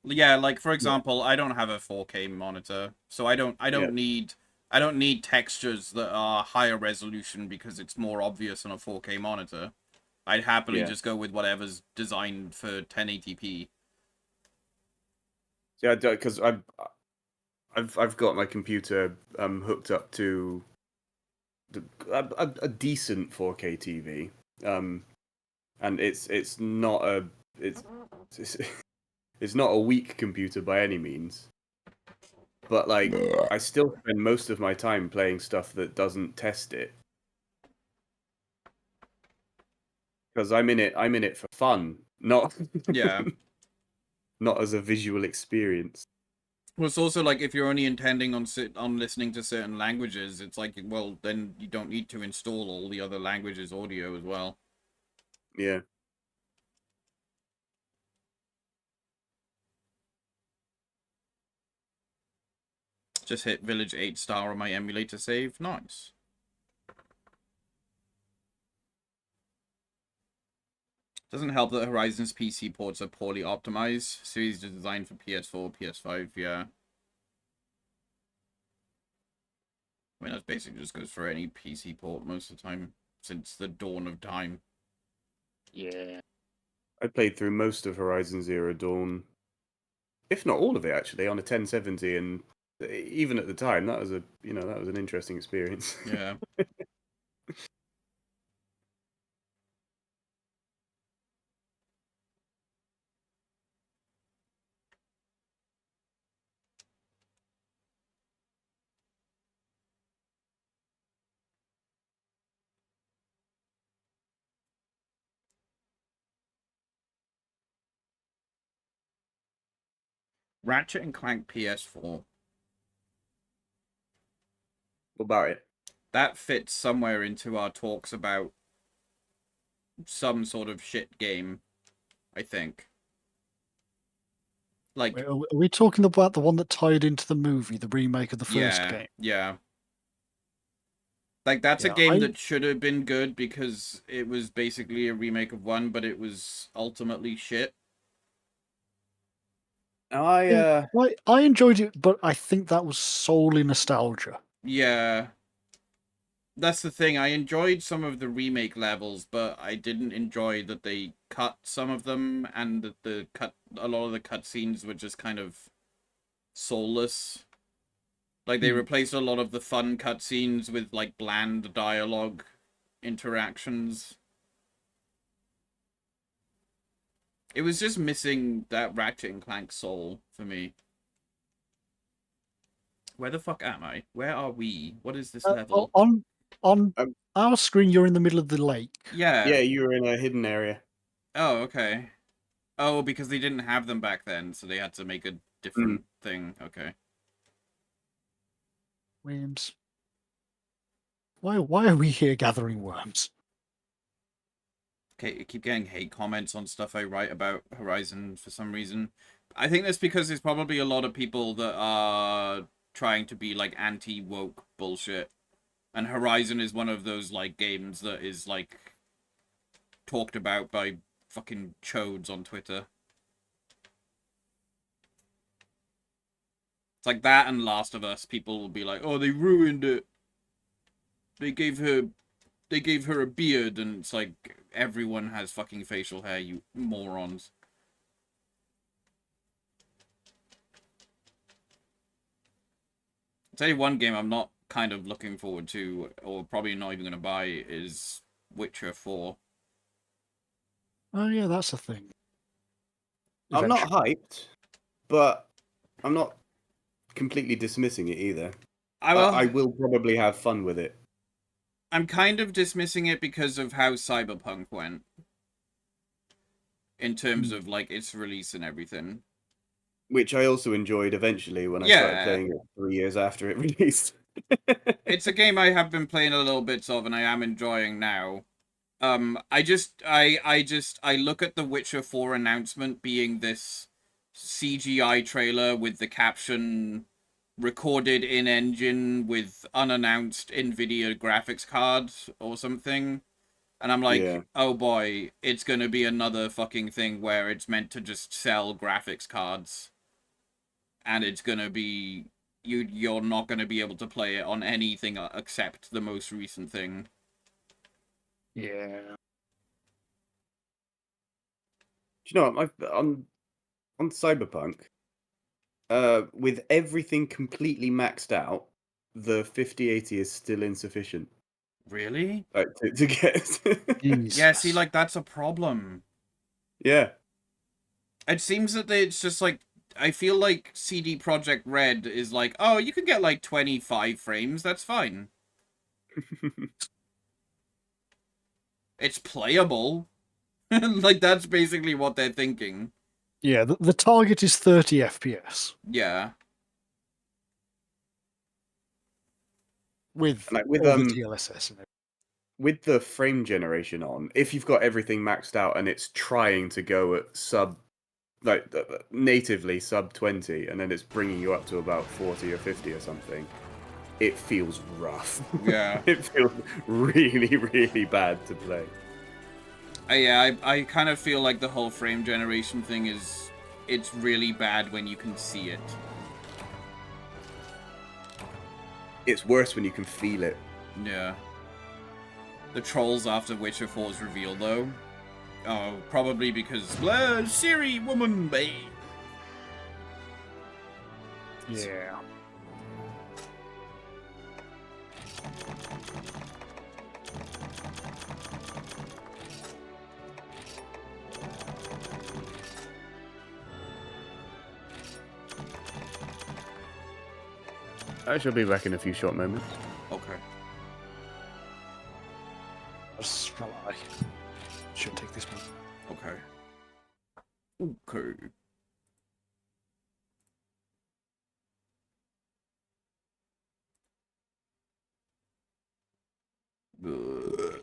Yeah, like, for example, I don't have a 4K monitor, so I don't Yeah. need textures that are higher resolution because it's more obvious on a 4K monitor. I'd happily Yeah. just go with whatever's designed for 1080p. Yeah, because I've got my computer hooked up to a decent 4K TV. And it's not it's, it's not a weak computer by any means. But like I still spend most of my time playing stuff that doesn't test it. Because I'm in it for fun, not Yeah. not as a visual experience. Well, it's also like if you're only intending on listening to certain languages, it's like, well, then you don't need to install all the other languages audio as well. Yeah. Just hit Village 8 star on my emulator save. Nice. Doesn't help that Horizon's PC ports are poorly optimized. Series is designed for PS4, PS5, yeah. I mean, that basically just goes for any PC port most of the time, since the dawn of time. Yeah. I played through most of Horizon Zero Dawn, if not all of it actually, on a 1070, and even at the time, that was an interesting experience. Yeah. Ratchet and Clank PS4. What about it? that fits somewhere into our talks about some sort of shit game, I think. Like, Wait, are we talking about the one that tied into the movie, the remake of the first yeah, game? yeah. Like, that's a Yeah, game that should have been good because it was basically a remake of one, but it was ultimately shit. I enjoyed it, but I think that was solely nostalgia. Yeah. That's the thing. I enjoyed some of the remake levels, but I didn't enjoy that they cut some of them, and that a lot of the cutscenes were just kind of soulless. Like, they replaced a lot of the fun cutscenes with like bland dialogue interactions. It was just missing that Ratchet and Clank soul for me. Where the fuck am I? Where are we? What is this level? On Um, our screen, you're in the middle of the lake. Yeah. Yeah, you were in a hidden area. Oh, okay. Oh, because they didn't have them back then, so they had to make a different thing. Okay. Worms. Why are we here gathering worms? Okay, I keep getting hate comments on stuff I write about Horizon for some reason. I think that's because there's probably a lot of people that are trying to be like anti-woke bullshit. And Horizon is one of those like games that is like talked about by fucking chodes on Twitter. It's like that and Last of Us. People will be like, "Oh, they ruined it. They gave her a beard," and it's like everyone has fucking facial hair, you morons. I'll tell you one game I'm not kind of looking forward to, or probably not even gonna buy, is Witcher 4. Oh yeah, that's a thing. I'm not Eventually. hyped, but I'm not completely dismissing it either. I I will. will probably have fun with it. I'm kind of dismissing it because of how Cyberpunk went. In terms of like its release and everything. Which I also enjoyed eventually when I started Yeah. playing it 3 years after it released. It's a game I have been playing a little bits of and I am enjoying now. I look at the Witcher 4 announcement being this CGI trailer with the caption recorded in engine with unannounced Nvidia graphics card or something. And I'm like, Yeah. oh boy, it's gonna be another fucking thing where it's meant to just sell graphics cards. And it's gonna be you're not gonna be able to play it on anything except the most recent thing. Yeah. Do you know what? On Cyberpunk, with everything completely maxed out, the 5080 is still insufficient. Really? Like to get. Yeah, see, Jesus. like that's a problem. Yeah. It seems that it's just like I feel like CD Projekt Red is like, oh, you can get like 25 frames, that's fine. It's playable. Like that's basically what they're thinking. Yeah, the target is 30 FPS Yeah. with Like all the DLSS and everything. with the frame generation on, if you've got everything maxed out and it's trying to go at natively sub 20 and then it's bringing you up to about 40 or 50 or something, it feels rough. Yeah. It feels really, really bad to play. I kind of feel like the whole frame generation thing is it's really bad when you can see it. It's worse when you can feel it. Yeah. The trolls after Witcher 4's reveal, though. Oh, probably because, blah, Siri, woman, babe. Yeah. I shall be back in a few short moments. Okay. Shall I? Should take this one. Okay. Okay. Ugh.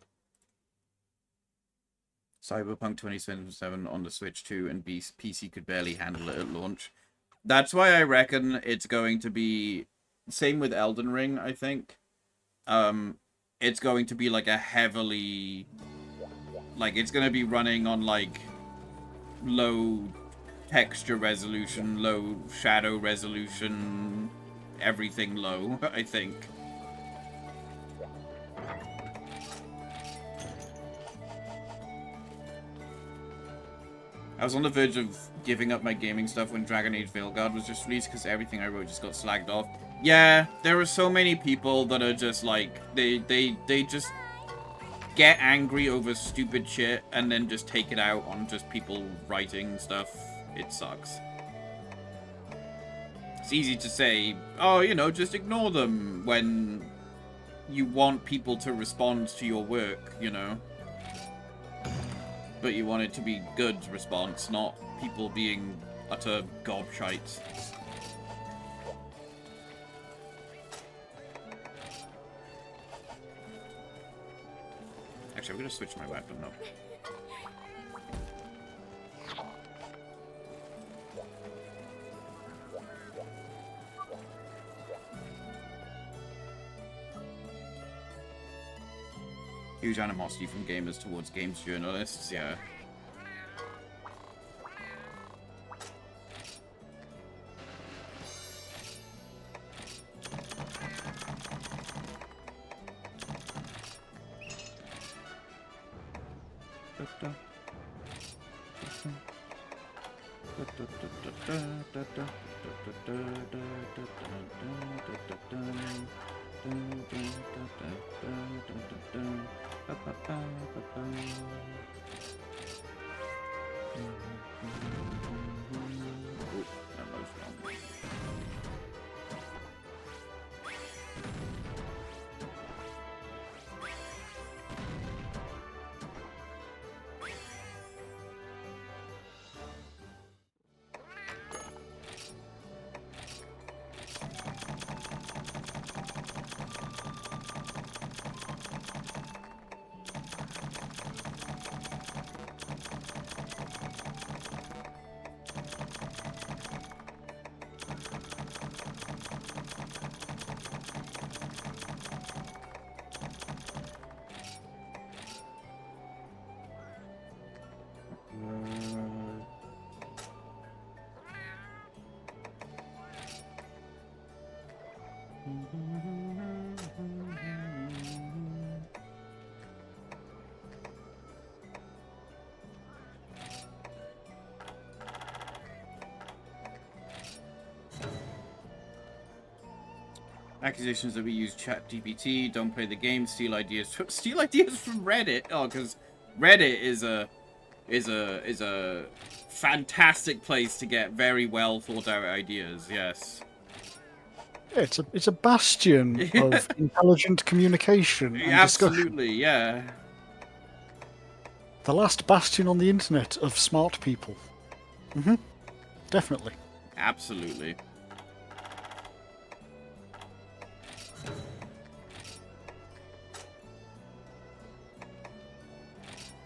Cyberpunk 2077 on the Switch 2 and PC could barely handle it at launch. That's why I reckon it's going to be same with Elden Ring, I think. It's going to be like a heavily it's going to be running on like low texture resolution, low shadow resolution, everything low, I think. I was on the verge of giving up my gaming stuff when Dragon Age Veilguard was just released because everything I wrote just got slagged off. Yeah, there are so many people that are just like, they just get angry over stupid shit and then just take it out on just people writing stuff. It sucks. It's easy to say, oh, you know, just ignore them when you want people to respond to your work, you know? But you want it to be good response, not people being utter gobshites. Actually, I'm gonna switch my weapon up. Huge animosity from gamers towards games journalists, yeah. Accusations that we use ChatGPT, don't play the game, steal ideas from Reddit. Oh, because Reddit is a fantastic place to get very well thought out ideas. Yes. Yeah, it's a bastion of intelligent communication and discussion. Absolutely, yeah. The last bastion on the internet of smart people. Definitely. Absolutely.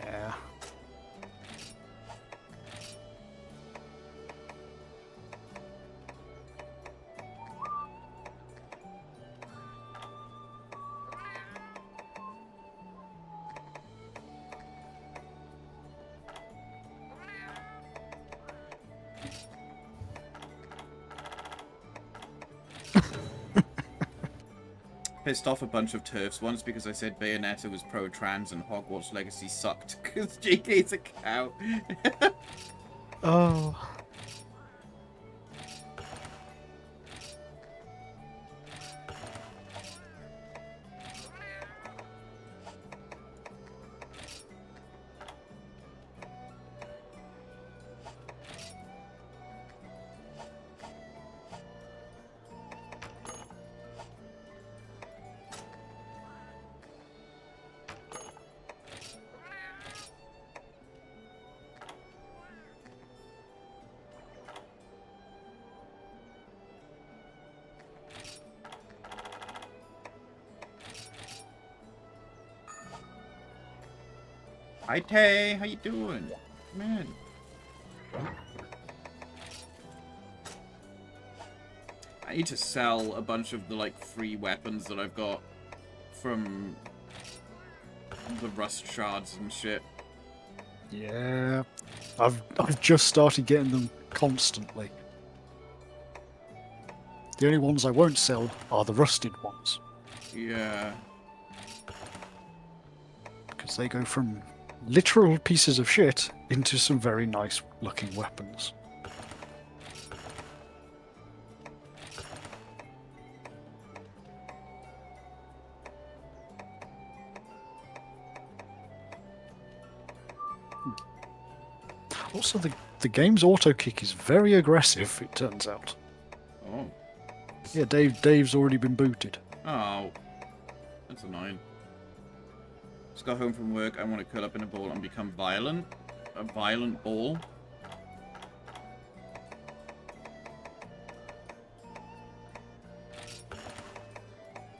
Yeah. Pissed off a bunch of TERFs once because I said Bayonetta was pro-trans and Hogwarts Legacy sucked because JK's a cow. Oh. Hi Tay, how you doing? Man. I need to sell a bunch of the like free weapons that I've got from the rust shards and shit. Yeah, I've just started getting them constantly. The only ones I won't sell are the rusted ones, Yeah. because they go from literal pieces of shit into some very nice looking weapons. Also, the game's auto kick is very aggressive, it turns out. Oh. Yeah, Dave's already been booted. Oh. That's annoying. Just got home from work, I want to curl up in a ball and become violent. A violent ball.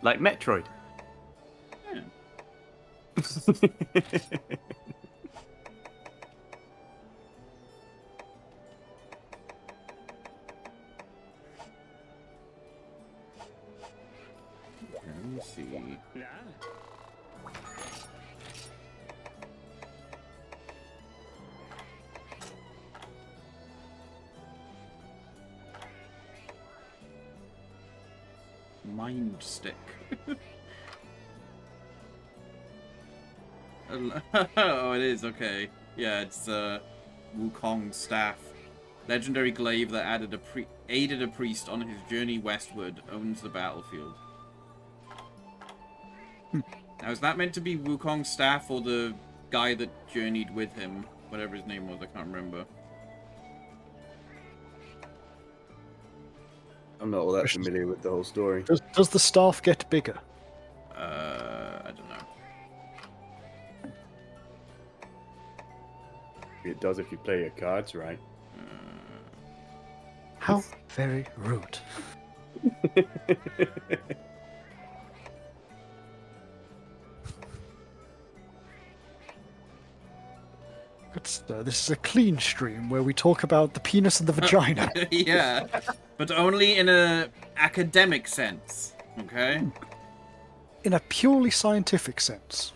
Like Metroid. Yeah. Let me see. Mind stick. Oh, it is, okay. Yeah, it's Wukong staff. Legendary glaive that aided a priest on his journey westward, owns the battlefield. Now, is that meant to be Wukong's staff or the guy that journeyed with him? Whatever his name was, I can't remember. I'm not all that familiar with the whole story. Does the staff get bigger? I don't know. It does if you play your cards right. How very rude. This is a clean stream where we talk about the penis and the vagina. Yeah, but only in a academic sense, okay? In a purely scientific sense.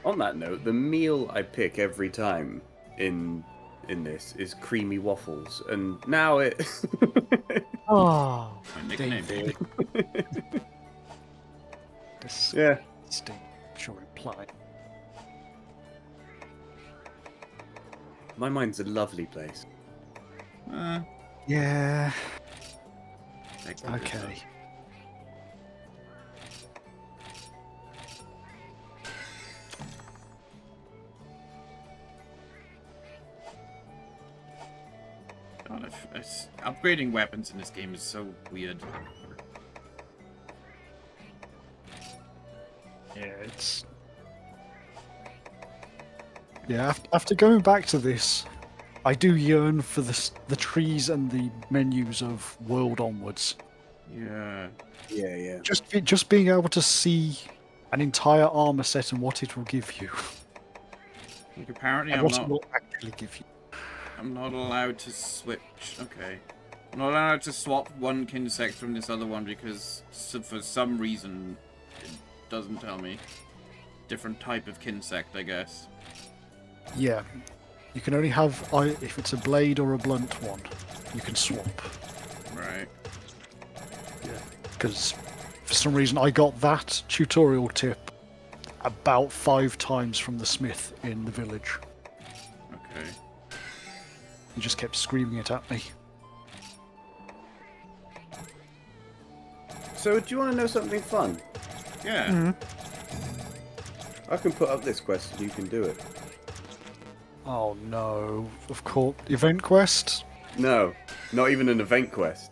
On that note, the meal I pick every time in this is creamy waffles, and now it. Oh, My nickname. David. This Yeah. sting sure imply. My mind's a lovely place. Yeah. Take the good Okay. stuff. God, upgrading weapons in this game is so weird. Yeah, it's. Yeah, after going back to this, I do yearn for the trees and the menus of World Onwards. Yeah. Yeah. Just being able to see an entire armor set and what it will give you, Like apparently and I'm what it not. will actually give you. I'm not allowed to switch. Okay. I'm not allowed to swap one kinsect from this other one because for some reason it doesn't tell me. Different type of kinsect, I guess. Yeah, you can only have if it's a blade or a blunt one, you can swap. Right. Because for some reason I got that tutorial tip about 5 times from the smith in the village. Okay. He just kept screaming it at me. So, do you want to know something fun? Yeah. I can put up this quest and you can do it. Oh no, of course. Event quest? No, not even an event quest.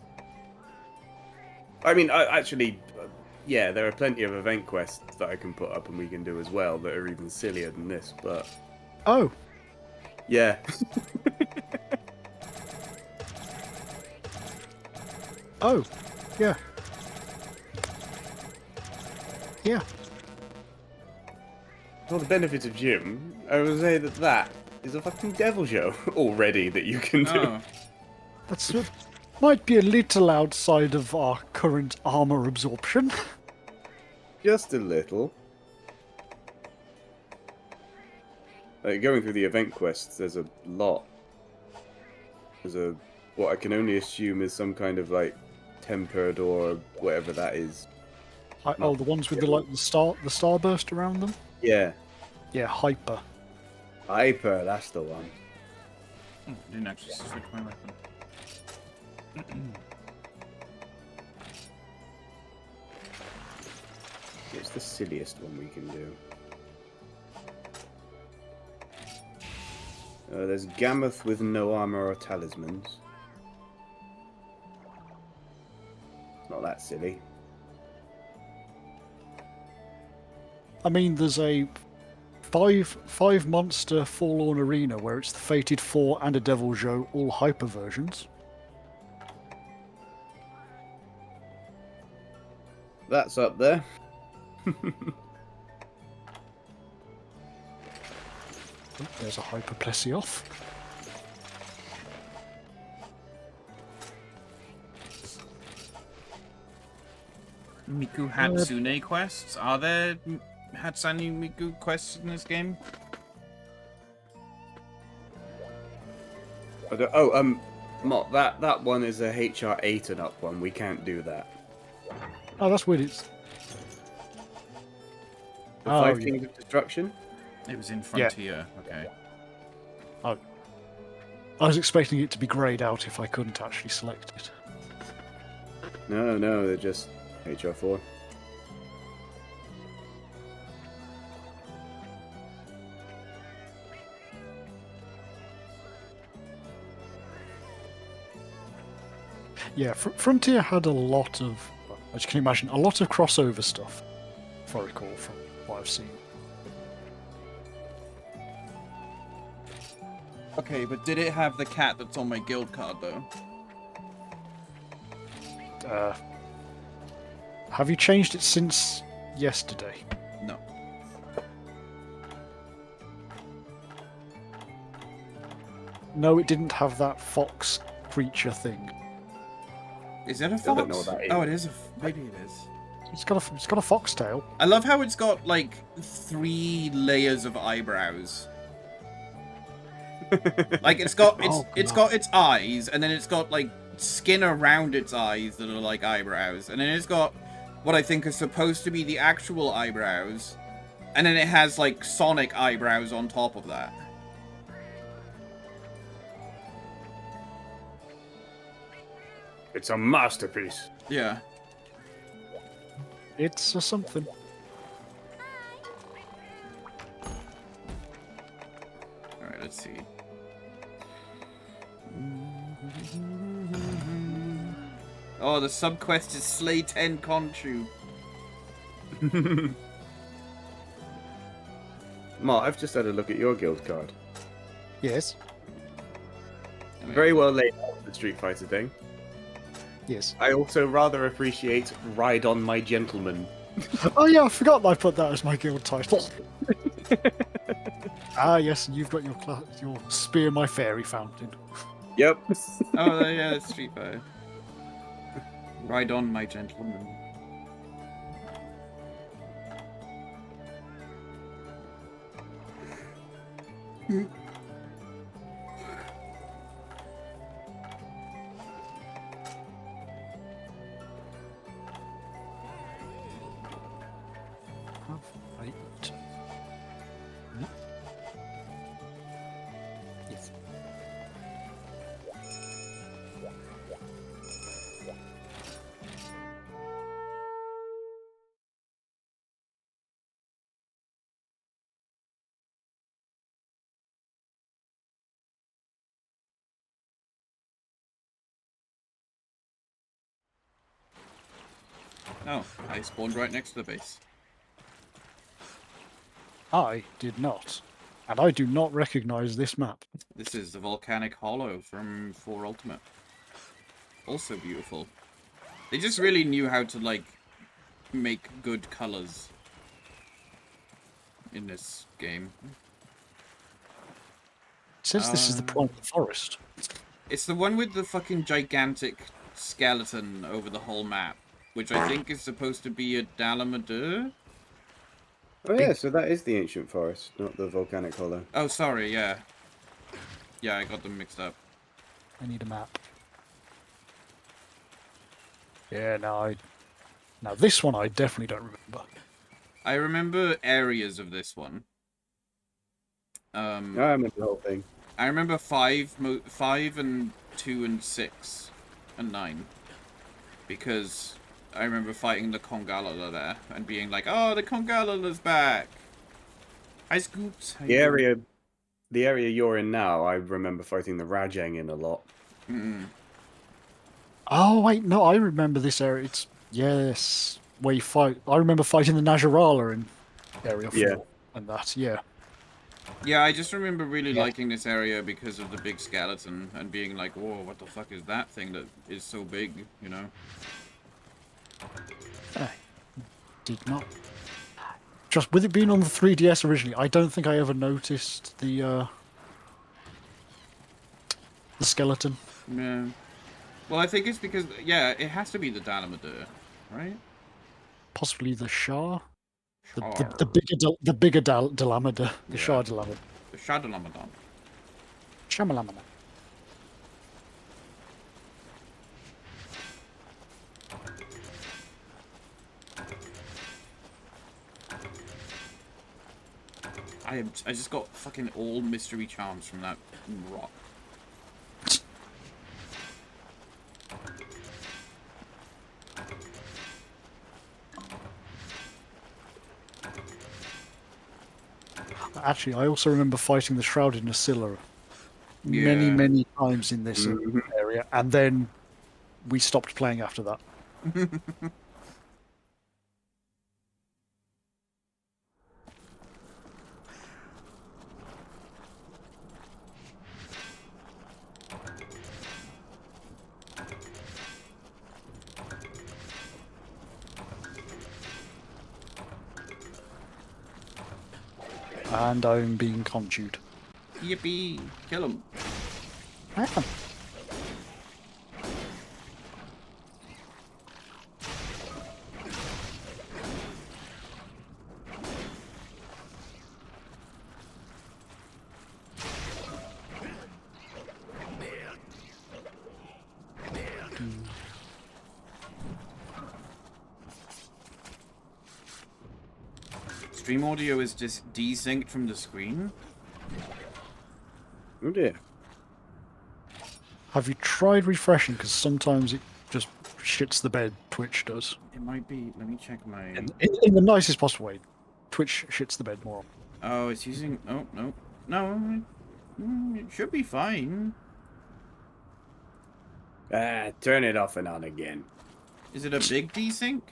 I mean, actually, yeah, there are plenty of event quests that I can put up and we can do as well that are even sillier than this, but Oh, yeah. oh, yeah. Yeah. For the benefit of Jim, I would say that that is a fucking devil show already that you can do. Oh. That's might be a little outside of our current armor absorption. Just a little. Like, going through the event quests, there's a lot. There's what I can only assume is some kind of like tempered or whatever that is. Oh, the ones with the starburst around them. Yeah, Yeah, hyper. Hyper, that's the one. Oh, I didn't actually switch my weapon. It's the silliest one we can do. There's Gammoth with no armor or talismans. It's not that silly. I mean, there's a five monster Forlorn Arena where it's the Fated Four and a Devil Joe, all hyper versions. That's up there. Oh, there's a hyper Plesioth. Miku Hatsune quests? Are there Hatsune Miku quests in this game? Mott, that one is a HR 8 and up one. We can't do that. Oh, that's weird. It's The Oh, Five yeah. Kings of Destruction? It was in Frontier. Okay. I was expecting it to be greyed out if I couldn't actually select it. No, they're just HR 4. Yeah, Frontier had a lot of, as you can imagine, a lot of crossover stuff, if I recall from what I've seen. Okay, but did it have the cat that's on my guild card, though? Have you changed it since yesterday? No. No, it didn't have that fox creature thing. Is it a I fox? don't know what that is. Oh, it is. Maybe it is. It's got a foxtail. I love how it's got, like, 3 layers of eyebrows. Like, it's got its eyes, and then it's got, like, skin around its eyes that are like eyebrows, and then it's got what I think are supposed to be the actual eyebrows, and then it has, like, Sonic eyebrows on top of that. It's a masterpiece. Yeah. It's a something. Alright, let's see. Oh, the subquest is Slay 10 Conchu. Mott, I've just had a look at your guild card. Yes. Very well laid out, the Street Fighter thing. Yes. I also rather appreciate Ride on My Gentleman. Oh yeah, I forgot I put that as my guild title. Ah yes, and you've got your Spear My Fairy Fountain. Yep. Oh, yeah, that's Street Fighter. Ride on, my gentleman. Oh, I spawned right next to the base. I did not. And I do not recognize this map. This is the Volcanic Hollow from 4 Ultimate. Also beautiful. They just really knew how to, like, make good colors in this game. It says this is the Primal Forest. It's the one with the fucking gigantic skeleton over the whole map, which I think is supposed to be a Dalamadur. Oh yeah, so that is the ancient forest, not the volcanic hollow. Oh, sorry, yeah. Yeah, I got them mixed up. I need a map. Yeah, now this one I definitely don't remember. I remember areas of this one. I remember the whole thing. I remember 5 and 2 and 6 and 9. Because I remember fighting the Kongalala there and being like, oh, the Kongalala's back. Hi, Scoops. How you doing? The area you're in now, I remember fighting the Rajang in a lot. Oh wait, no, I remember this area. It's yes, where you fight. I remember fighting the Najarala in Area 4 Yeah. and that. Yeah, Yeah, I just remember really Yeah. liking this area because of the big skeleton and being like, whoa, what the fuck is that thing that is so big, you know? I did not. Just with it being on the 3DS originally, I don't think I ever noticed the skeleton. Yeah. Well, I think it's because, yeah, it has to be the Dalamadur, right? Possibly the Shah. Shar. The bigger Dalamada, the Yeah. Shah Dalamada. The Shadowlamadon. Shamalamana. I just got fucking all mystery charms from that rock. Actually, I also remember fighting the Shrouded Nasilla Yeah. many times in this area, and then we stopped playing after that. And I'm being conjured. Yippee! Kill him. I am. Stream audio is just desynced from the screen. Oh dear. Have you tried refreshing? Because sometimes it just shits the bed. Twitch does. It might be. Let me check my. In the nicest possible way. Twitch shits the bed more. Oh, it's using. Oh no, no. It should be fine. Turn it off and on again. Is it a big desync?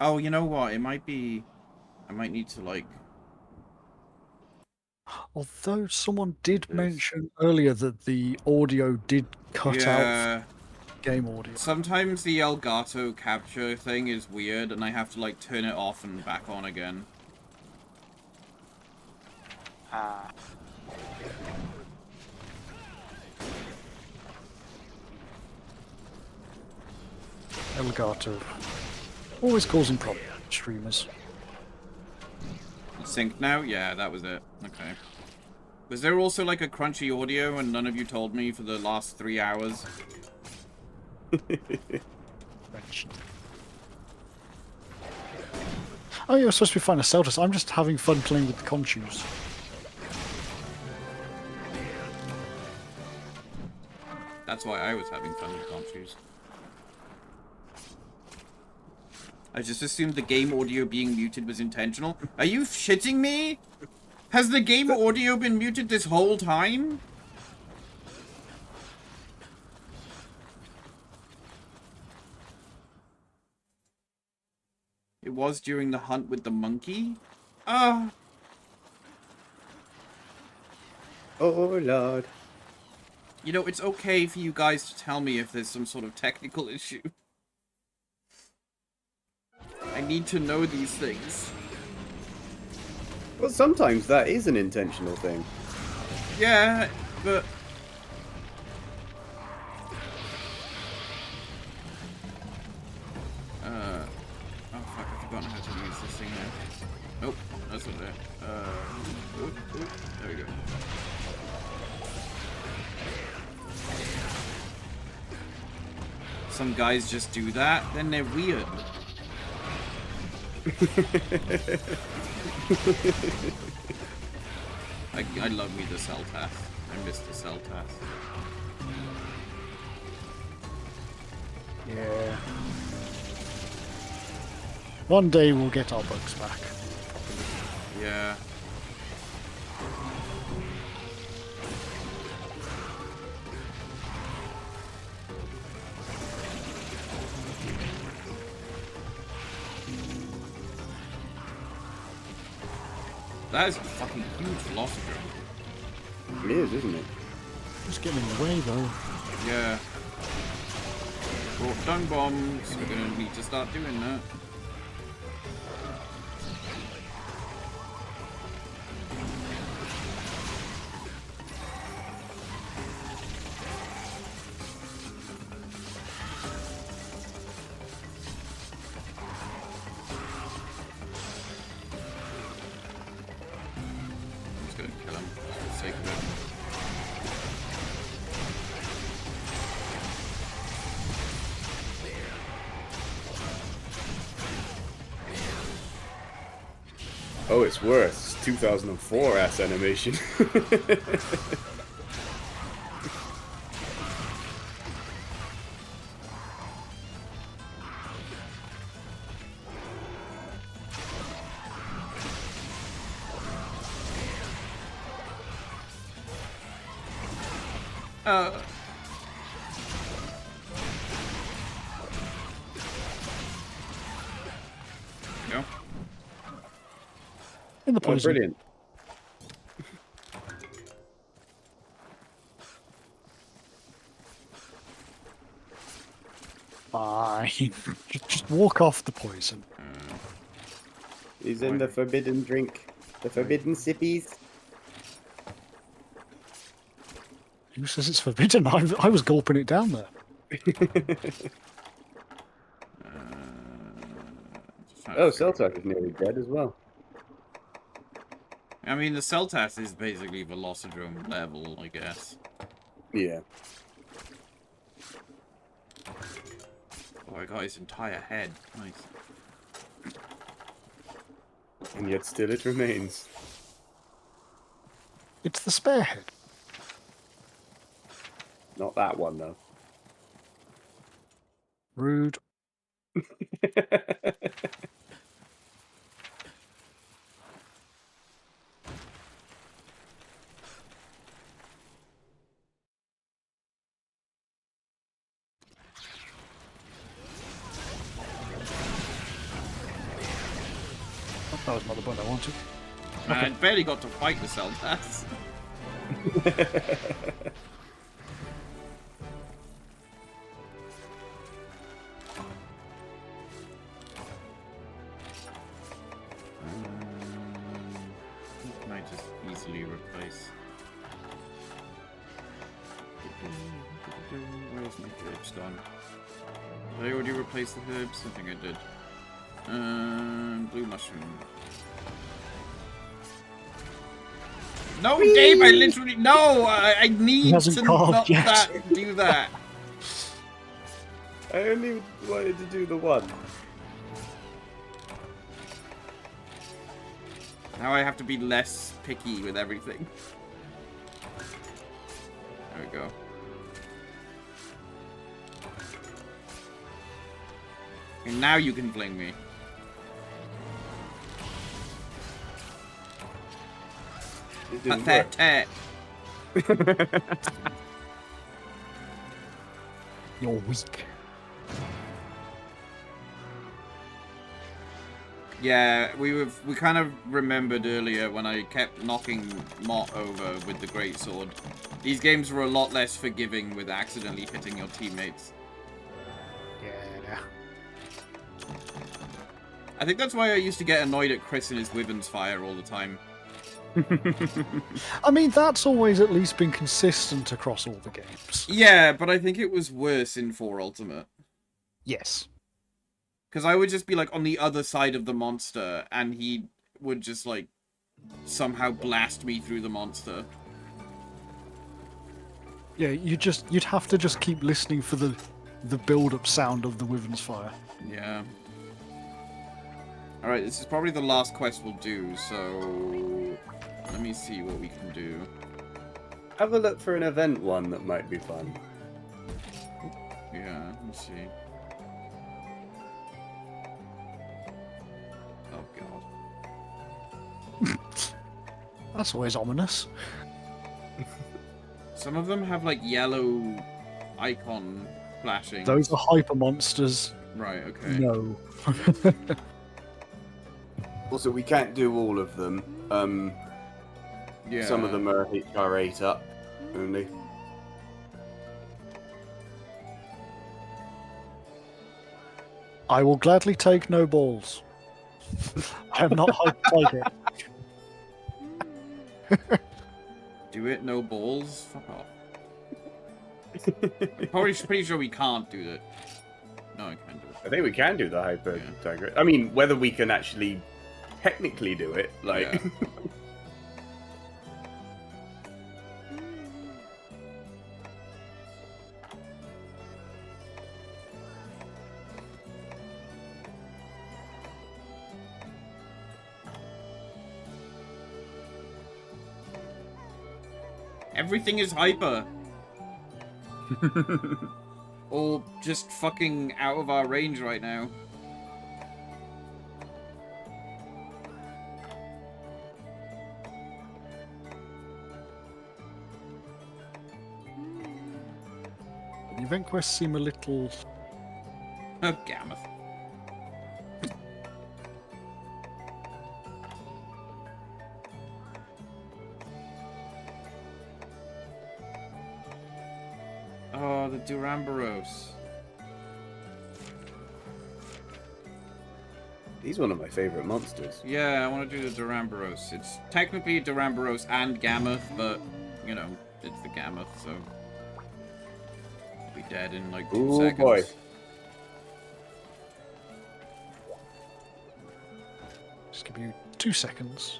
Oh, you know what? It might be. I might need to like. Although someone did This. mention earlier that the audio did cut out Yeah. game audio. Sometimes the Elgato capture thing is weird, and I have to like turn it off and back on again. Elgato. Always causing problems, streamers. Synced now? Yeah, that was it. Okay. Was there also like a crunchy audio and none of you told me for the last 3 hours? Oh, you're supposed to be finding a Celtis. I'm just having fun playing with the Conchus. That's why I was having fun with Conchus. I just assumed the game audio being muted was intentional. Are you shitting me? Has the game audio been muted this whole time? It was during the hunt with the monkey? Ah. Oh, Lord. You know, it's okay for you guys to tell me if there's some sort of technical issue. I need to know these things. Well, sometimes that is an intentional thing. Yeah, but... Oh fuck, I've forgotten how to use this thing now. Nope, that's not it. There we go. Some guys just do that, then they're weird. I love me the Seltas. I miss the Seltas. Yeah. One day we'll get our bugs back. Yeah. That is a fucking huge Velociraptor. It is, isn't it? Just getting in the way though. Yeah. Brought dung bombs. We're gonna need to start doing that. I'm just gonna kill him for the sake of it. Oh, it's worse. It's 2004 ass animation. Go. In the Oh, poison. brilliant. Fine. Just walk off the poison. He's in the forbidden drink. The forbidden sippies. Who says it's forbidden? I was gulping it down there. Oh, Seltak is nearly dead as well. I mean, the Seltas is basically Velocidrome level, I guess. Yeah. Oh, I got his entire head. Nice. And yet still it remains. It's the spearhead. Not that one, though. Rude. That was not the button I wanted. I barely got to fight the Seltas. What can I just easily replace? Where's my herbs gone? Did I already replace the herbs? I think I did. Blue mushroom. No, Dave, I literally... No! I need hasn't to carved not yet. do that. I only wanted to do the one. Now I have to be less picky with everything. There we go. And now you can fling me. It didn't work. Pathetic. You're weak. Yeah, we kind of remembered earlier when I kept knocking Mott over with the greatsword. These games were a lot less forgiving with accidentally hitting your teammates. Yeah. I think that's why I used to get annoyed at Chris and his Wyvern's Fire all the time. I mean, that's always at least been consistent across all the games. Yeah, but I think it was worse in 4 Ultimate. Yes. Because I would just be, like, on the other side of the monster, and he would just, like, somehow blast me through the monster. Yeah, you'd have to just keep listening for the build-up sound of the Wyvern's Fire. Yeah. Alright, this is probably the last quest we'll do, so... Let me see what we can do. Have a look for an event one that might be fun. Yeah, let me see. Oh, God. That's always ominous. Some of them have, like, yellow icon flashing. Those are hyper monsters. Right, okay. No. Also, we can't do all of them. Yeah. Some of them are HR8 up only. I will gladly take no balls. I am not hyper tiger. Do it, no balls? Fuck off. Probably pretty sure we can't do that. No, I can't do it. I think we can do the hyper Yeah. tiger. I mean, whether we can actually technically do it, like. Yeah. Everything is hyper. Or just fucking out of our range right now. The event quests seem a little... Oh, Gammoth. Oh, the Duramboros. He's one of my favorite monsters. Yeah, I want to do the Duramboros. It's technically Duramboros and Gammoth, but, you know, it's the Gammoth, so... I'll be dead in, like, 2 Ooh, seconds. boy. Just give you 2 seconds.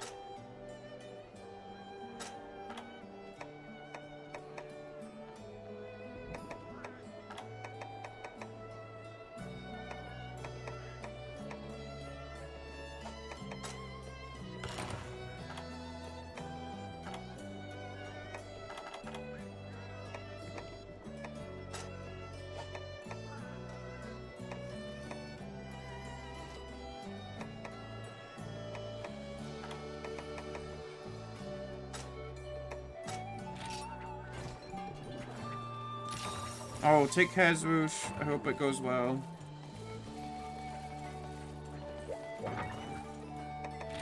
Oh, take care, Zwoosh. I hope it goes well.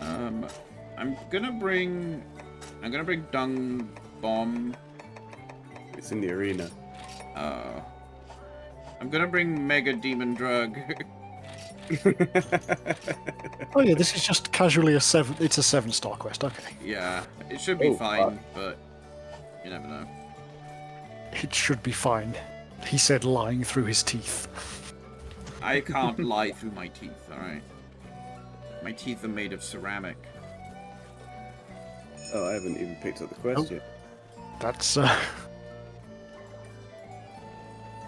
I'm gonna bring Dung Bomb. It's in the arena. I'm gonna bring Mega Demon Drug. Oh yeah, this is just casually a 7... It's a 7-star quest, okay. Yeah, it should be Oh, fine, but you never know. It should be fine. He said, lying through his teeth. I can't lie through my teeth, alright? My teeth are made of ceramic. Oh, I haven't even picked up the quest yet. That's,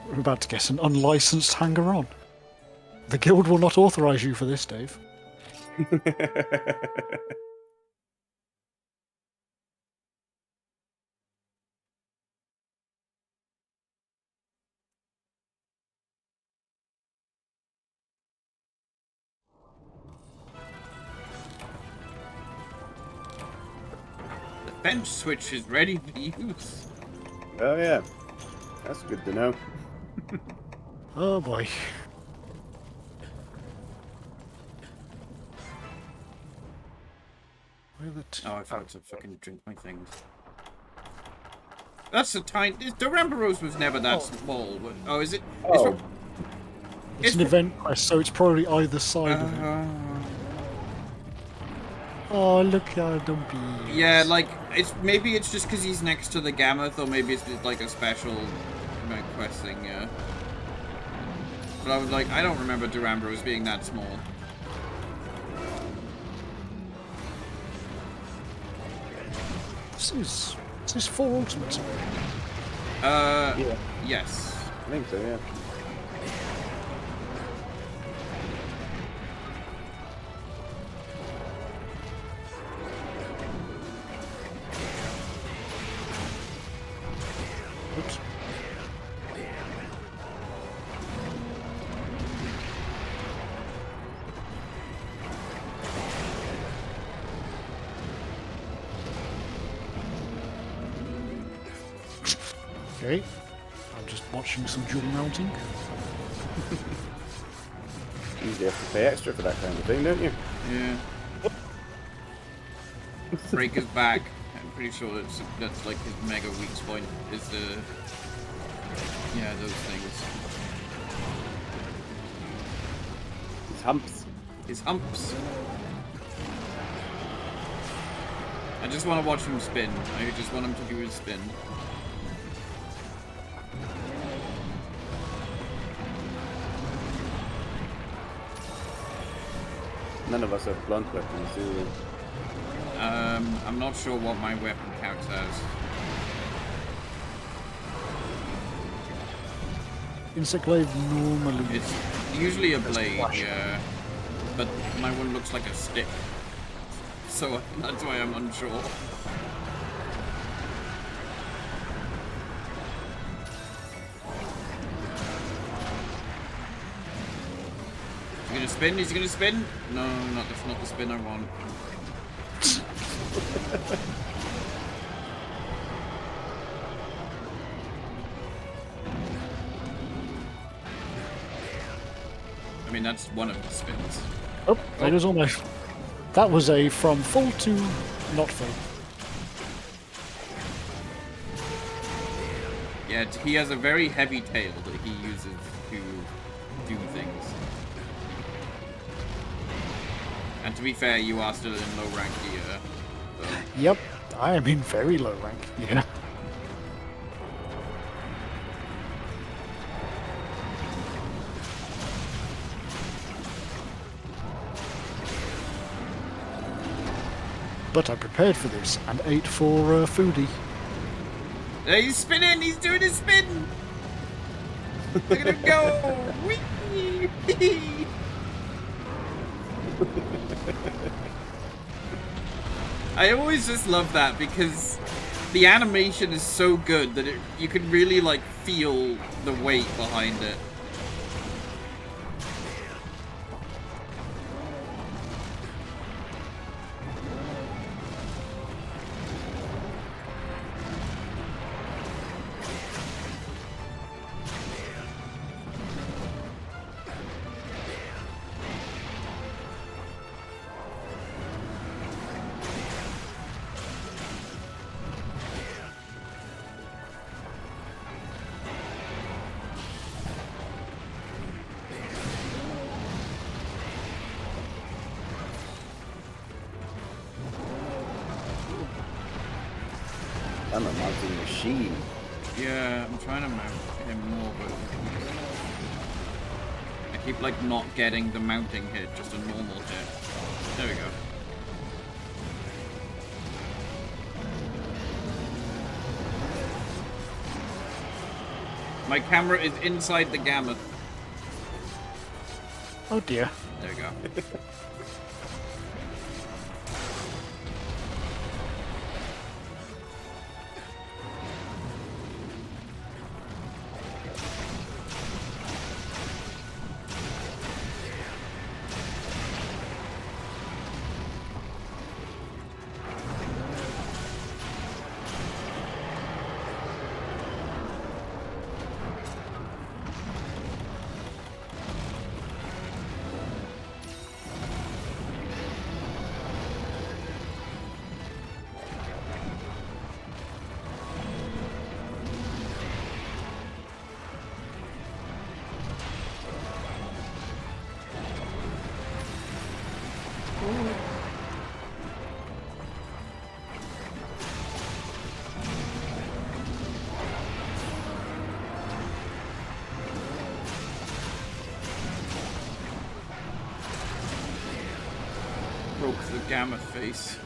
We're about to get an unlicensed hanger-on. The guild will not authorize you for this, Dave. The bench switch is ready for use. Oh yeah, that's good to know. Oh boy. Oh, I forgot to fucking drink my things. That's a tiny... The Ramboros was never that small. Oh, is it? Oh, It's an event quest, so it's probably either side of it. Oh, look at them bees. Yeah, like, maybe it's just because he's next to the Gammoth, or maybe it's like a special quest thing, yeah. But I was like, I don't remember Duramboros being that small. This is 4 ultimates. yeah, Yes. I think so, yeah. Oops. Okay. I'm just watching some dual mounting. You have to pay extra for that kind of thing, don't you? Yeah. Break his back. I'm pretty sure that's like his mega weak point is the... Yeah, those things. His humps. His humps. I just want to watch him spin. I just want him to do his spin. None of us have blunt weapons, do we? I'm not sure what my weapon counts as. Insect glaive normally. It's usually a blade, flash. yeah. But my one looks like a stick. So that's why I'm unsure. He's gonna spin? He's gonna spin? No, that's not the spin I want. I mean, that's one of the spins. Oh, that was almost. That was a from full to not full. Yeah, he has a very heavy tail that he uses to do things. And to be fair, you are still in low rank here. So. Yep, I am in very low rank. Yeah. But I prepared for this and ate for foodie. Yeah, he's spinning! He's doing his spin! Look at him go! Whee! I always just love that because the animation is so good that you can really like feel the weight behind it. I'm a mounting machine. Yeah, I'm trying to mount him more, but I keep like not getting the mounting hit, just a normal hit. There we go. My camera is inside the Gammoth. Oh dear. There we go. poke the Gamma face.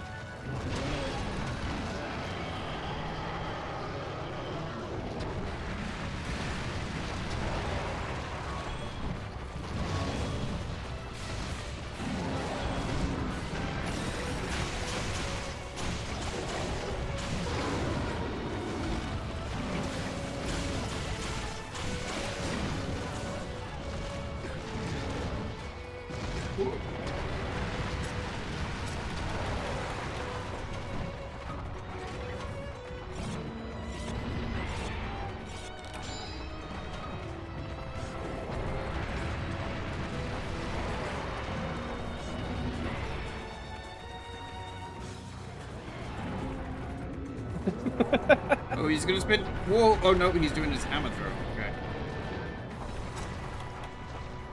Oh, he's gonna spin. Whoa! Oh no, he's doing his hammer throw. Okay.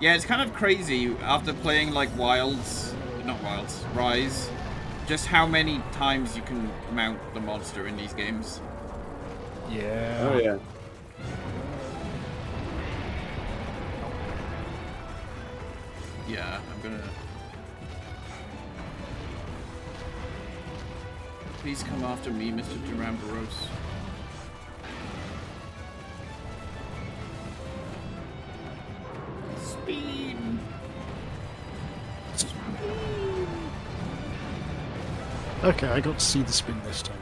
Yeah, it's kind of crazy after playing like Rise, just how many times you can mount the monster in these games. Yeah. Oh yeah. Yeah, I'm gonna. Please come after me, Mr. Duramboros. Speed! Okay, I got to see the spin this time.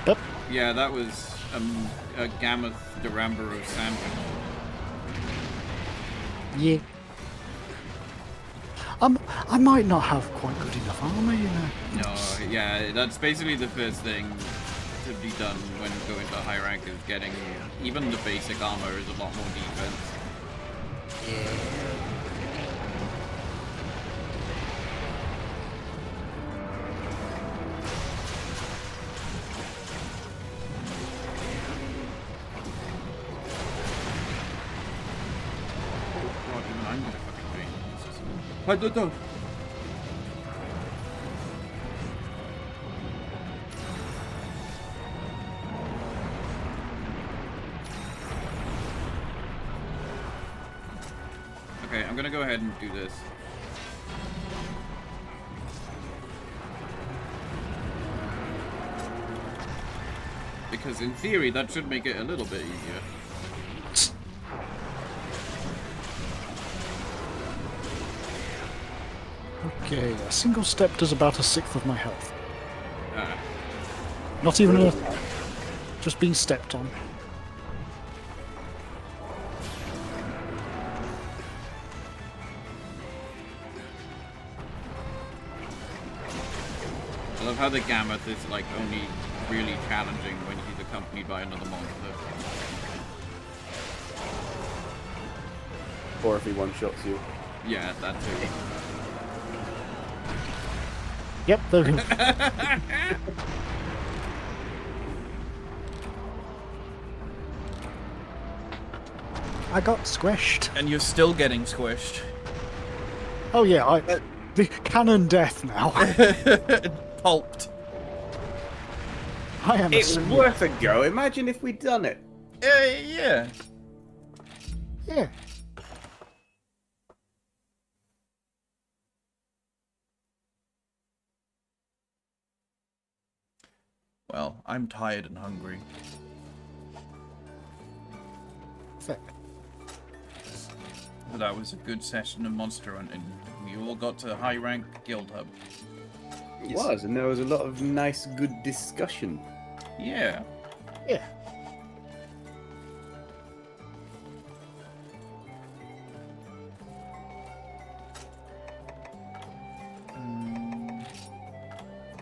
Yep. Yeah, that was a Gammoth Duramboros sandwich. Yeah. I might not have quite good enough armor, you know. No, yeah, that's basically the first thing to be done when going to high rank is getting even the basic armor is a lot more defense. Oh god, even I'm gonna fucking faint. I don't know. Okay, I'm gonna go ahead and do this. Because in theory, that should make it a little bit easier. Okay, a single step does about 1/6 of my health. Ah. Not even a... just being stepped on. I love how the Gammoth is like only really challenging when he's accompanied by another monster. Or if he one-shots you. Yeah, that too. Yep, there we go. I got squished. And you're still getting squished. Oh yeah, the canon death now. Pulped. I am It was worth a go. Imagine if we'd done it. Yeah. Yeah. Well, I'm tired and hungry. Fair. But that was a good session of monster hunting. We all got to high rank Guild Hub. It was, and there was a lot of nice, good discussion. Yeah. Yeah.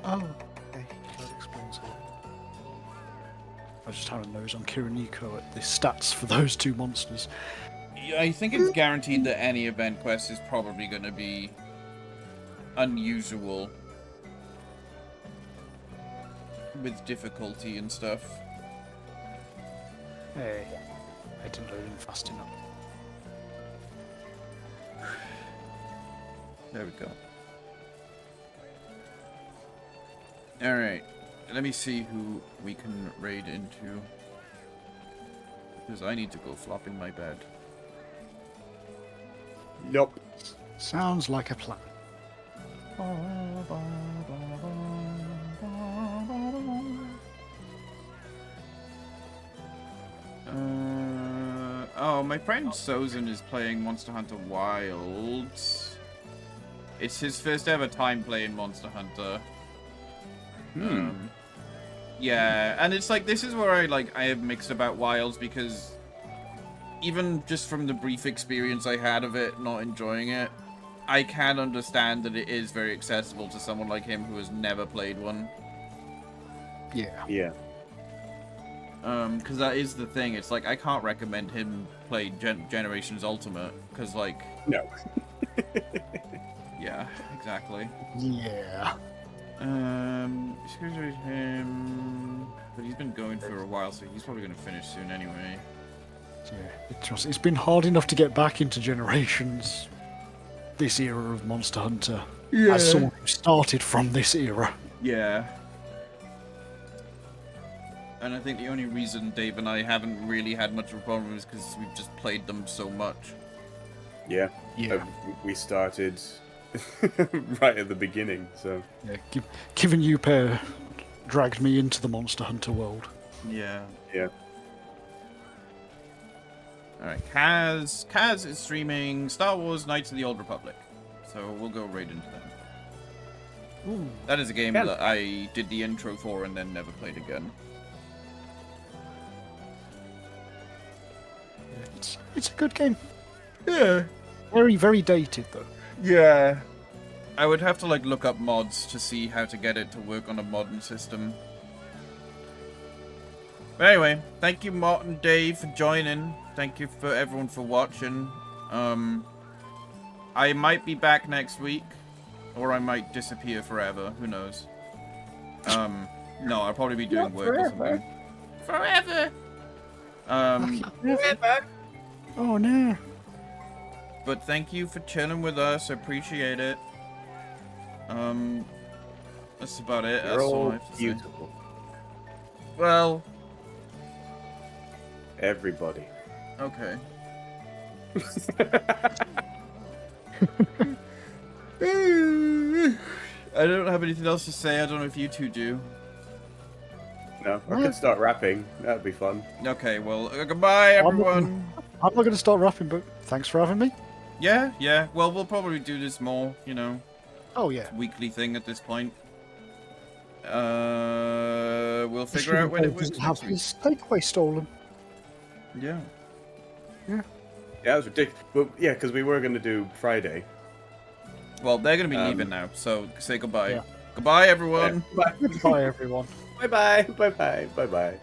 Oh, okay. That explains it. I just had a nose on Kiriniko at the stats for those two monsters. Yeah, I think it's guaranteed that any event quest is probably going to be unusual with difficulty and stuff. Hey, I didn't load in fast enough. There we go. Alright, let me see who we can raid into. Because I need to go flop in my bed. Nope. Sounds like a plan. Oh, my friend Sozin is playing Monster Hunter Wilds. It's his first ever time playing Monster Hunter. Yeah, and it's like, this is where I am mixed about Wilds, because even just from the brief experience I had of it, not enjoying it, I can understand that it is very accessible to someone like him who has never played one. Yeah. Yeah. Because that is the thing. It's like, I can't recommend him play Generations Ultimate, because, like... No. Yeah, exactly. Yeah. Excuse me, him... But he's been going for a while, so he's probably going to finish soon anyway. Yeah. It's been hard enough to get back into Generations, this era of Monster Hunter, as someone who started from this era. Yeah. And I think the only reason Dave and I haven't really had much of a problem is because we've just played them so much. Yeah. Yeah. We started right at the beginning, so... Yeah. Given you pair dragged me into the Monster Hunter world. Yeah. Yeah. Alright, Kaz is streaming Star Wars Knights of the Old Republic. So we'll go right into that. Ooh. That is a game Yeah. that I did the intro for and then never played again. It's a good game. Yeah. Very, very dated, though. Yeah. I would have to look up mods to see how to get it to work on a modern system. But anyway, thank you Mott and Dave for joining. Thank you for everyone for watching. I might be back next week, or I might disappear forever. Who knows? No, I'll probably be doing work or something. Forever. Oh no. But thank you for chilling with us. I appreciate it. That's about it. You're That's all all I have to say. beautiful. Well, Everybody. okay. I don't have anything else to say. I don't know if you two do. No, I could start rapping. That'd be fun. Okay, well, goodbye, everyone. I'm not going to start rapping, but thanks for having me. Yeah. Well, we'll probably do this more, Oh yeah. weekly thing at this point. We'll figure out when it works. Have next week. his takeaway stolen. Yeah. Yeah, that was ridiculous. But yeah, because we were going to do Friday. Well, they're gonna be leaving now, so say goodbye. Yeah. Goodbye, everyone. Bye. Bye everyone. Bye-bye. Bye-bye. Bye-bye.